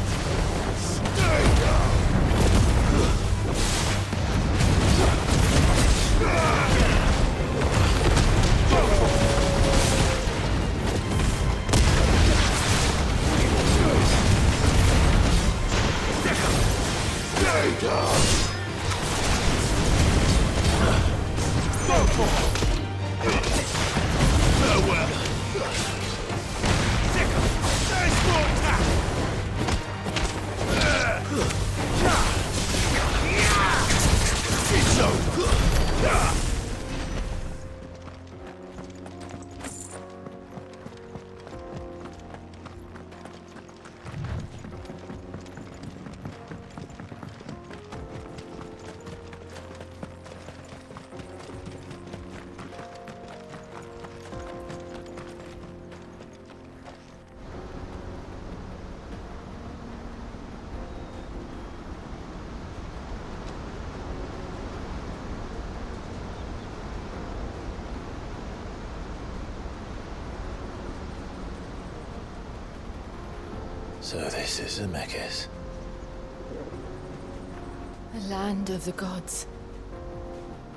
So this is Zemeckis. The land of the gods.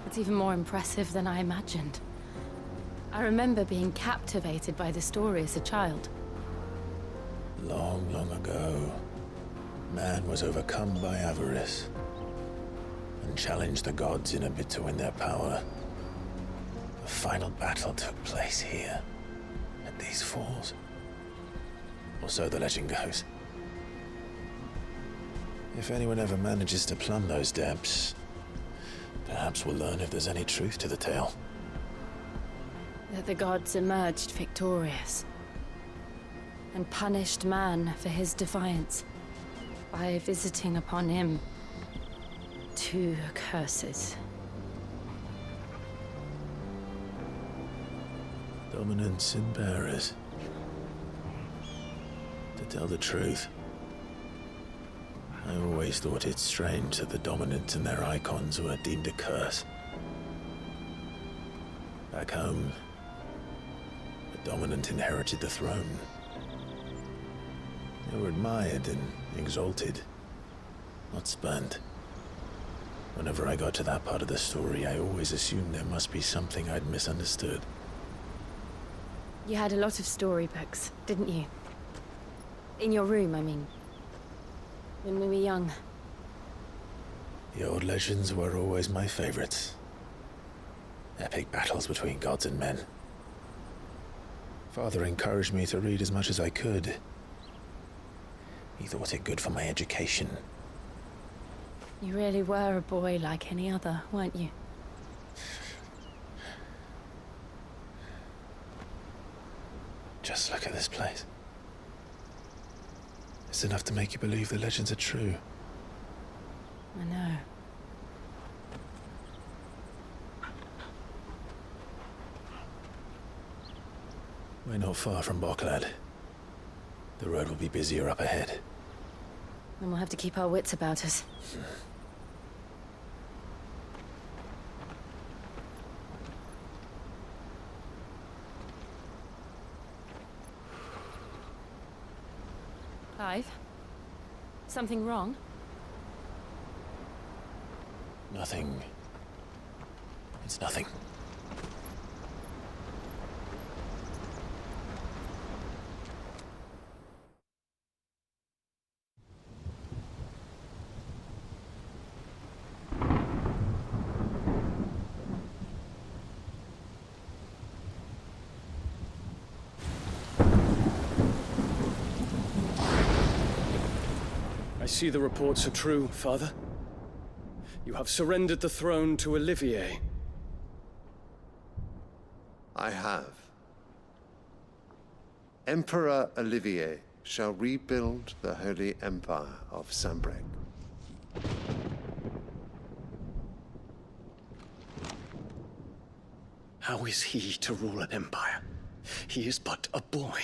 It's even more impressive than I imagined. I remember being captivated by the story as a child. Long, long ago, man was overcome by avarice and challenged the gods in a bid to win their power. The final battle took place here, at these falls. Or so the legend goes. If anyone ever manages to plumb those depths, perhaps we'll learn if there's any truth to the tale. That the gods emerged victorious and punished man for his defiance by visiting upon him 2 curses. Dominance and bearers. To tell the truth, I always thought it strange that the dominant and their icons were deemed a curse. Back home, the dominant inherited the throne. They were admired and exalted, not spurned. Whenever I got to that part of the story, I always assumed there must be something I'd misunderstood. You had a lot of storybooks, didn't you? In your room, I mean. When we were young. The old legends were always my favorites. Epic battles between gods and men. Father encouraged me to read as much as I could. He thought it good for my education. You really were a boy like any other, weren't you? Just look at this place. It's enough to make you believe the legends are true. I know. We're not far from Boklad. The road will be busier up ahead. Then we'll have to keep our wits about us. Clive? Something wrong? Nothing. It's nothing. I see the reports are true, Father. You have surrendered the throne to Olivier. I have. Emperor Olivier shall rebuild the Holy Empire of Sanbreque. How is he to rule an empire? He is but a boy.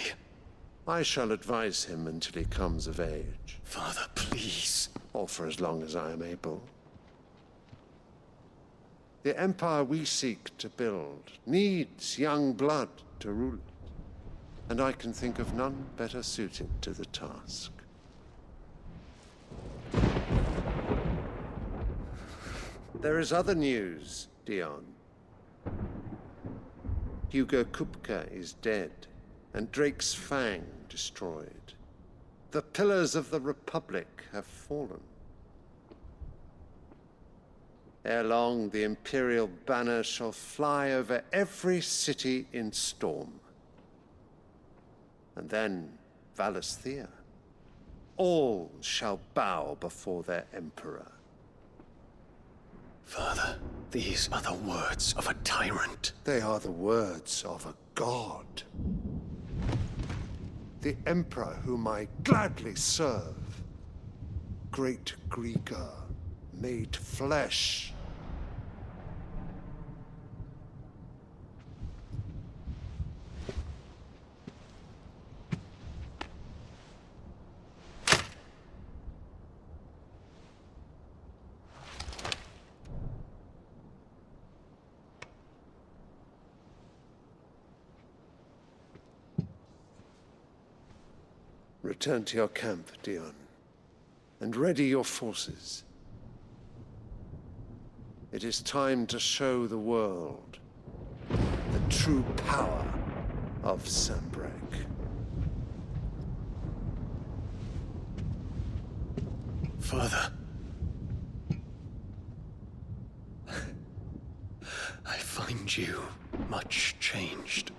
I shall advise him until he comes of age. Father, please. Or for as long as I am able. The empire we seek to build needs young blood to rule it, and I can think of none better suited to the task. There is other news, Dion. Hugo Kupka is dead, and Drake's Fang destroyed. The pillars of the Republic have fallen. Ere long, the Imperial banner shall fly over every city in Storm. And then, Valisthea. All shall bow before their Emperor. Father, these are the words of a tyrant. They are the words of a god. The Emperor whom I gladly serve. Great Greeker, made flesh. Return to your camp, Dion, and ready your forces. It is time to show the world the true power of Sanbreque. Father. I find you much changed.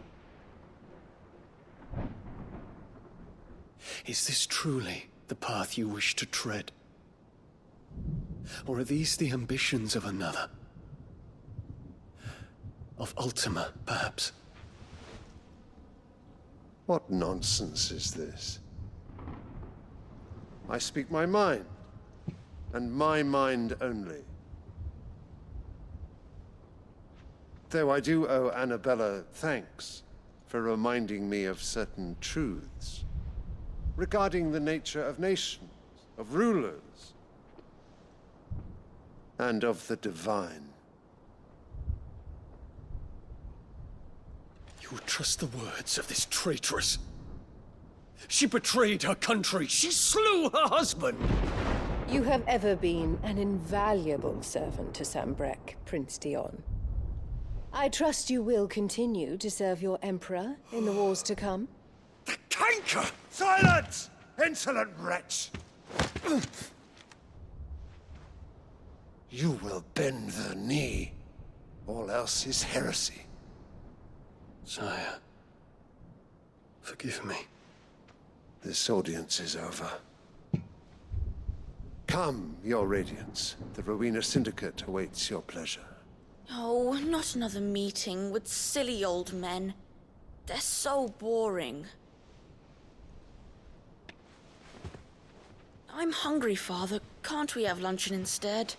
Is this truly the path you wish to tread? Or are these the ambitions of another? Of Ultima, perhaps? What nonsense is this? I speak my mind, and my mind only. Though I do owe Annabella thanks for reminding me of certain truths regarding the nature of nations, of rulers, and of the divine. You would trust the words of this traitress? She betrayed her country. She slew her husband. You have ever been an invaluable servant to Sanbreque, Prince Dion. I trust you will continue to serve your Emperor in the wars to come. The canker! Silence! Insolent wretch! You will bend the knee. All else is heresy. Sire, forgive me. This audience is over. Come, your radiance. The Rowena Syndicate awaits your pleasure. Oh, not another meeting with silly old men. They're so boring. I'm hungry, Father. Can't we have luncheon instead?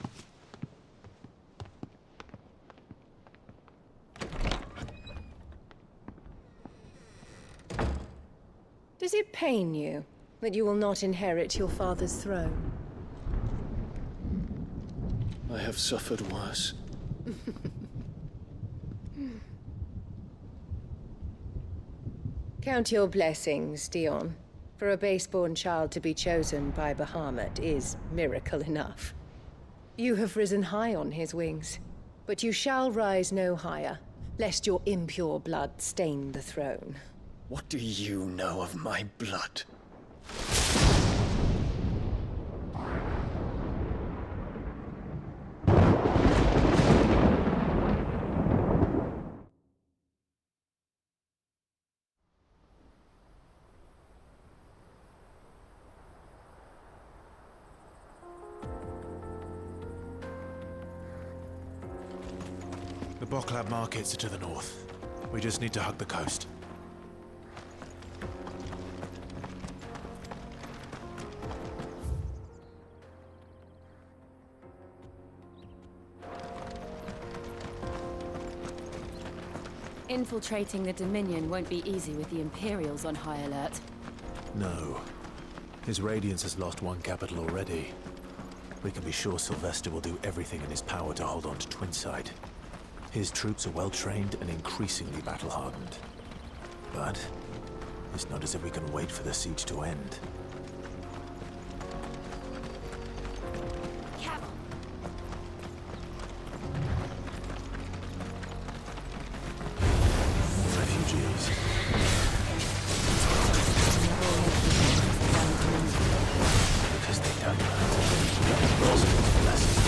Does it pain you that you will not inherit your father's throne? I have suffered worse. Count your blessings, Dion. For a base-born child to be chosen by Bahamut is miracle enough. You have risen high on his wings, but you shall rise no higher, lest your impure blood stain the throne. What do you know of my blood? The Boklab markets are to the north. We just need to hug the coast. Infiltrating the Dominion won't be easy with the Imperials on high alert. No. His Radiance has lost one capital already. We can be sure Sylvester will do everything in his power to hold on to Twinside. His troops are well-trained and increasingly battle-hardened. But it's not as if we can wait for the siege to end. Refugees. Because they don't know. Roscoe's blessing.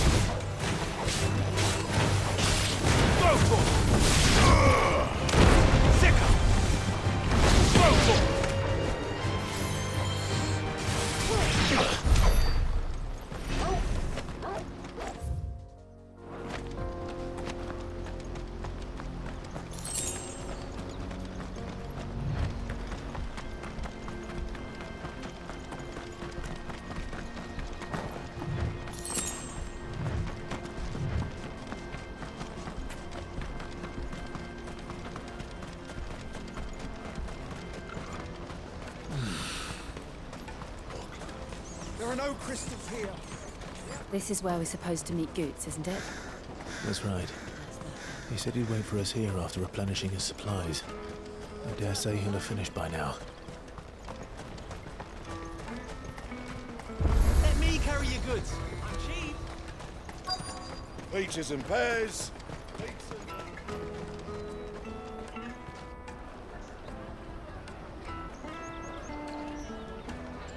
There are no crystals here. This is where we're supposed to meet Goots, isn't it? That's right. He said he'd wait for us here after replenishing his supplies. I dare say he'll have finished by now. Where are your goods? I'm cheap. Peaches and pears.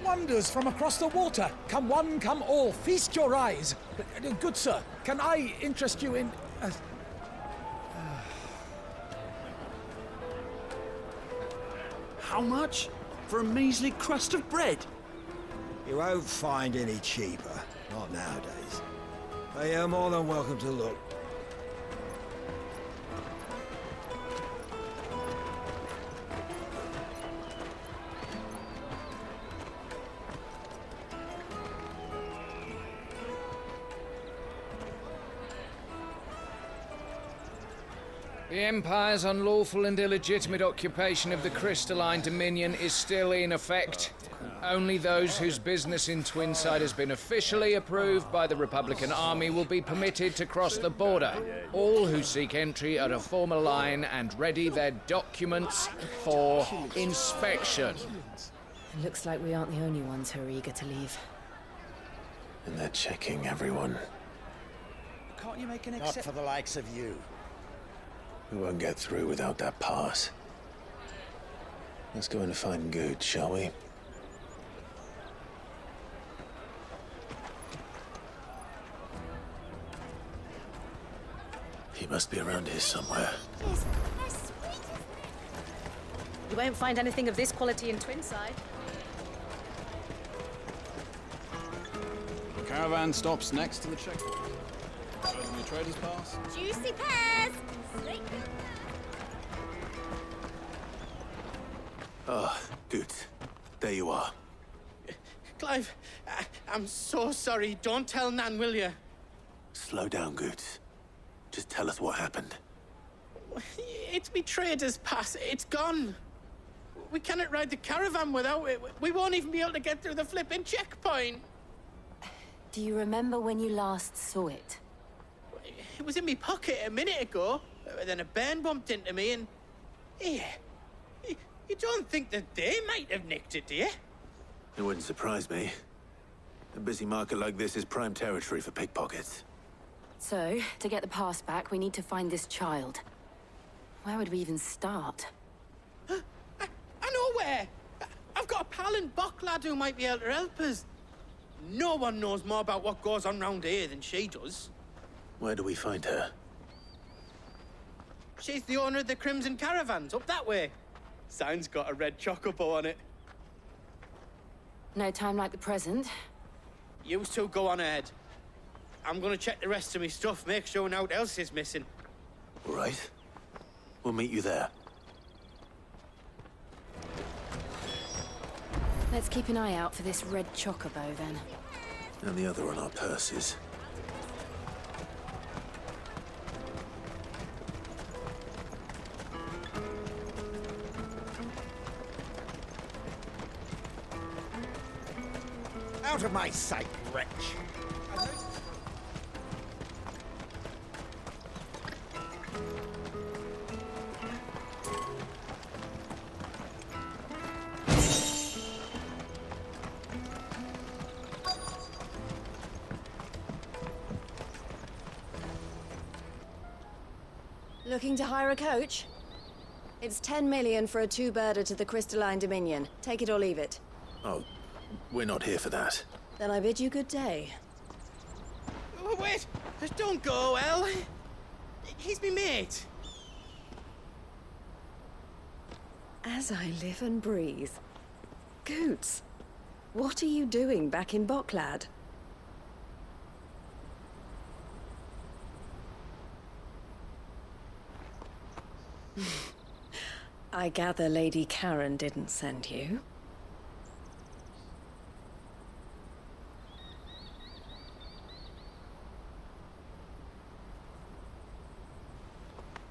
Wonders from across the water. Come one, come all. Feast your eyes. Good sir, can I interest you in... How much? For a measly crust of bread? You won't find any cheaper. Not nowadays. But you're more than welcome to look. The Empire's unlawful and illegitimate occupation of the crystalline dominion is still in effect. Only those whose business in Twinside has been officially approved by the Republican Army will be permitted to cross the border. All who seek entry are to form a line and ready their documents for inspection. It looks like we aren't the only ones who are eager to leave. And they're checking everyone. Can't you make an Not for the likes of you. We won't get through without that pass. Let's go and find Good, shall we? He must be around here somewhere. You won't find anything of this quality in Twinside. The caravan stops next to the checkpoint. Shows them the trader's pass. Juicy pears! Ah, good. There you are. Clive, I'm so sorry. Don't tell Nan, will you? Slow down, Good. Just tell us what happened. It's me trader's pass. It's gone. We cannot ride the caravan without it. We won't even be able to get through the flipping checkpoint. Do you remember when you last saw it? It was in my pocket a minute ago. Then a bairn bumped into me and... Yeah. You don't think that they might have nicked it, do you? It wouldn't surprise me. A busy market like this is prime territory for pickpockets. So, to get the pass back, we need to find this child. Where would we even start? I know where! I've got a pal in Bocklad who might be able to help us. No one knows more about what goes on round here than she does. Where do we find her? She's the owner of the Crimson Caravans, up that way. Sign's got a red chocobo on it. No time like the present. You two go on ahead. I'm gonna check the rest of my stuff, make sure no one else is missing. All right. We'll meet you there. Let's keep an eye out for this red chocobo, then. And the other on our purses. Out of my sight, wretch! Looking to hire a coach? It's 10 million for a two-birder to the Crystalline Dominion. Take it or leave it. Oh, we're not here for that. Then I bid you good day. Oh, wait! Don't go, El. He's me mate. As I live and breathe. Goots, what are you doing back in Bocklad? I gather Lady Karen didn't send you.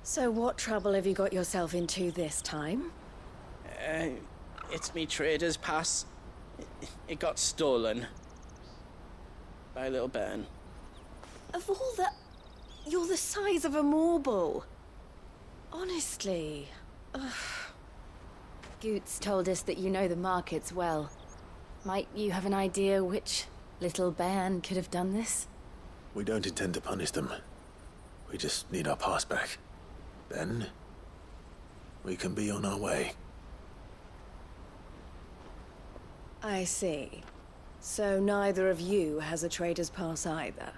So what trouble have you got yourself into this time? It's me trader's pass. It got stolen. By a little bairn. Of all the... You're the size of a marble. Honestly. Ugh. Goots told us that you know the markets well. Might you have an idea which Little Bayan could have done this? We don't intend to punish them. We just need our pass back. Then, we can be on our way. I see. So neither of you has a trader's pass either.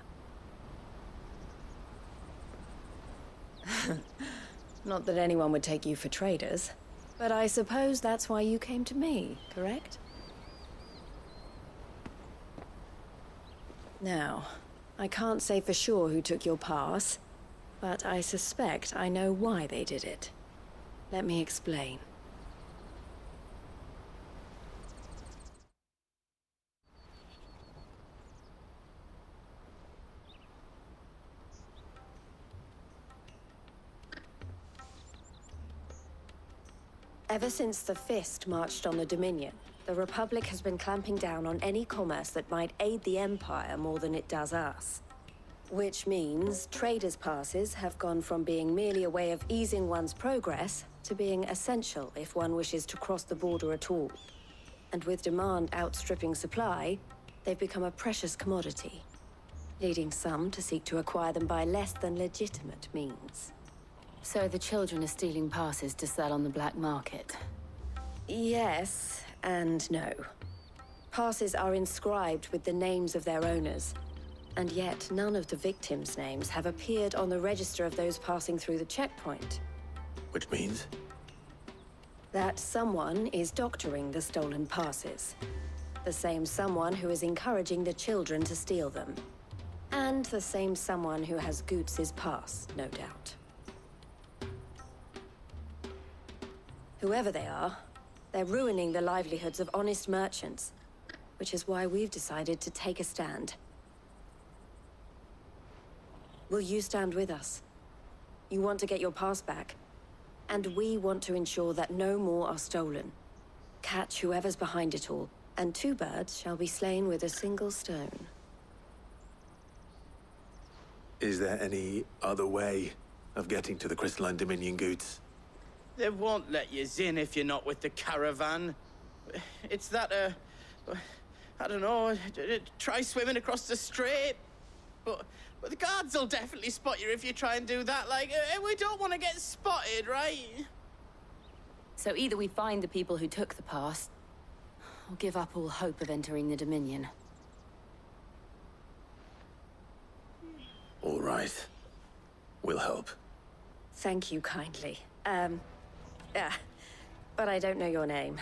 Not that anyone would take you for traders, but I suppose that's why you came to me, correct? Now, I can't say for sure who took your pass, but I suspect I know why they did it. Let me explain. Ever since the Fist marched on the Dominion, the Republic has been clamping down on any commerce that might aid the Empire more than it does us. Which means traders' passes have gone from being merely a way of easing one's progress to being essential if one wishes to cross the border at all. And with demand outstripping supply, they've become a precious commodity, leading some to seek to acquire them by less than legitimate means. So the children are stealing passes to sell on the black market? Yes and no. Passes are inscribed with the names of their owners, and yet none of the victims' names have appeared on the register of those passing through the checkpoint. Which means? That someone is doctoring the stolen passes. The same someone who is encouraging the children to steal them. And the same someone who has Goots's pass, no doubt. Whoever they are, they're ruining the livelihoods of honest merchants, which is why we've decided to take a stand. Will you stand with us? You want to get your pass back, and we want to ensure that no more are stolen. Catch whoever's behind it all, and two birds shall be slain with a single stone. Is there any other way of getting to the Crystalline Dominion, Goots? They won't let you in if you're not with the caravan. It's that, I don't know, try swimming across the strait. But the guards will definitely spot you if you try and do that. Like, we don't want to get spotted, right? So either we find the people who took the pass, or give up all hope of entering the Dominion. All right. We'll help. Thank you kindly. But I don't know your name.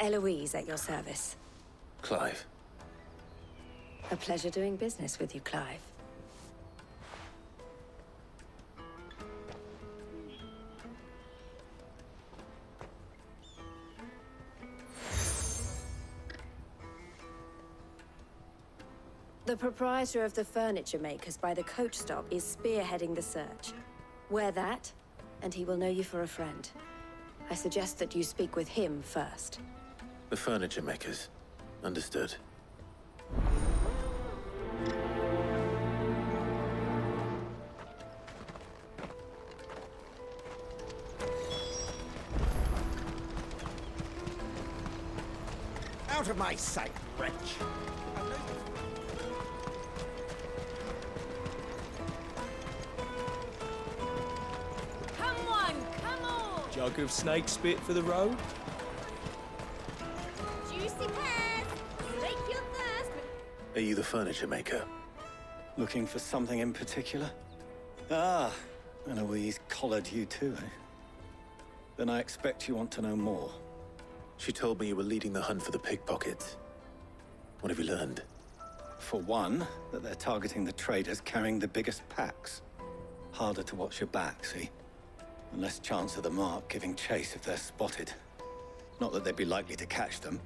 Eloise at your service. Clive. A pleasure doing business with you, Clive. The proprietor of the furniture makers by the coach stop is spearheading the search. Wear that, and he will know you for a friend. I suggest that you speak with him first. The furniture makers. Understood. Out of my sight, wretch! Come on, come on! Jug of snake spit for the road? Juicy pears! Slake your thirst! Are you the furniture maker? Looking for something in particular? Ah, Eloise collared you too, eh? Then I expect you want to know more. She told me you were leading the hunt for the pickpockets. What have you learned? For one, that they're targeting the traders carrying the biggest packs. Harder to watch your back, see? And less chance of the mark giving chase if they're spotted. Not that they'd be likely to catch them.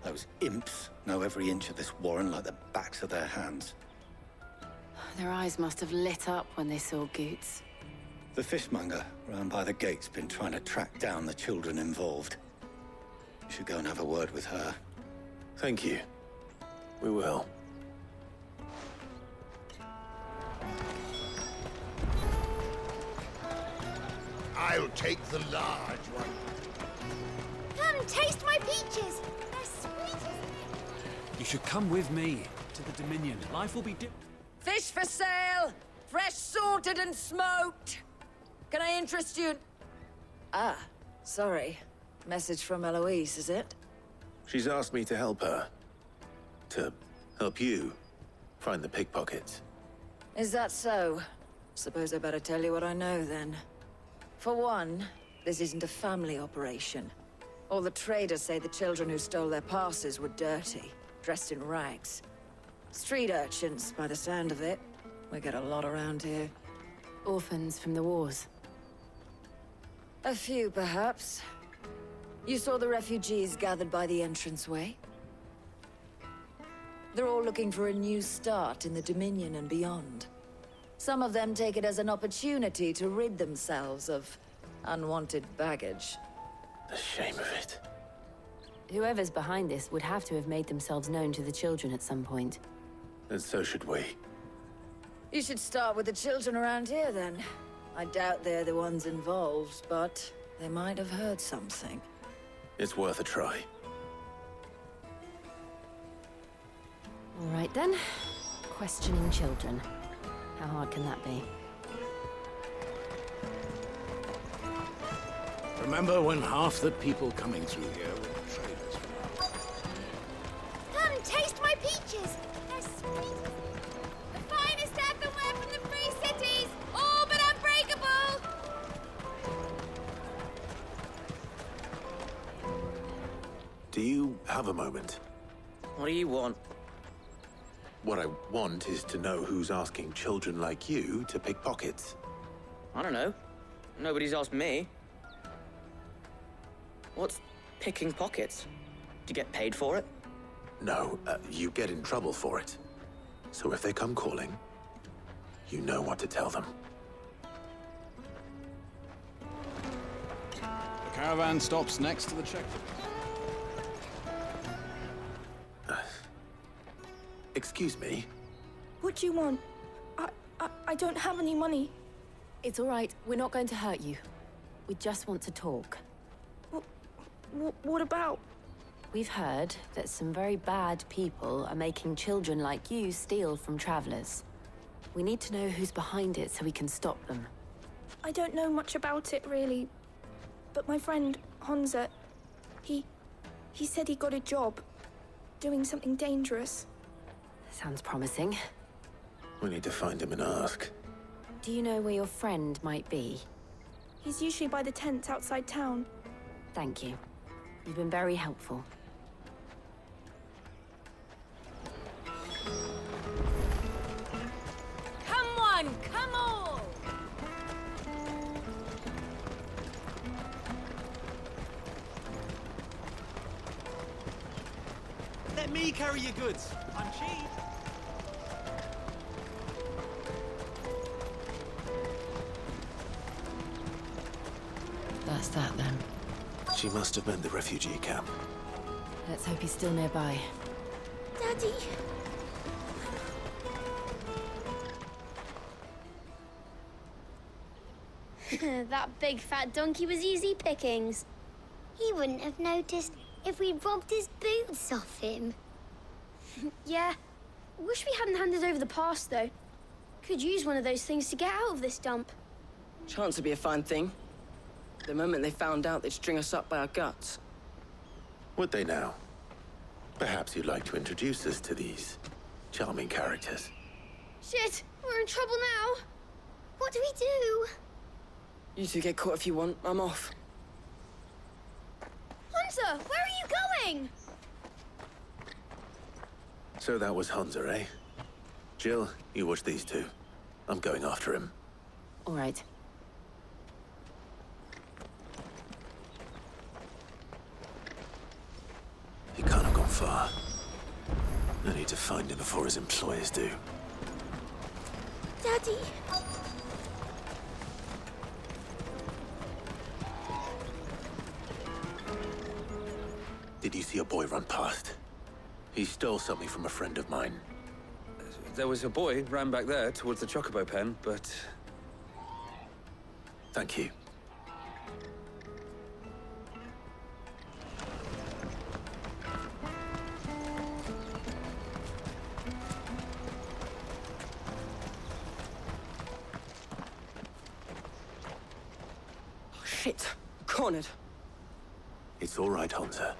Those imps know every inch of this warren like the backs of their hands. Their eyes must have lit up when they saw Goots. The fishmonger round by the gate's been trying to track down the children involved. You should go and have a word with her. Thank you. We will. I'll take the large one. Come, taste my peaches. They're sweet as... You should come with me. to the Dominion, life will be Fish for sale! Fresh sorted and smoked! Can I interest you in... Ah, sorry. Message from Eloise, is it? She's asked me to help her. To help you find the pickpockets. Is that so? Suppose I better tell you what I know, then. For one, this isn't a family operation. All the traders say the children who stole their passes were dirty, dressed in rags. Street urchins, by the sound of it. We get a lot around here. Orphans from the wars. A few, perhaps. You saw the refugees gathered by the entranceway? They're all looking for a new start in the Dominion and beyond. Some of them take it as an opportunity to rid themselves of unwanted baggage. The shame of it. Whoever's behind this would have to have made themselves known to the children at some point. And so should we. You should start with the children around here, then. I doubt they're the ones involved, but they might have heard something. It's worth a try. All right, then. Questioning children. How hard can that be? Remember when half the people coming through here were the traders? Come, taste my peaches. They're sweet. The finest earthenware from the free cities, all but unbreakable. Do you have a moment? What do you want? What I want is to know who's asking children like you to pick pockets. I don't know. Nobody's asked me. What's picking pockets? Do you get paid for it? No, you get in trouble for it. So if they come calling, you know what to tell them. The caravan stops next to the checkpoint. Excuse me? What do you want? I don't have any money. It's all right. We're not going to hurt you. We just want to talk. What about? We've heard that some very bad people are making children like you steal from travelers. We need to know who's behind it so we can stop them. I don't know much about it, really. But my friend, Hansa, he said he got a job doing something dangerous. Sounds promising. We need to find him and ask. Do you know where your friend might be? He's usually by the tents outside town. Thank you. You've been very helpful. Come on, come on. Let me carry your goods. I'm cheap. That's that, then. She must have meant the refugee camp. Let's hope he's still nearby. Daddy. That big fat donkey was easy pickings. He wouldn't have noticed if we robbed his boots off him. Yeah. Wish we hadn't handed over the pass, though. Could use one of those things to get out of this dump. Chance would be a fine thing. The moment they found out, they'd string us up by our guts. Would they now? Perhaps you'd like to introduce us to these charming characters. Shit, we're in trouble now. What do we do? You two get caught if you want. I'm off. Hunter, where are you going? So that was Hansa, eh? Jill, you watch these two. I'm going after him. All right. He can't have gone far. I need to find him before his employers do. Daddy. Did you see a boy run past? He stole something from a friend of mine. There was a boy ran back there towards the chocobo pen, but... Thank you. Shit. Cornered. It's all right, Hansa.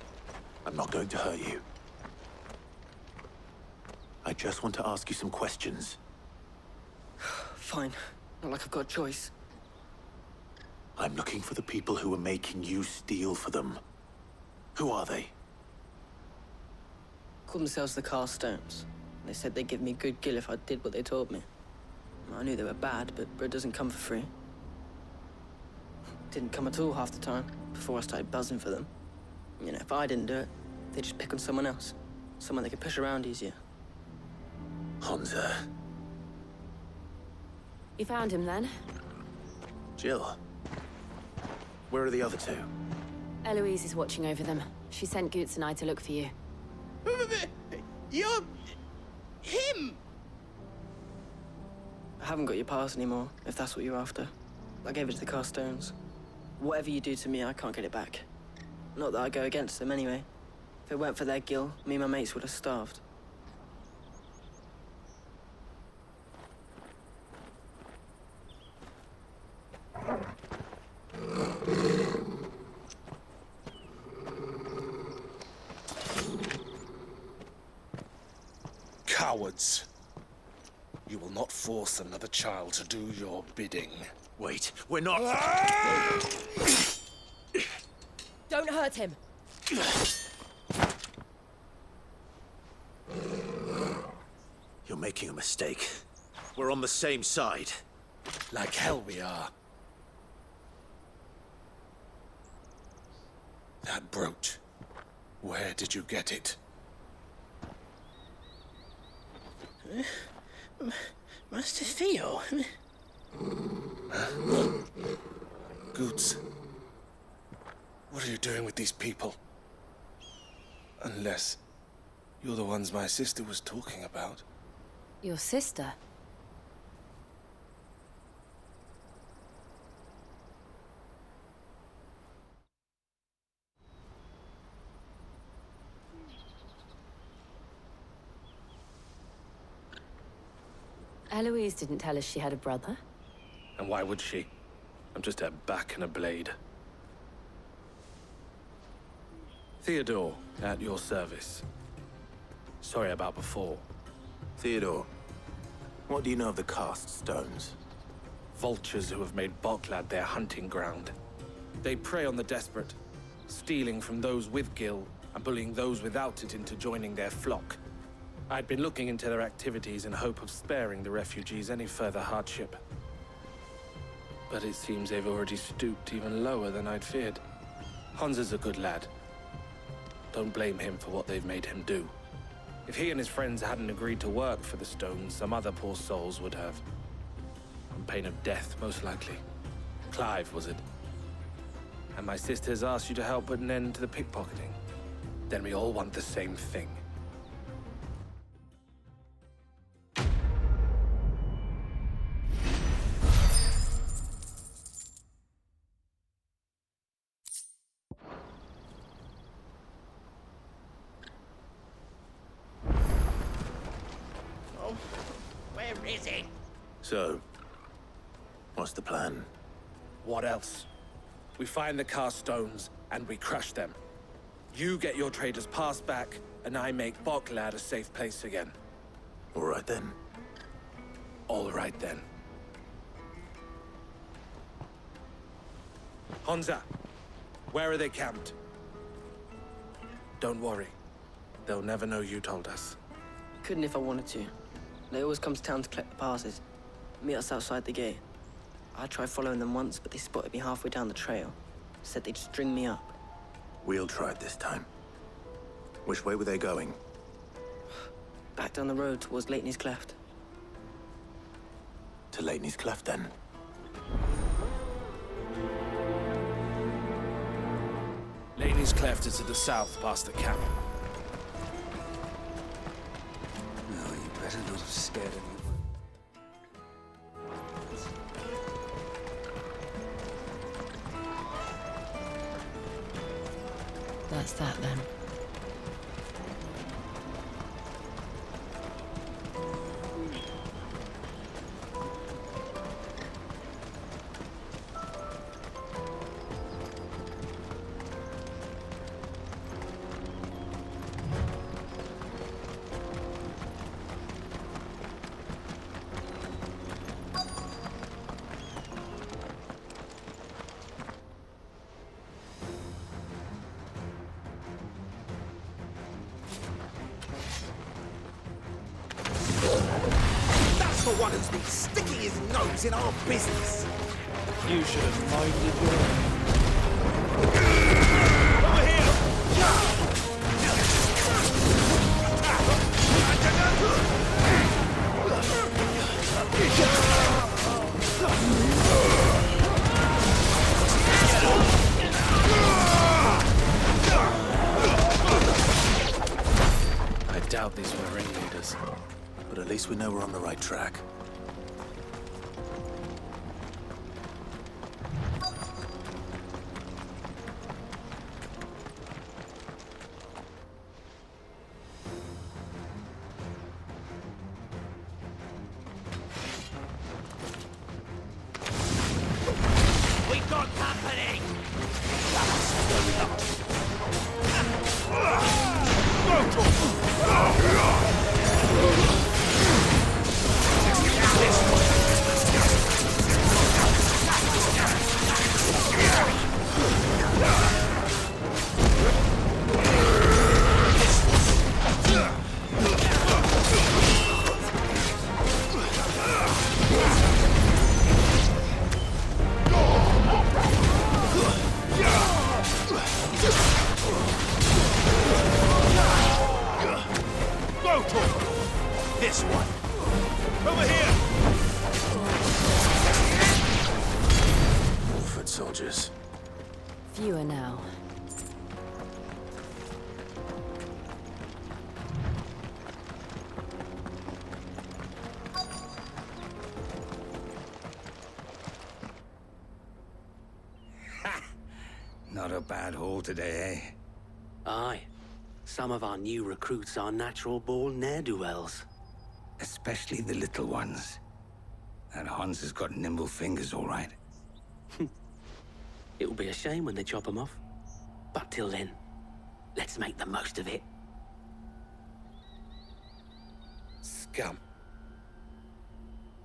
I'm not going to hurt you. I just want to ask you some questions. Fine. Not like I've got a choice. I'm looking for the people who are making you steal for them. Who are they? Called themselves the Carstones. They said they'd give me good gill if I did what they told me. I knew they were bad, but bread doesn't come for free. Didn't come at all half the time, before I started buzzing for them. You know, if I didn't do it, they'd just pick on someone else. Someone they could push around easier. Hansa. You found him, then? Jill. Where are the other two? Eloise is watching over them. She sent Goots and I to look for you. You're... him! I haven't got your pass anymore, if that's what you're after. I gave it to the Carstones. Whatever you do to me, I can't get it back. Not that I go against them anyway. If it weren't for their gill, me and my mates would have starved. Cowards. You will not force another child to do your bidding. Wait, we're not... Don't hurt him. You're making a mistake. We're on the same side. Like hell we are. That brooch. Where did you get it? Master Theo? Goots. What are you doing with these people? Unless you're the ones my sister was talking about. Your sister? Eloise didn't tell us she had a brother. And why would she? I'm just her back and a blade. Theodore, at your service. Sorry about before. Theodore, what do you know of the cast stones? Vultures who have made Boklad their hunting ground. They prey on the desperate, stealing from those with gill and bullying those without it into joining their flock. I'd been looking into their activities in hope of sparing the refugees any further hardship. But it seems they've already stooped even lower than I'd feared. Hansa's a good lad. Don't blame him for what they've made him do. If he and his friends hadn't agreed to work for the stones, some other poor souls would have. On pain of death, most likely. Clive, was it? And my sister's asked you to help put an end to the pickpocketing. Then we all want the same thing. So, what's the plan? What else? We find the cast stones, and we crush them. You get your trader's pass back, and I make Boklad a safe place again. All right then. All right then. Hansa, where are they camped? Don't worry. They'll never know you told us. Couldn't if I wanted to. They always come to town to collect the passes. Meet us outside the gate. I tried following them once, but they spotted me halfway down the trail. Said they'd string me up. We'll try it this time. Which way were they going? Back down the road towards Leitney's Cleft. To Leitney's Cleft, then? Leitney's Cleft is to the south, past the camp. No, you better not have scared anyone. That's that, then. one who's been sticking his nose in our business. You should have minded your own. I doubt these were ringleaders. But at least we know we're on the right track. We got company! This one. Over here! Foot soldiers. Fewer now. Not a bad haul today, eh? Aye. Some of our new recruits are natural-born ne'er-do-wells. Especially the little ones. That Hans has got nimble fingers, all right. It'll be a shame when they chop them off. But till then, let's make the most of it. Scum.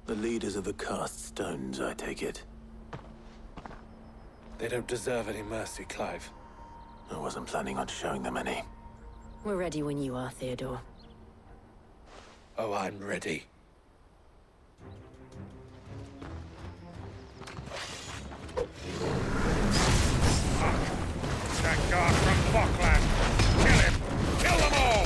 The leaders of the cast stones, I take it. They don't deserve any mercy, Clive. I wasn't planning on showing them any. We're ready when you are, Theodore. Oh, I'm ready. That guard from Falkland! Kill him! Kill them all!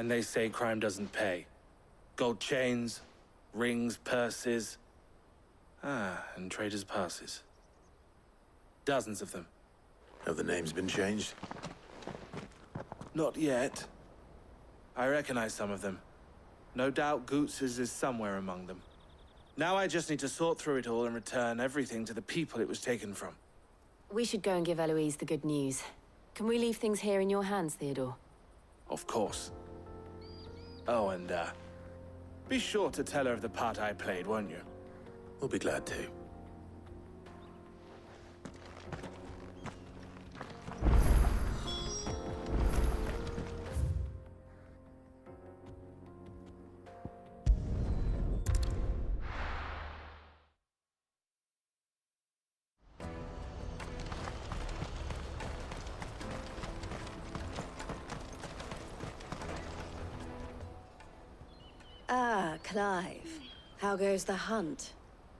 And they say crime doesn't pay. Gold chains, rings, purses. And traders' passes. Dozens of them. Have the names been changed? Not yet. I recognize some of them. No doubt Goots's is somewhere among them. Now I just need to sort through it all and return everything to the people it was taken from. We should go and give Eloise the good news. Can we leave things here in your hands, Theodore? Of course. Oh, and, be sure to tell her of the part I played, won't you? We'll be glad to. Ah, Clive. How goes the hunt?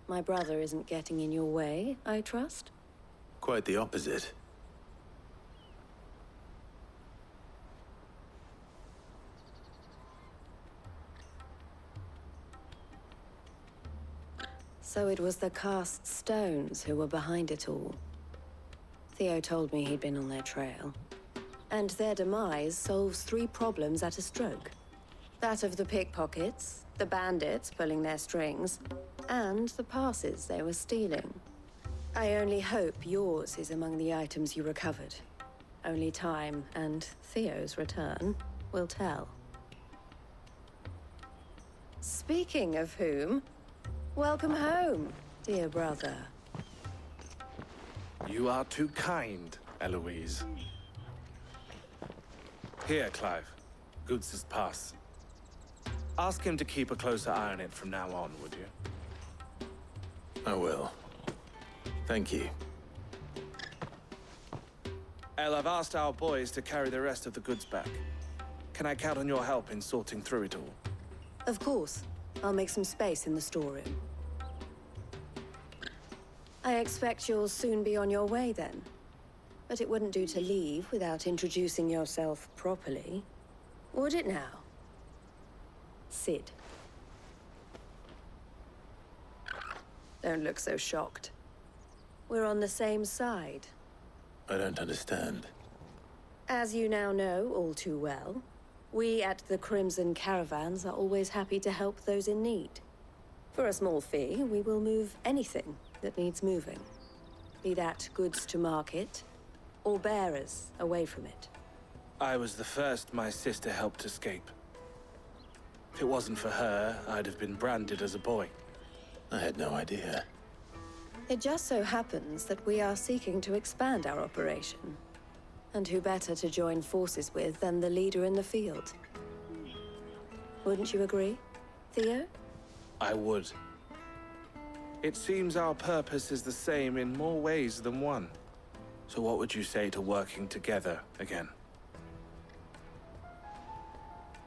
My brother isn't getting in your way, I trust? Quite the opposite. So it was the cast stones who were behind it all. Theo told me he'd been on their trail. And their demise solves 3 problems at a stroke. That of the pickpockets, the bandits pulling their strings, and the passes they were stealing. I only hope yours is among the items you recovered. Only time and Theo's return will tell. Speaking of whom, welcome home, dear brother. You are too kind, Eloise. Here, Clive. Goots's pass. Ask him to keep a closer eye on it from now on, would you? I will. Thank you. El, I've asked our boys to carry the rest of the goods back. Can I count on your help in sorting through it all? Of course. I'll make some space in the storeroom. I expect you'll soon be on your way then. But it wouldn't do to leave without introducing yourself properly. Would it now? Sid. Don't look so shocked. We're on the same side. I don't understand. As you now know all too well, we at the Crimson Caravans are always happy to help those in need. For a small fee, we will move anything that needs moving. Be that goods to market, or bearers away from it. I was the first my sister helped escape. If it wasn't for her, I'd have been branded as a boy. I had no idea. It just so happens that we are seeking to expand our operation. And who better to join forces with than the leader in the field? Wouldn't you agree, Theo? I would. It seems our purpose is the same in more ways than one. So what would you say to working together again?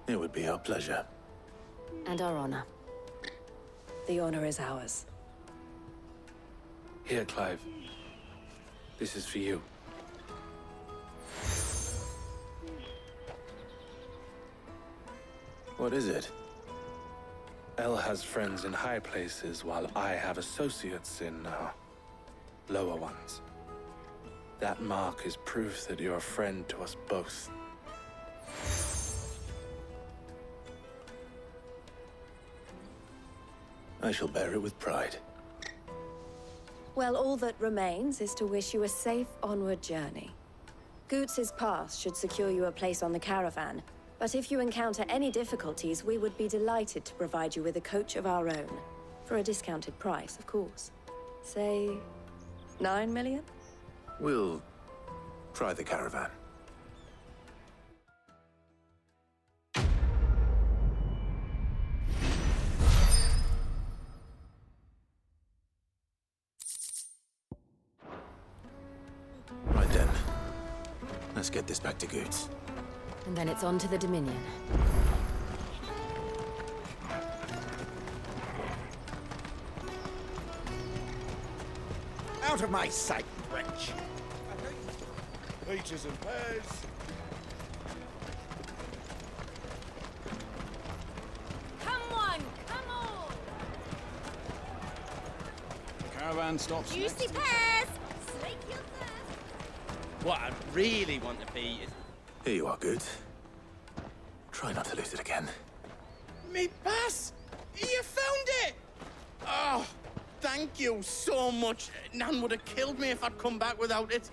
It would be our pleasure. And our honor. The honor is ours. Here, Clive. This is for you. What is it? El has friends in high places, while I have associates in, lower ones. That mark is proof that you're a friend to us both. I shall bear it with pride. Well, all that remains is to wish you a safe onward journey. Goots's pass should secure you a place on the caravan, but if you encounter any difficulties, we would be delighted to provide you with a coach of our own. For a discounted price, of course. Say, 9 million? We'll try the caravan. Right then. Let's get this back to Goots. And then it's on to the Dominion. Out of my sight, wretch! Peaches and pears. caravan stops Juicy next. pears! Slake your thirst. What I really want to be is... Here you are, good. Try not to lose it again. Me pass! You found it! Oh, thank you so much. Nan would have killed me if I'd come back without it.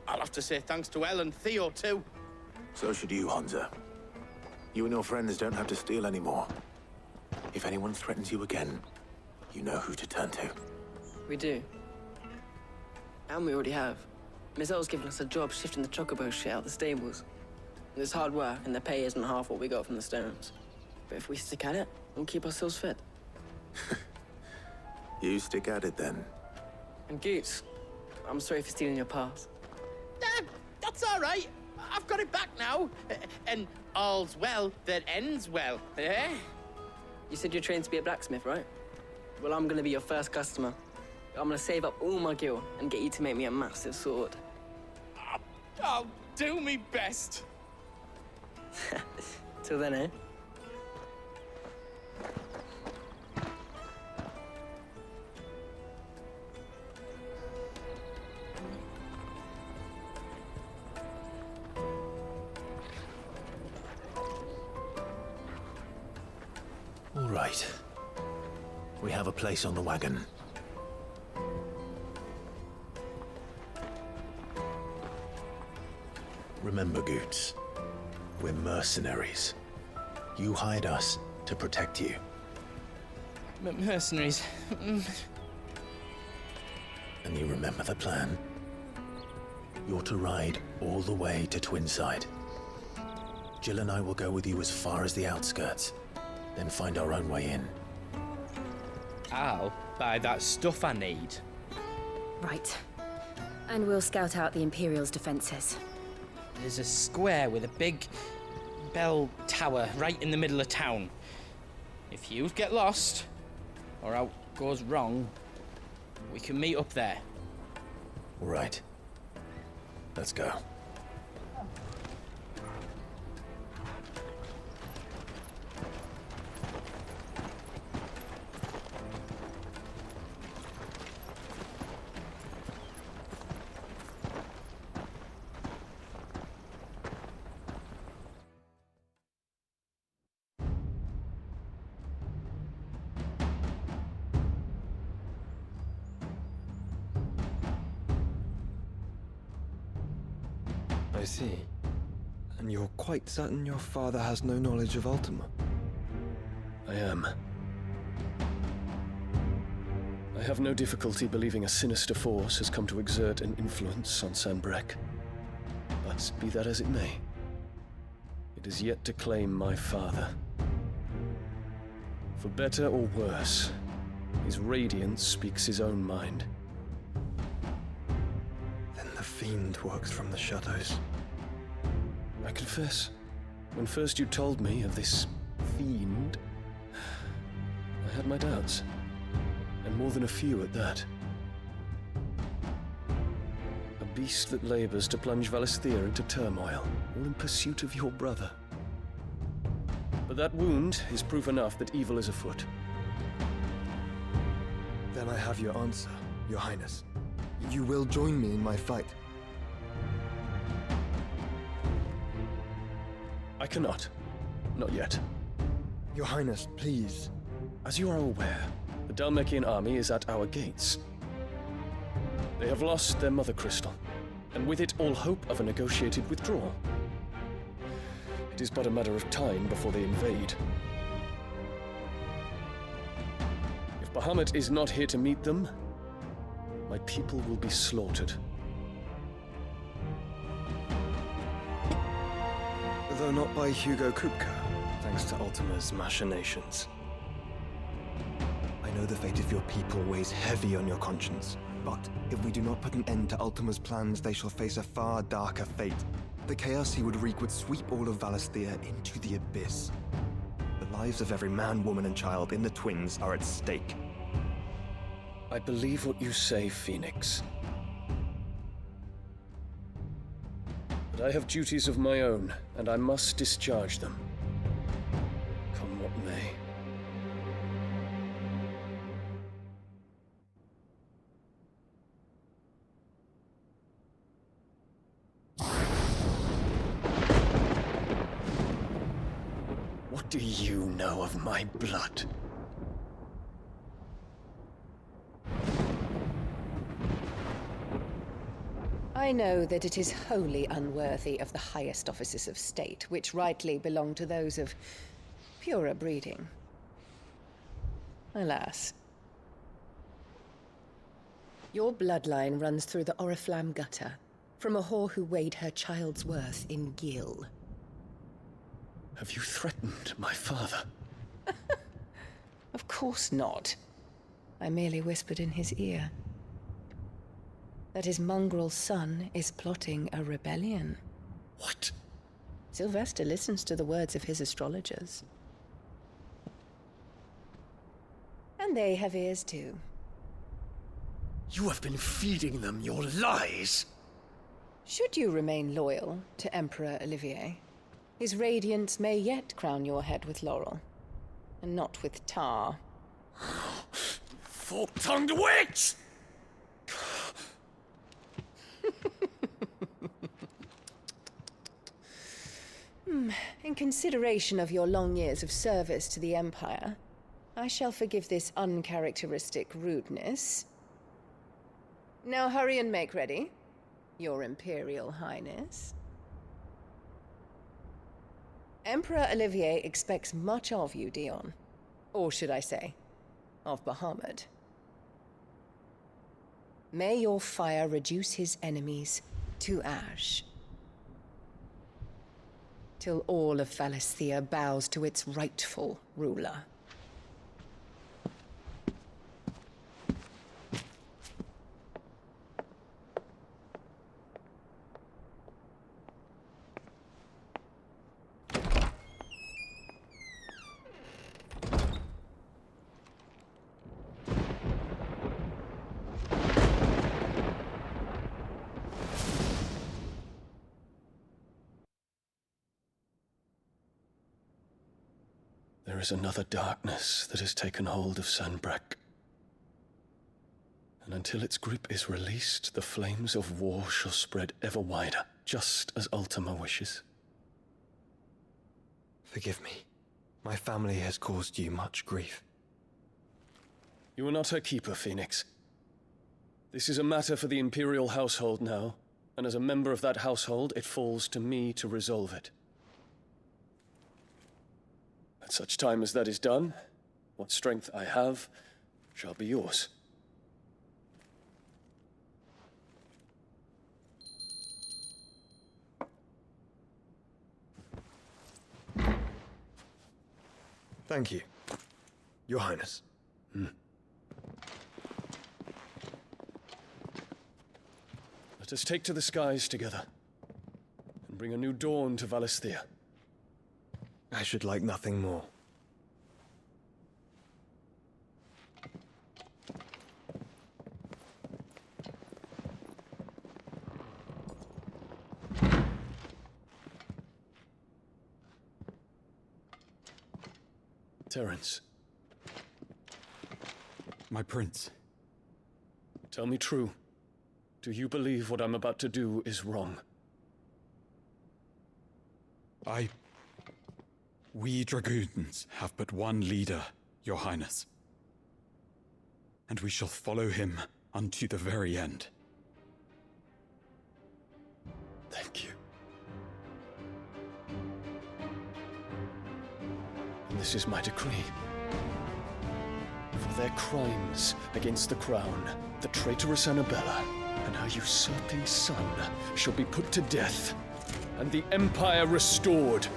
I'll have to say thanks to Elle and Theo, too. So should you, Hansa. You and your friends don't have to steal anymore. If anyone threatens you again, you know who to turn to. We do. And we already have. Miss Elle's given us a job shifting the chocobo shit out the stables. It's hard work, and the pay isn't half what we got from the stones. But if we stick at it, we'll keep ourselves fit. You stick at it, then. And Goots, I'm sorry for stealing your pass. That's all right. I've got it back now. And all's well that ends well, eh? You said you're trained to be a blacksmith, right? Well, I'm gonna be your first customer. I'm gonna save up all my gil and get you to make me a massive sword. I'll do me best. Till then, eh? All right. We have a place on the wagon. Remember, Goots, we're mercenaries. You hired us to protect you. Mercenaries. And you remember the plan? You're to ride all the way to Twinside. Jill and I will go with you as far as the outskirts, then find our own way in. I'll buy that stuff I need. Right. And we'll scout out the Imperial's defenses. There's a square with a big bell tower right in the middle of town. If you get lost, or out goes wrong, we can meet up there. All right. Let's go. I see. And you're quite certain your father has no knowledge of Ultima? I am. I have no difficulty believing a sinister force has come to exert an influence on Sanbreque. But be that as it may, it is yet to claim my father. For better or worse, his radiance speaks his own mind. Then the fiend works from the shadows. I confess, when first you told me of this fiend, I had my doubts, and more than a few at that. A beast that labors to plunge Valisthea into turmoil, all in pursuit of your brother. But that wound is proof enough that evil is afoot. Then I have your answer, Your Highness. You will join me in my fight. I cannot. Not yet. Your Highness, please. As you are aware, the Dhalmekian army is at our gates. They have lost their mother crystal, and with it all hope of a negotiated withdrawal. It is but a matter of time before they invade. If Bahamut is not here to meet them, my people will be slaughtered. Though not by Hugo Kupka, thanks to Ultima's machinations. I know the fate of your people weighs heavy on your conscience, but if we do not put an end to Ultima's plans, they shall face a far darker fate. The chaos he would wreak would sweep all of Valisthea into the abyss. The lives of every man, woman, and child in the Twins are at stake. I believe what you say, Phoenix. But I have duties of my own, and I must discharge them. Come what may. do you know of my blood? I know that it is wholly unworthy of the highest offices of state, which rightly belong to those of purer breeding. Alas. Your bloodline runs through the Oriflamme gutter, from a whore who weighed her child's worth in gil. Have you threatened my father? Of course not. I merely whispered in his ear that his mongrel son is plotting a rebellion. What? Sylvester listens to the words of his astrologers. And they have ears too. You have been feeding them your lies! Should you remain loyal to Emperor Olivier, his radiance may yet crown your head with laurel, and not with tar. Fork-tongued witch! In consideration of your long years of service to the Empire, I shall forgive this uncharacteristic rudeness. Now hurry and make ready, Your Imperial Highness. Emperor Olivier expects much of you, Dion. Or should I say, of Bahamut. May your fire reduce his enemies to ash, till all of Valisthea bows to its rightful ruler. There is another darkness that has taken hold of Sanbreque. And until its grip is released, the flames of war shall spread ever wider, just as Ultima wishes. Forgive me. My family has caused you much grief. You are not her keeper, Phoenix. This is a matter for the Imperial household now, and as a member of that household, it falls to me to resolve it. At such time as that is done, what strength I have shall be yours. Thank you, Your Highness. Let us take to the skies together, and bring a new dawn to Valisthea. I should like nothing more. Terence. My prince. Tell me true. Do you believe what I'm about to do is wrong? We dragoons have but one leader, Your Highness. And we shall follow him unto the very end. Thank you. And this is my decree. For their crimes against the crown, the traitorous Annabella and her usurping son shall be put to death, and the Empire restored.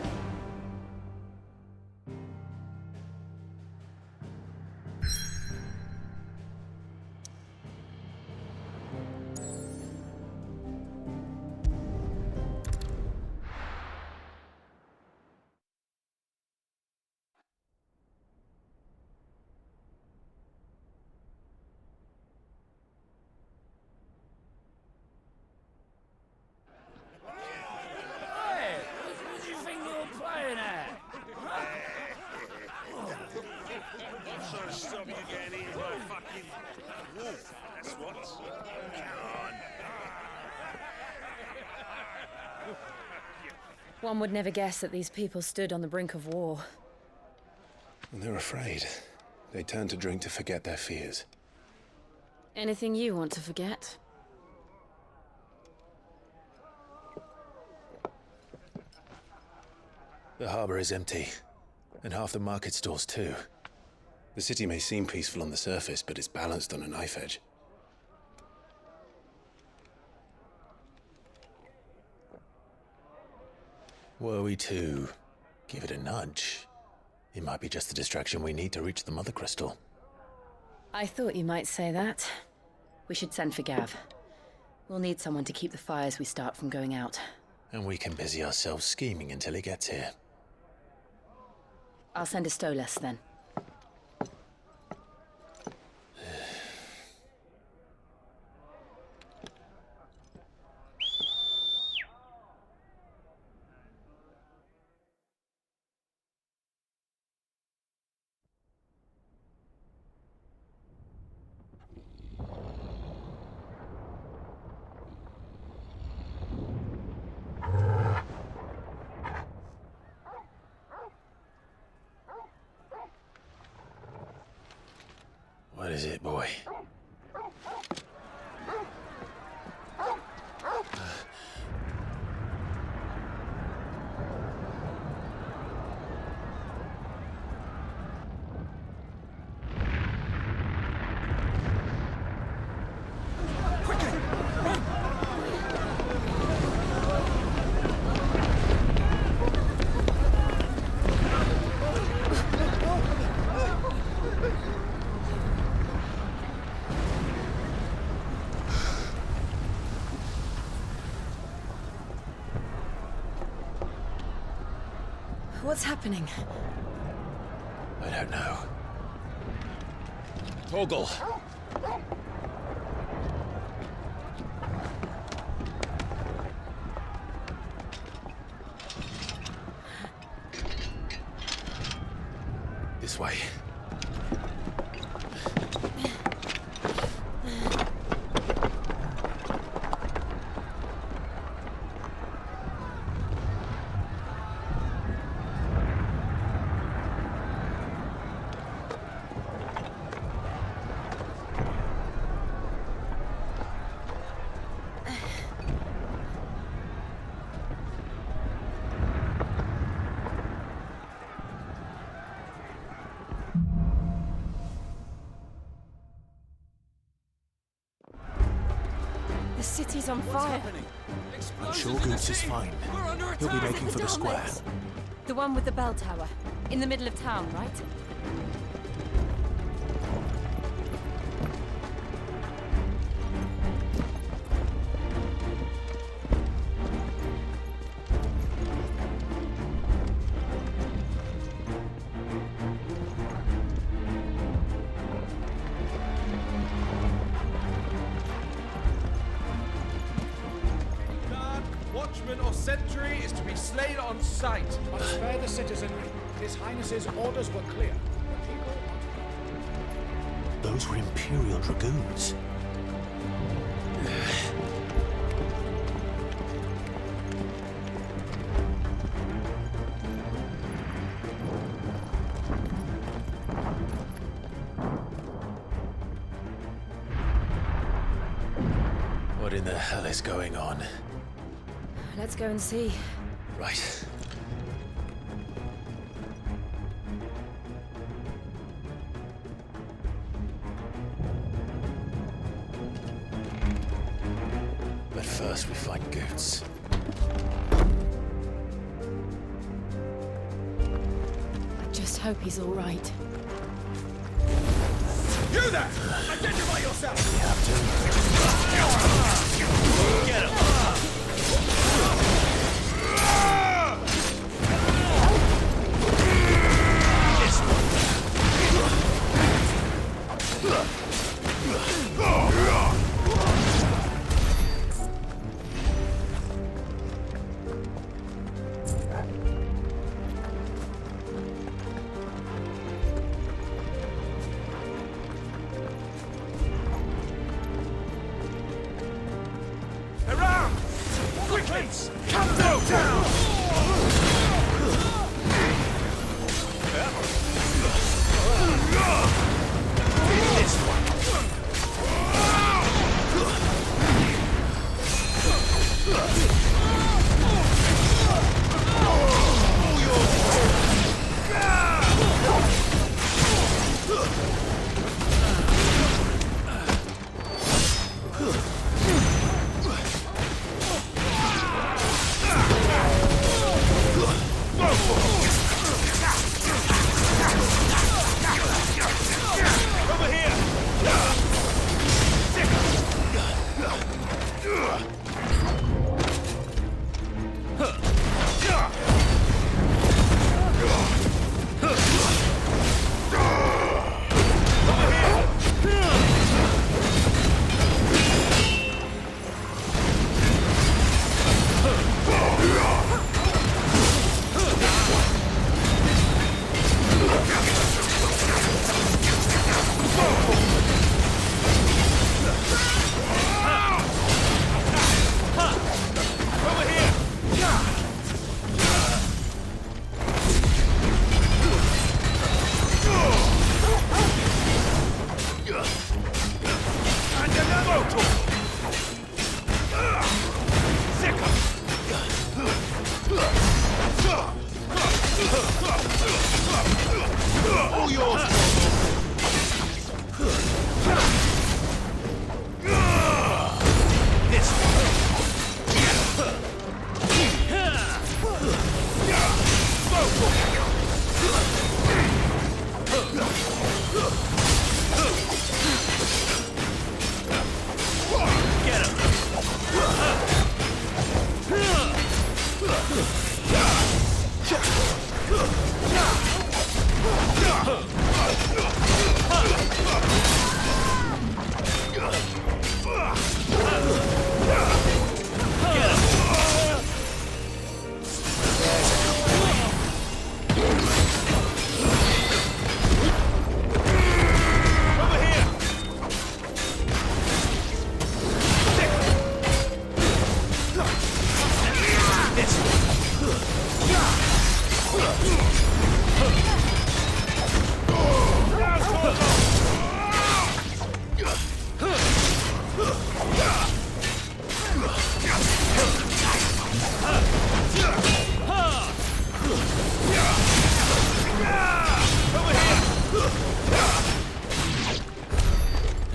One would never guess that these people stood on the brink of war. When they're afraid, they turn to drink to forget their fears. Anything you want to forget? The harbor is empty, and half the market stalls too. The city may seem peaceful on the surface, but it's balanced on a knife edge. Were we to give it a nudge, it might be just the distraction we need to reach the Mother Crystal. I thought you might say that. We should send for Gav. We'll need someone to keep the fires we start from going out. And we can busy ourselves scheming until he gets here. I'll send a Stolas then. What is it, boy? What's happening? I don't know. Torgal! This way. The city's on fire. I'm sure Goose is fine. He'll be making for the square. The one with the bell tower. In the middle of town, right? Watchman or sentry is to be slain on sight. But spare the citizenry. His Highness's orders were clear. The people Those were Imperial Dragoons. What in the hell is going on? Let's go and see. Right. But first we find Goots. I just hope he's all right. You there! Identify yourself! We have to. Get him!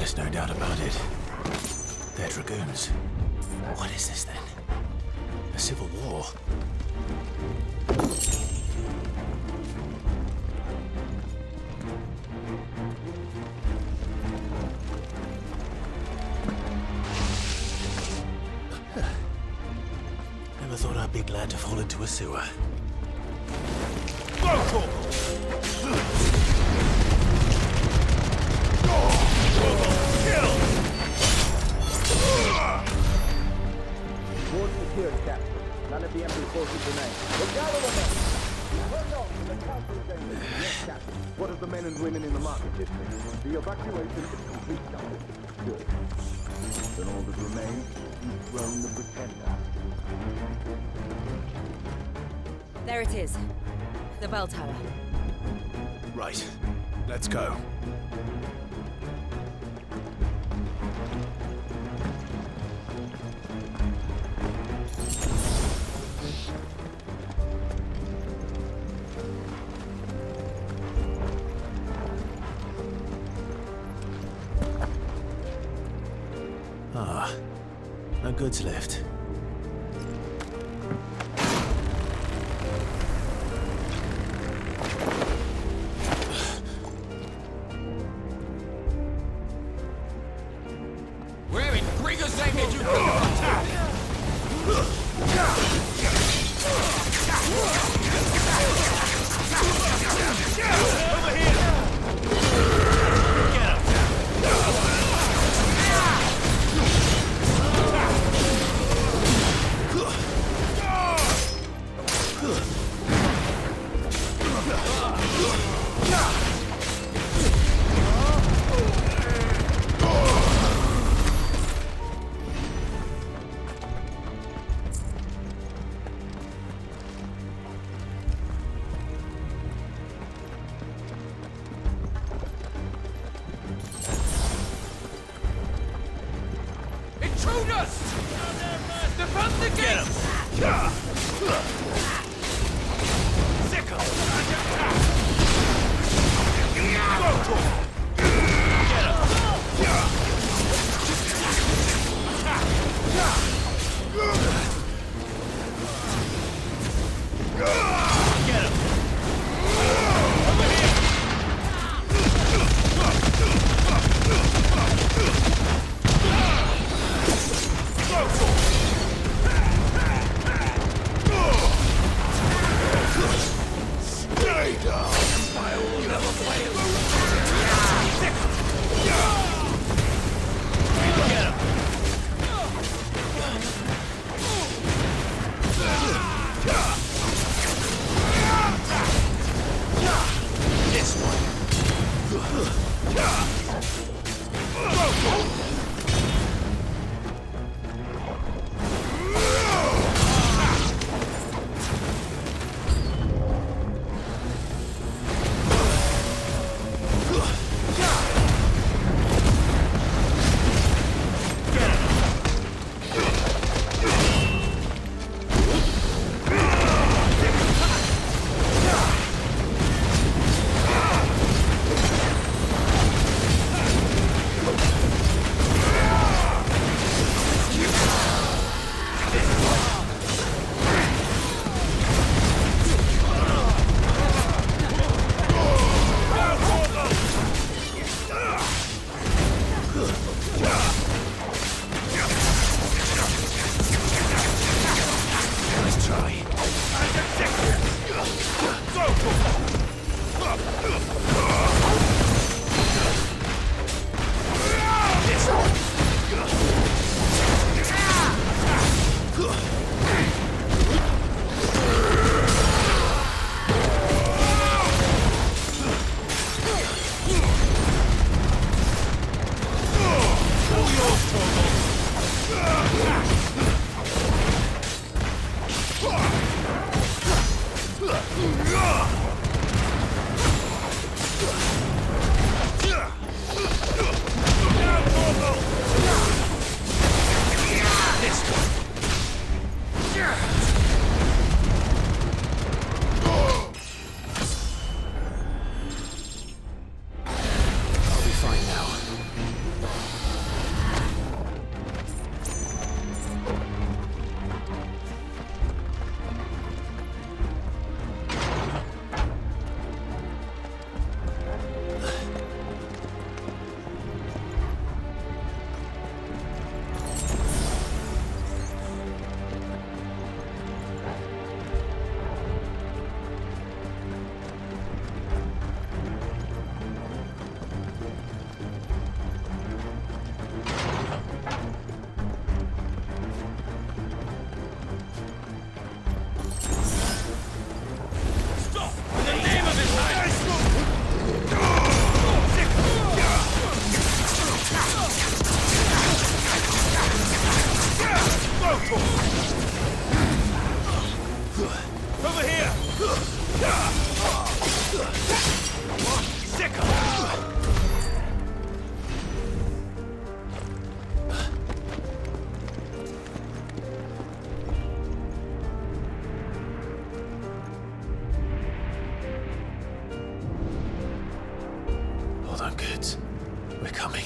There's no doubt about it. They're dragoons. What is this then? A civil war? Never thought I'd be glad to fall into a sewer. Ward secured, Captain. None of the Emperor's forces remain. We'll gather the men. Hurry on to the council chambers. Yes, Captain. What of the men and women in the market district? The evacuation is complete, Captain. Good. Then all that remains is to dethrone the Pretender. There it is. The bell tower. Right. Let's go. Ah, no goods left. Where in Grigor's name did you go? Over here! Get him! Intruders! Defend the gates! Hold on, kids. We're coming.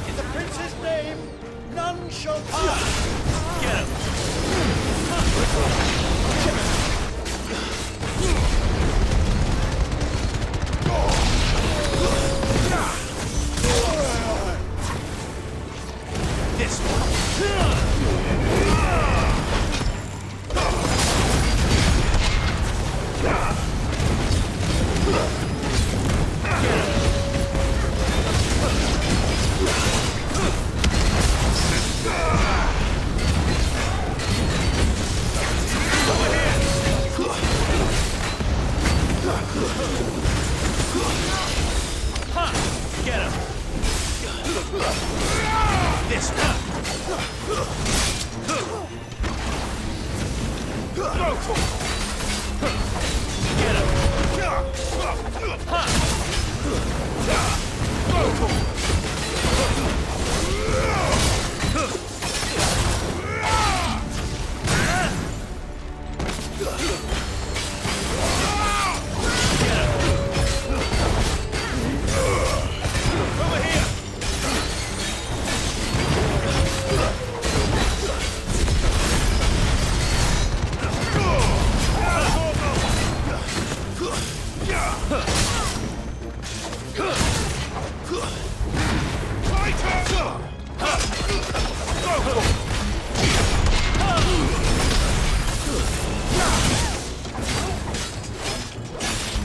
In the prince's name, none shall pass. Get him! This one. Get him! This one! Go for it! Get him! Go for it! Over here!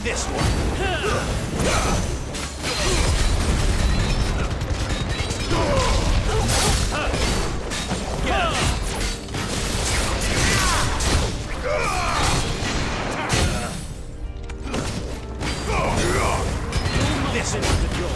This Listen to the door.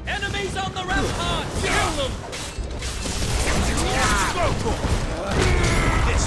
Enemies on the rampart! Kill them! This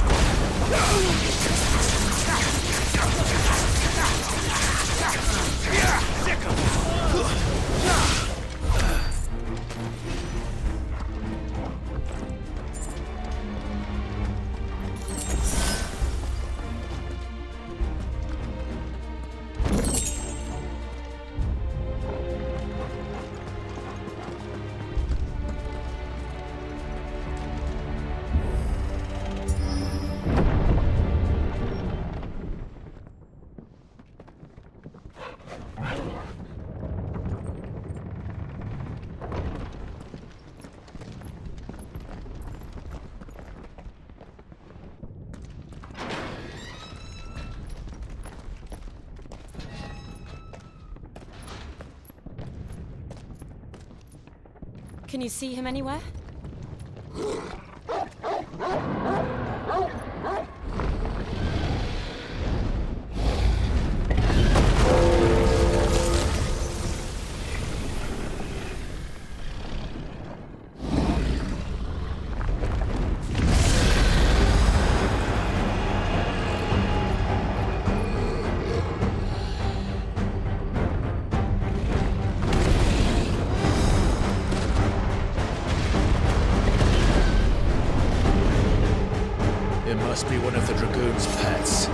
Can you see him anywhere? It must be one of the Dragoon's pets.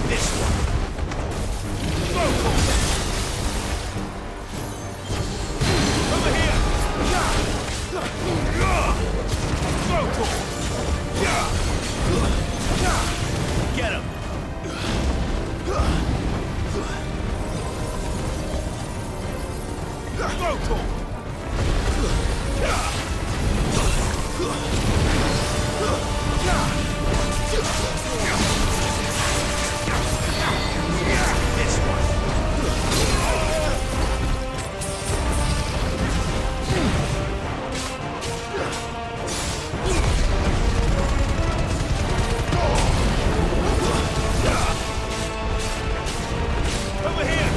This one. Over here! Get him! This one. Over here!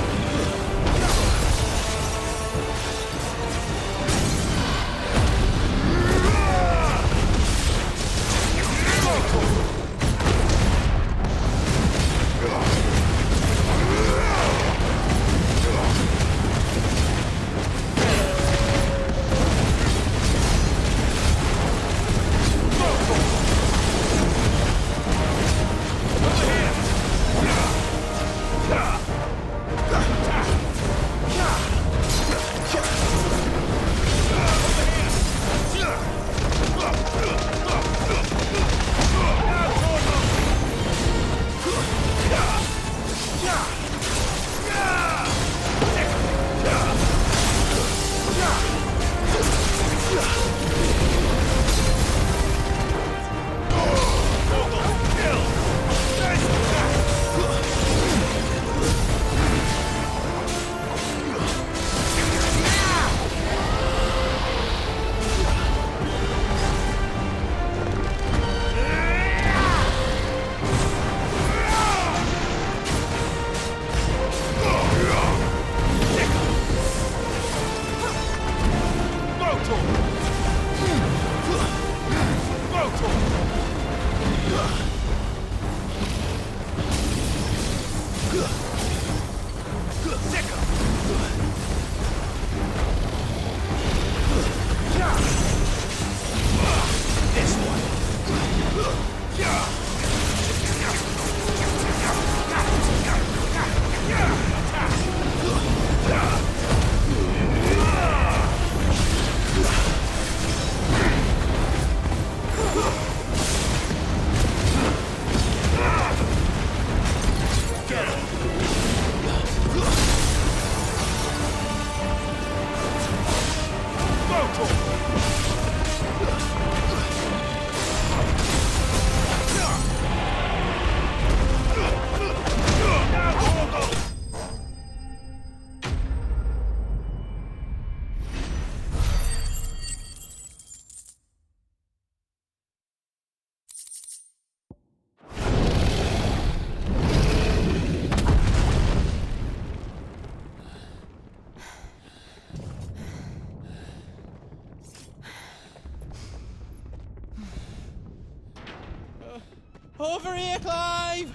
Over here, Clive!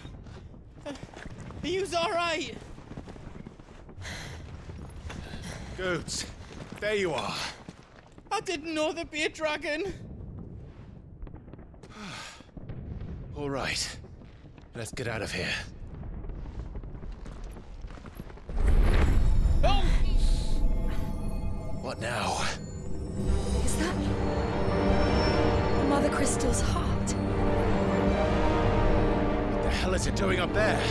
Are yous alright? Goats, there you are. I didn't know there'd be a dragon. All right, let's get out of here. Oh! What now? Is that Mother Crystal's heart? What the hell is it doing up there?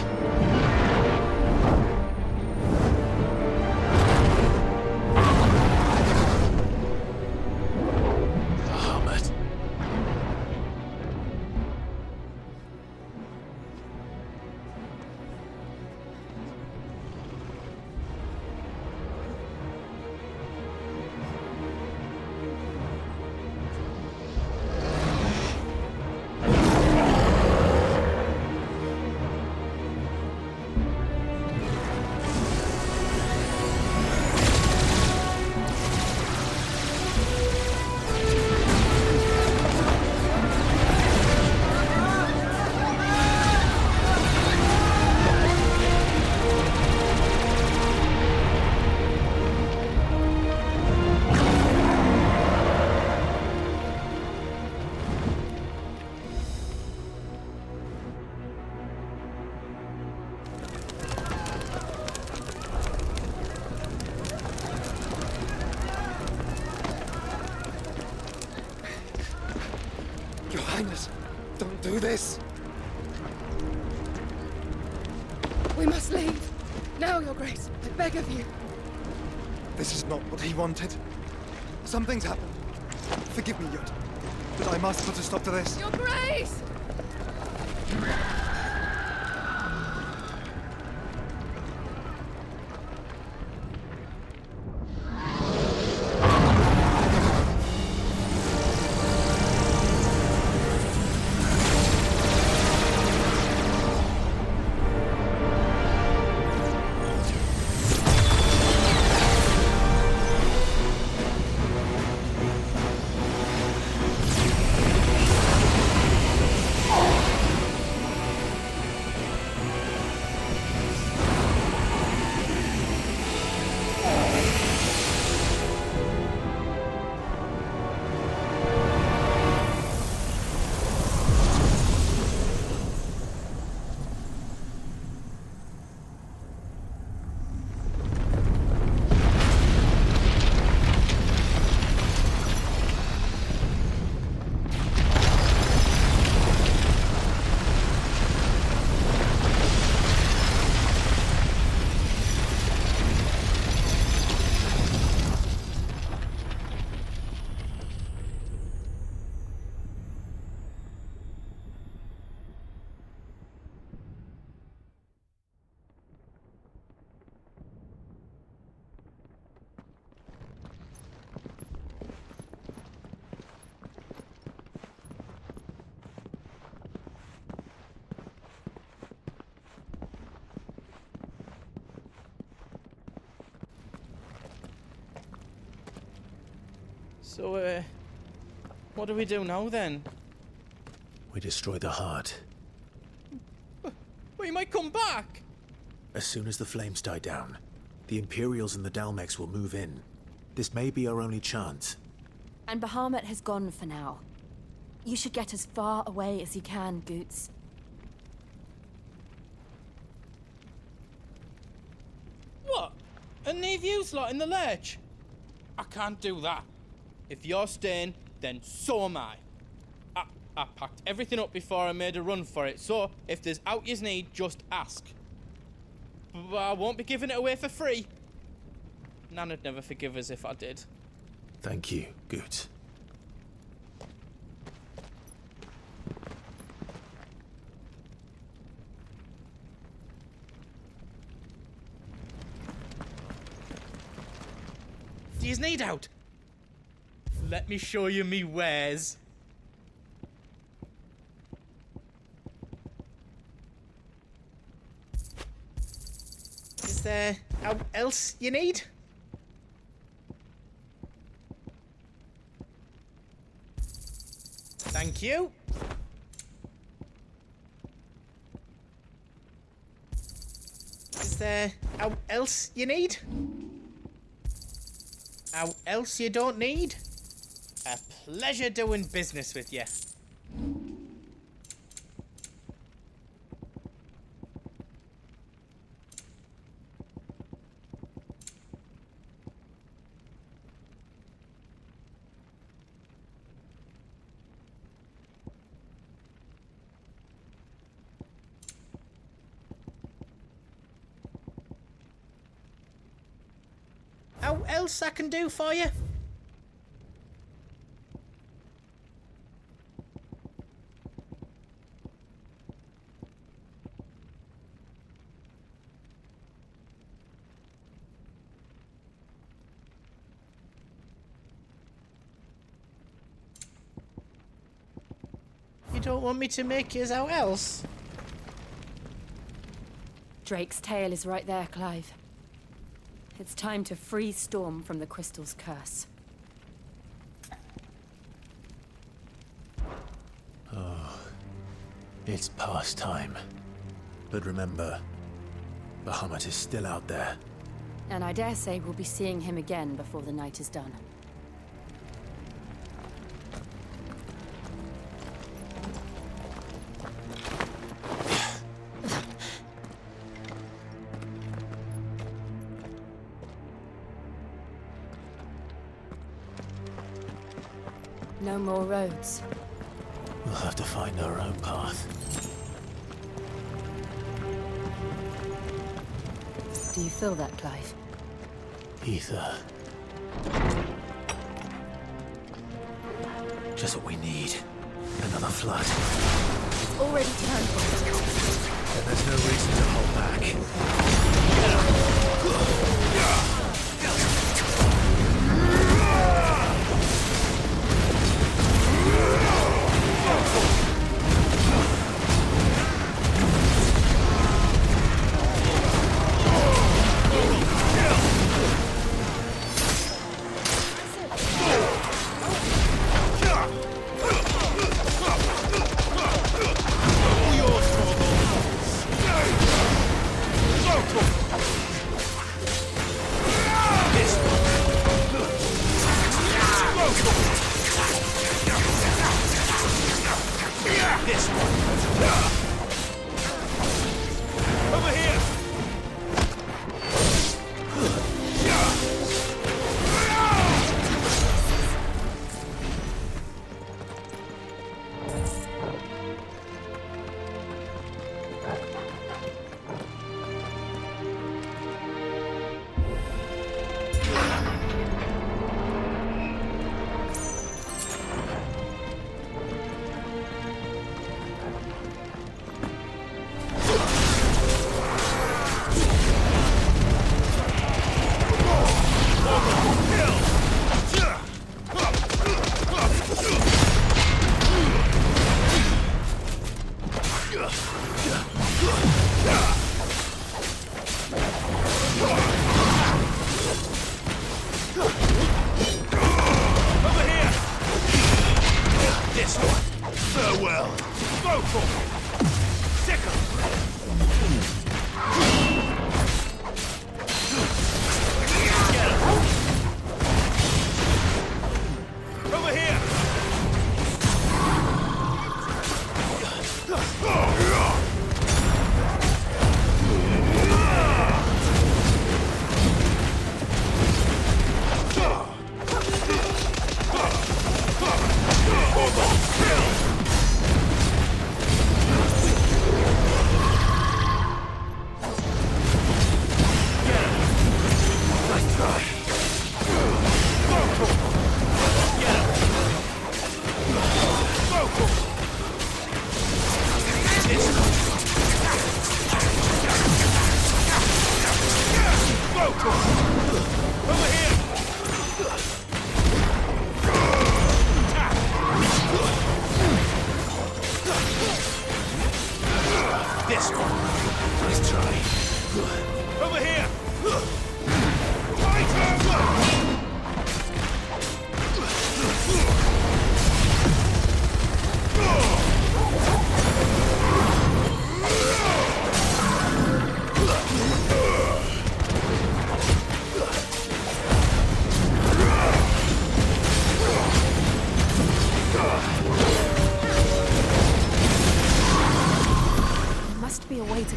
do this? We must leave. Now, Your Grace. I beg of you. This is not what he wanted. Something's happened. Forgive me, Yod, but I must put a stop to this. Your Grace! So, what do we do now, then? We destroy the heart. We might come back! As soon as the flames die down, the Imperials and the Dalmex will move in. This may be our only chance. And Bahamut has gone for now. You should get as far away as you can, Goots. What? And leave you lot in the lurch? I can't do that. If you're staying, then so am I. I packed everything up before I made a run for it, so if there's out yous need, just ask. But I won't be giving it away for free. Nan'd never forgive us if I did. Thank you, Goot. Do yous need out? Let me show you me wares. Is there out else you need? Thank you. Is there out else you need? Out else you don't need? A pleasure doing business with you. How else I can do for you? You don't want me to make yours out else? Drake's tail is right there, Clive. It's time to free Storm from the crystal's curse. Oh, it's past time. But remember, Bahamut is still out there. And I dare say we'll be seeing him again before the night is done. No more roads. We'll have to find our own path. Do you feel that, Clive? Ether. Just what we need. Another flood. It's already turned on. And there's no reason to hold back.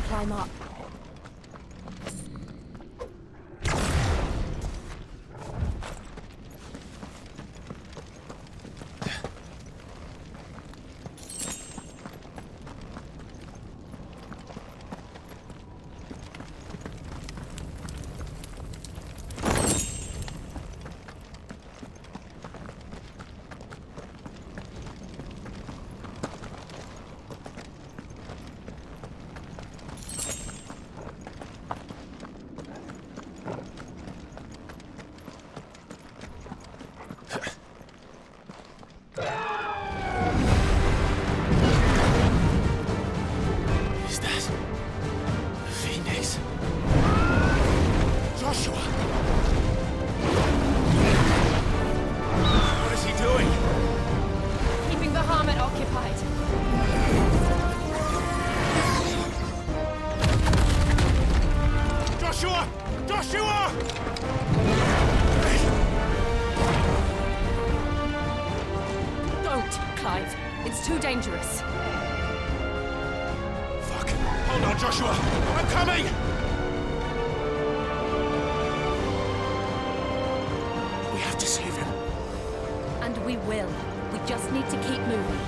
Climb up. Dangerous. Fuck. Hold on, Joshua. I'm coming! We have to save him. And we will. We just need to keep moving.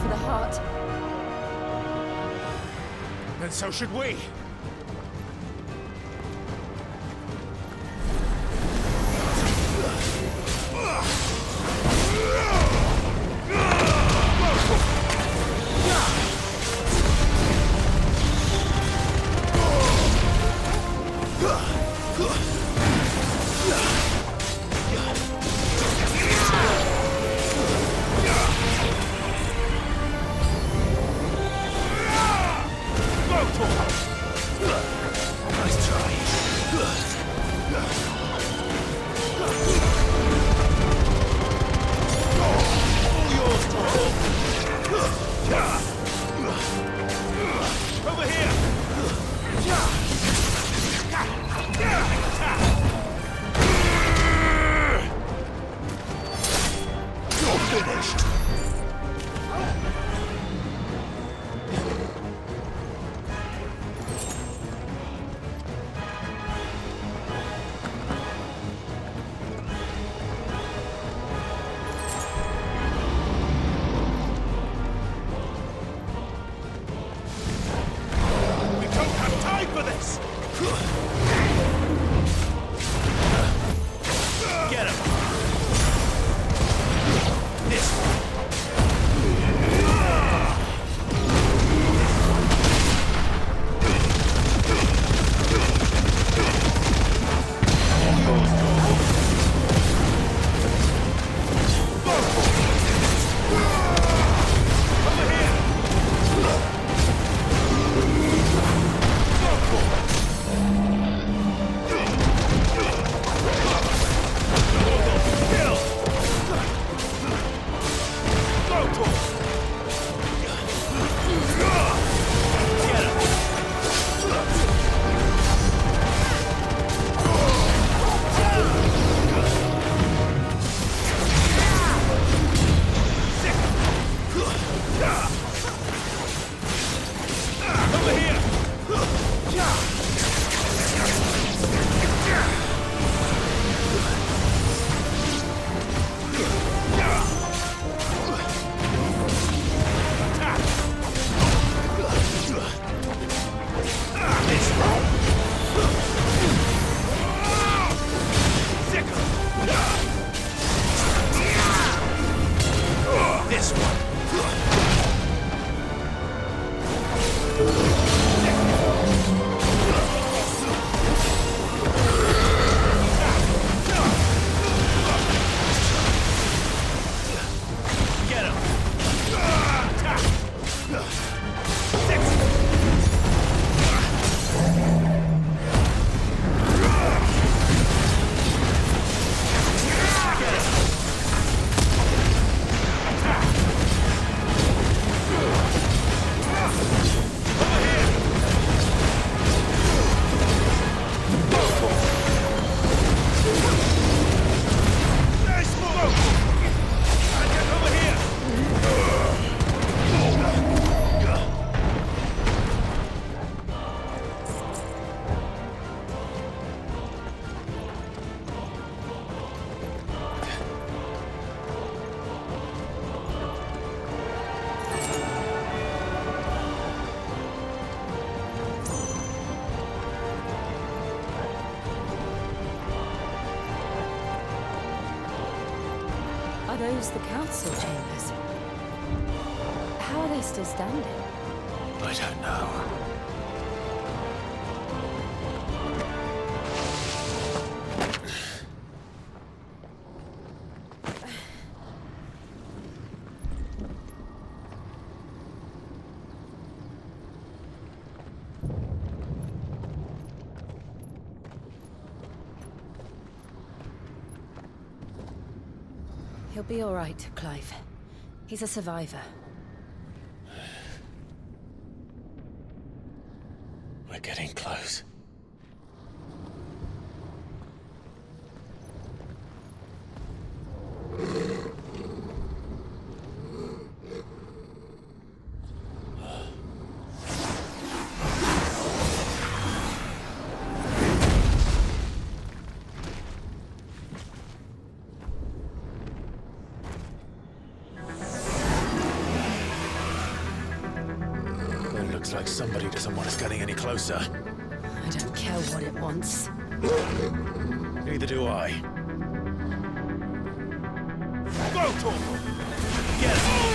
the heart. Then so should we. Those the council chambers. How are they still standing? I don't know. He'll be all right, Clive. He's a survivor. We're getting close. Looks like somebody doesn't want us getting any closer. I don't care what it wants. Neither do I. Go, Torval! Get it!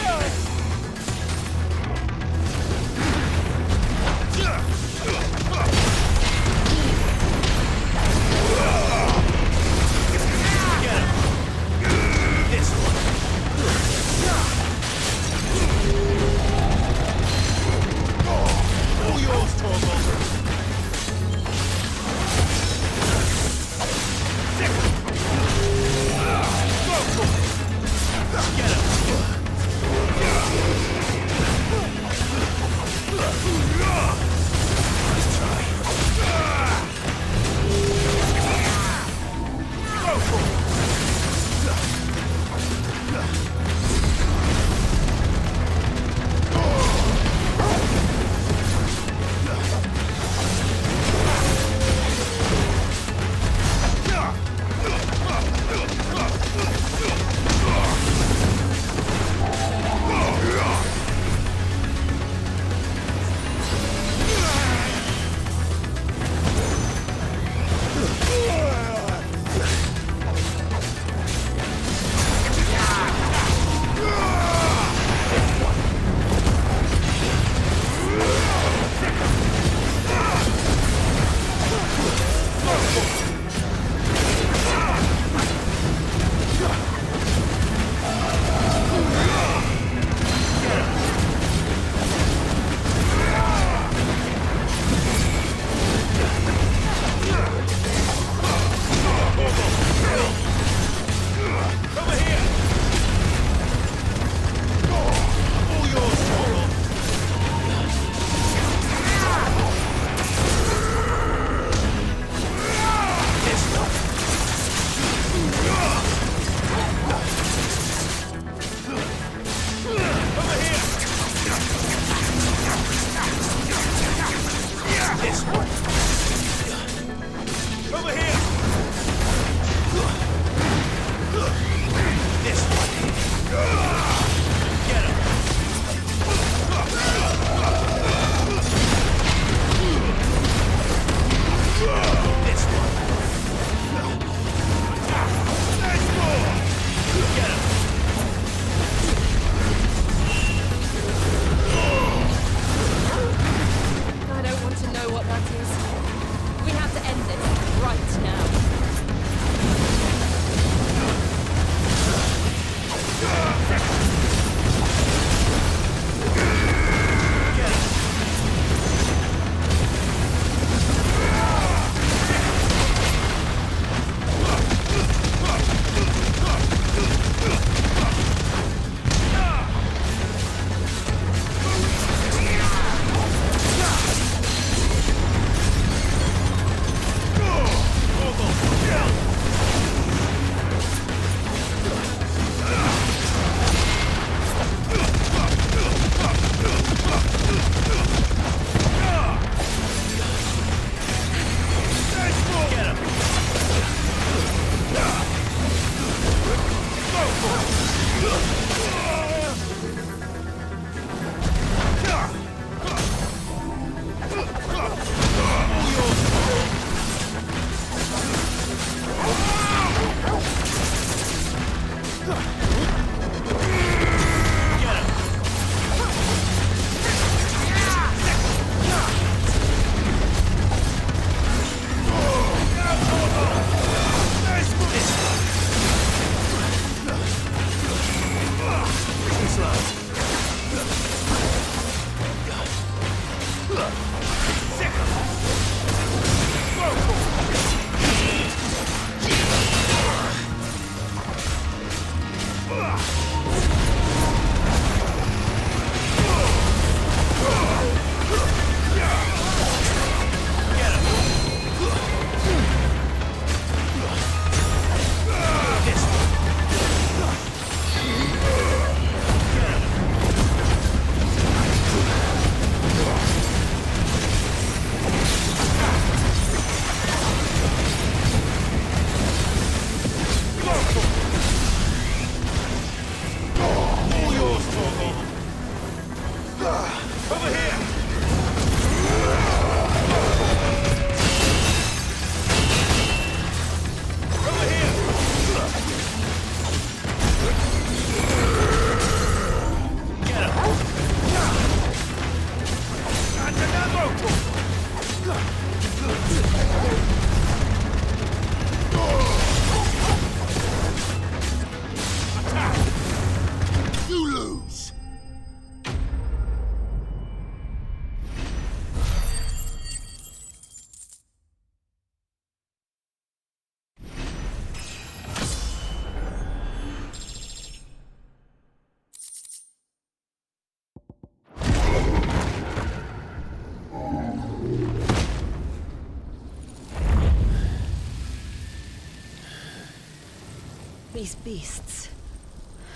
These beasts...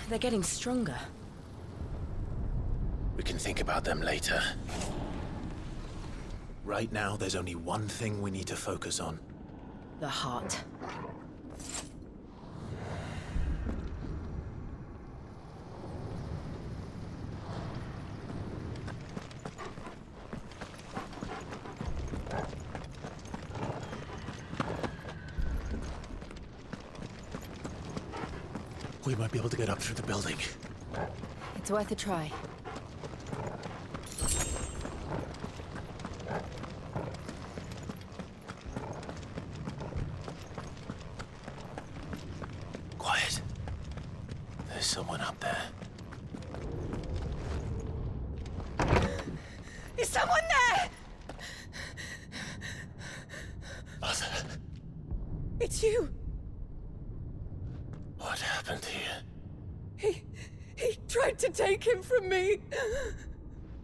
they're getting stronger. We can think about them later. Right now, there's only one thing we need to focus on. The heart. We might be able to get up through the building. It's worth a try. Quiet. There's someone up there. Is someone there? Mother. It's you. What happened here? He tried to take him from me.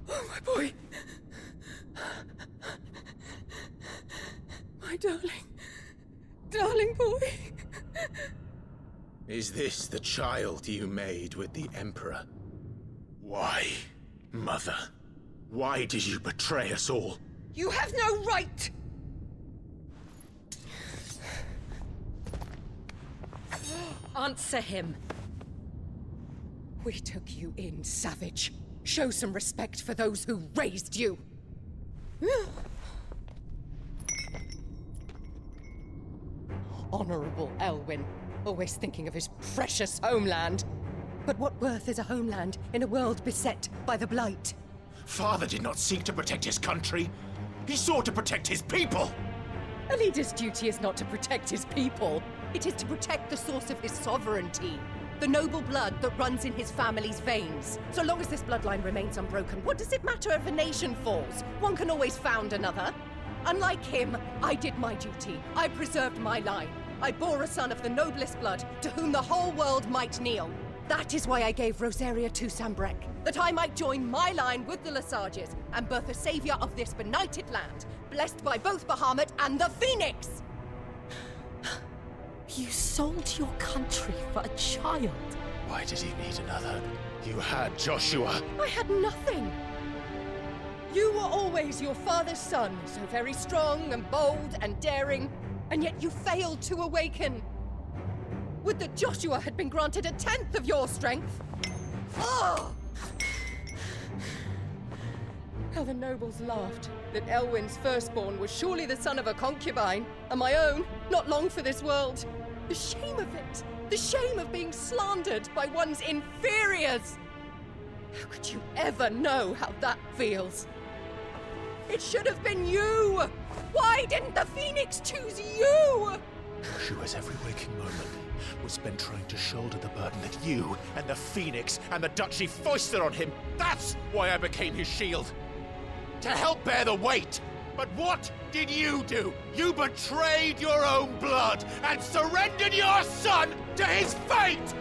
Oh, my boy. My darling boy. Is this the child you made with the Emperor? Why, Mother? Why did you betray us all? You have no right! Answer him. We took you in, savage. Show some respect for those who raised you. Honorable Elwyn, always thinking of his precious homeland. But what worth is a homeland in a world beset by the Blight? Father did not seek to protect his country. He sought to protect his people. A leader's duty is not to protect his people. It is to protect the source of his sovereignty. The noble blood that runs in his family's veins. So long as this bloodline remains unbroken, what does it matter if a nation falls? One can always found another. Unlike him, I did my duty. I preserved my line. I bore a son of the noblest blood, to whom the whole world might kneel. That is why I gave Rosaria to Sambrek, that I might join my line with the Lesages and birth a savior of this benighted land, blessed by both Bahamut and the Phoenix! You sold your country for a child. Why did he need another? You had Joshua. I had nothing. You were always your father's son, so very strong and bold and daring, and yet you failed to awaken. Would that Joshua had been granted 1/10 of your strength? Oh! How the nobles laughed that Elwyn's firstborn was surely the son of a concubine, and my own, not long for this world. The shame of it! The shame of being slandered by one's inferiors! How could you ever know how that feels? It should have been you! Why didn't the Phoenix choose you? Joshua's every waking moment was spent trying to shoulder the burden that you and the Phoenix and the Duchy foisted on him. That's why I became his shield. To help bear the weight. But what did you do? You betrayed your own blood and surrendered your son to his fate!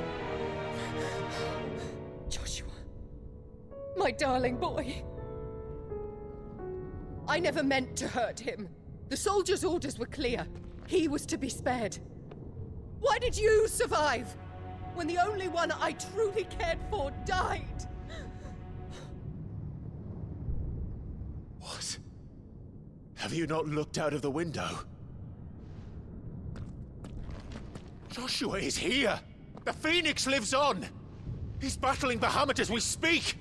Joshua, my darling boy. I never meant to hurt him. The soldiers' orders were clear. He was to be spared. Why did you survive when the only one I truly cared for died? What? Have you not looked out of the window? Joshua is here! The Phoenix lives on! He's battling Bahamut as we speak!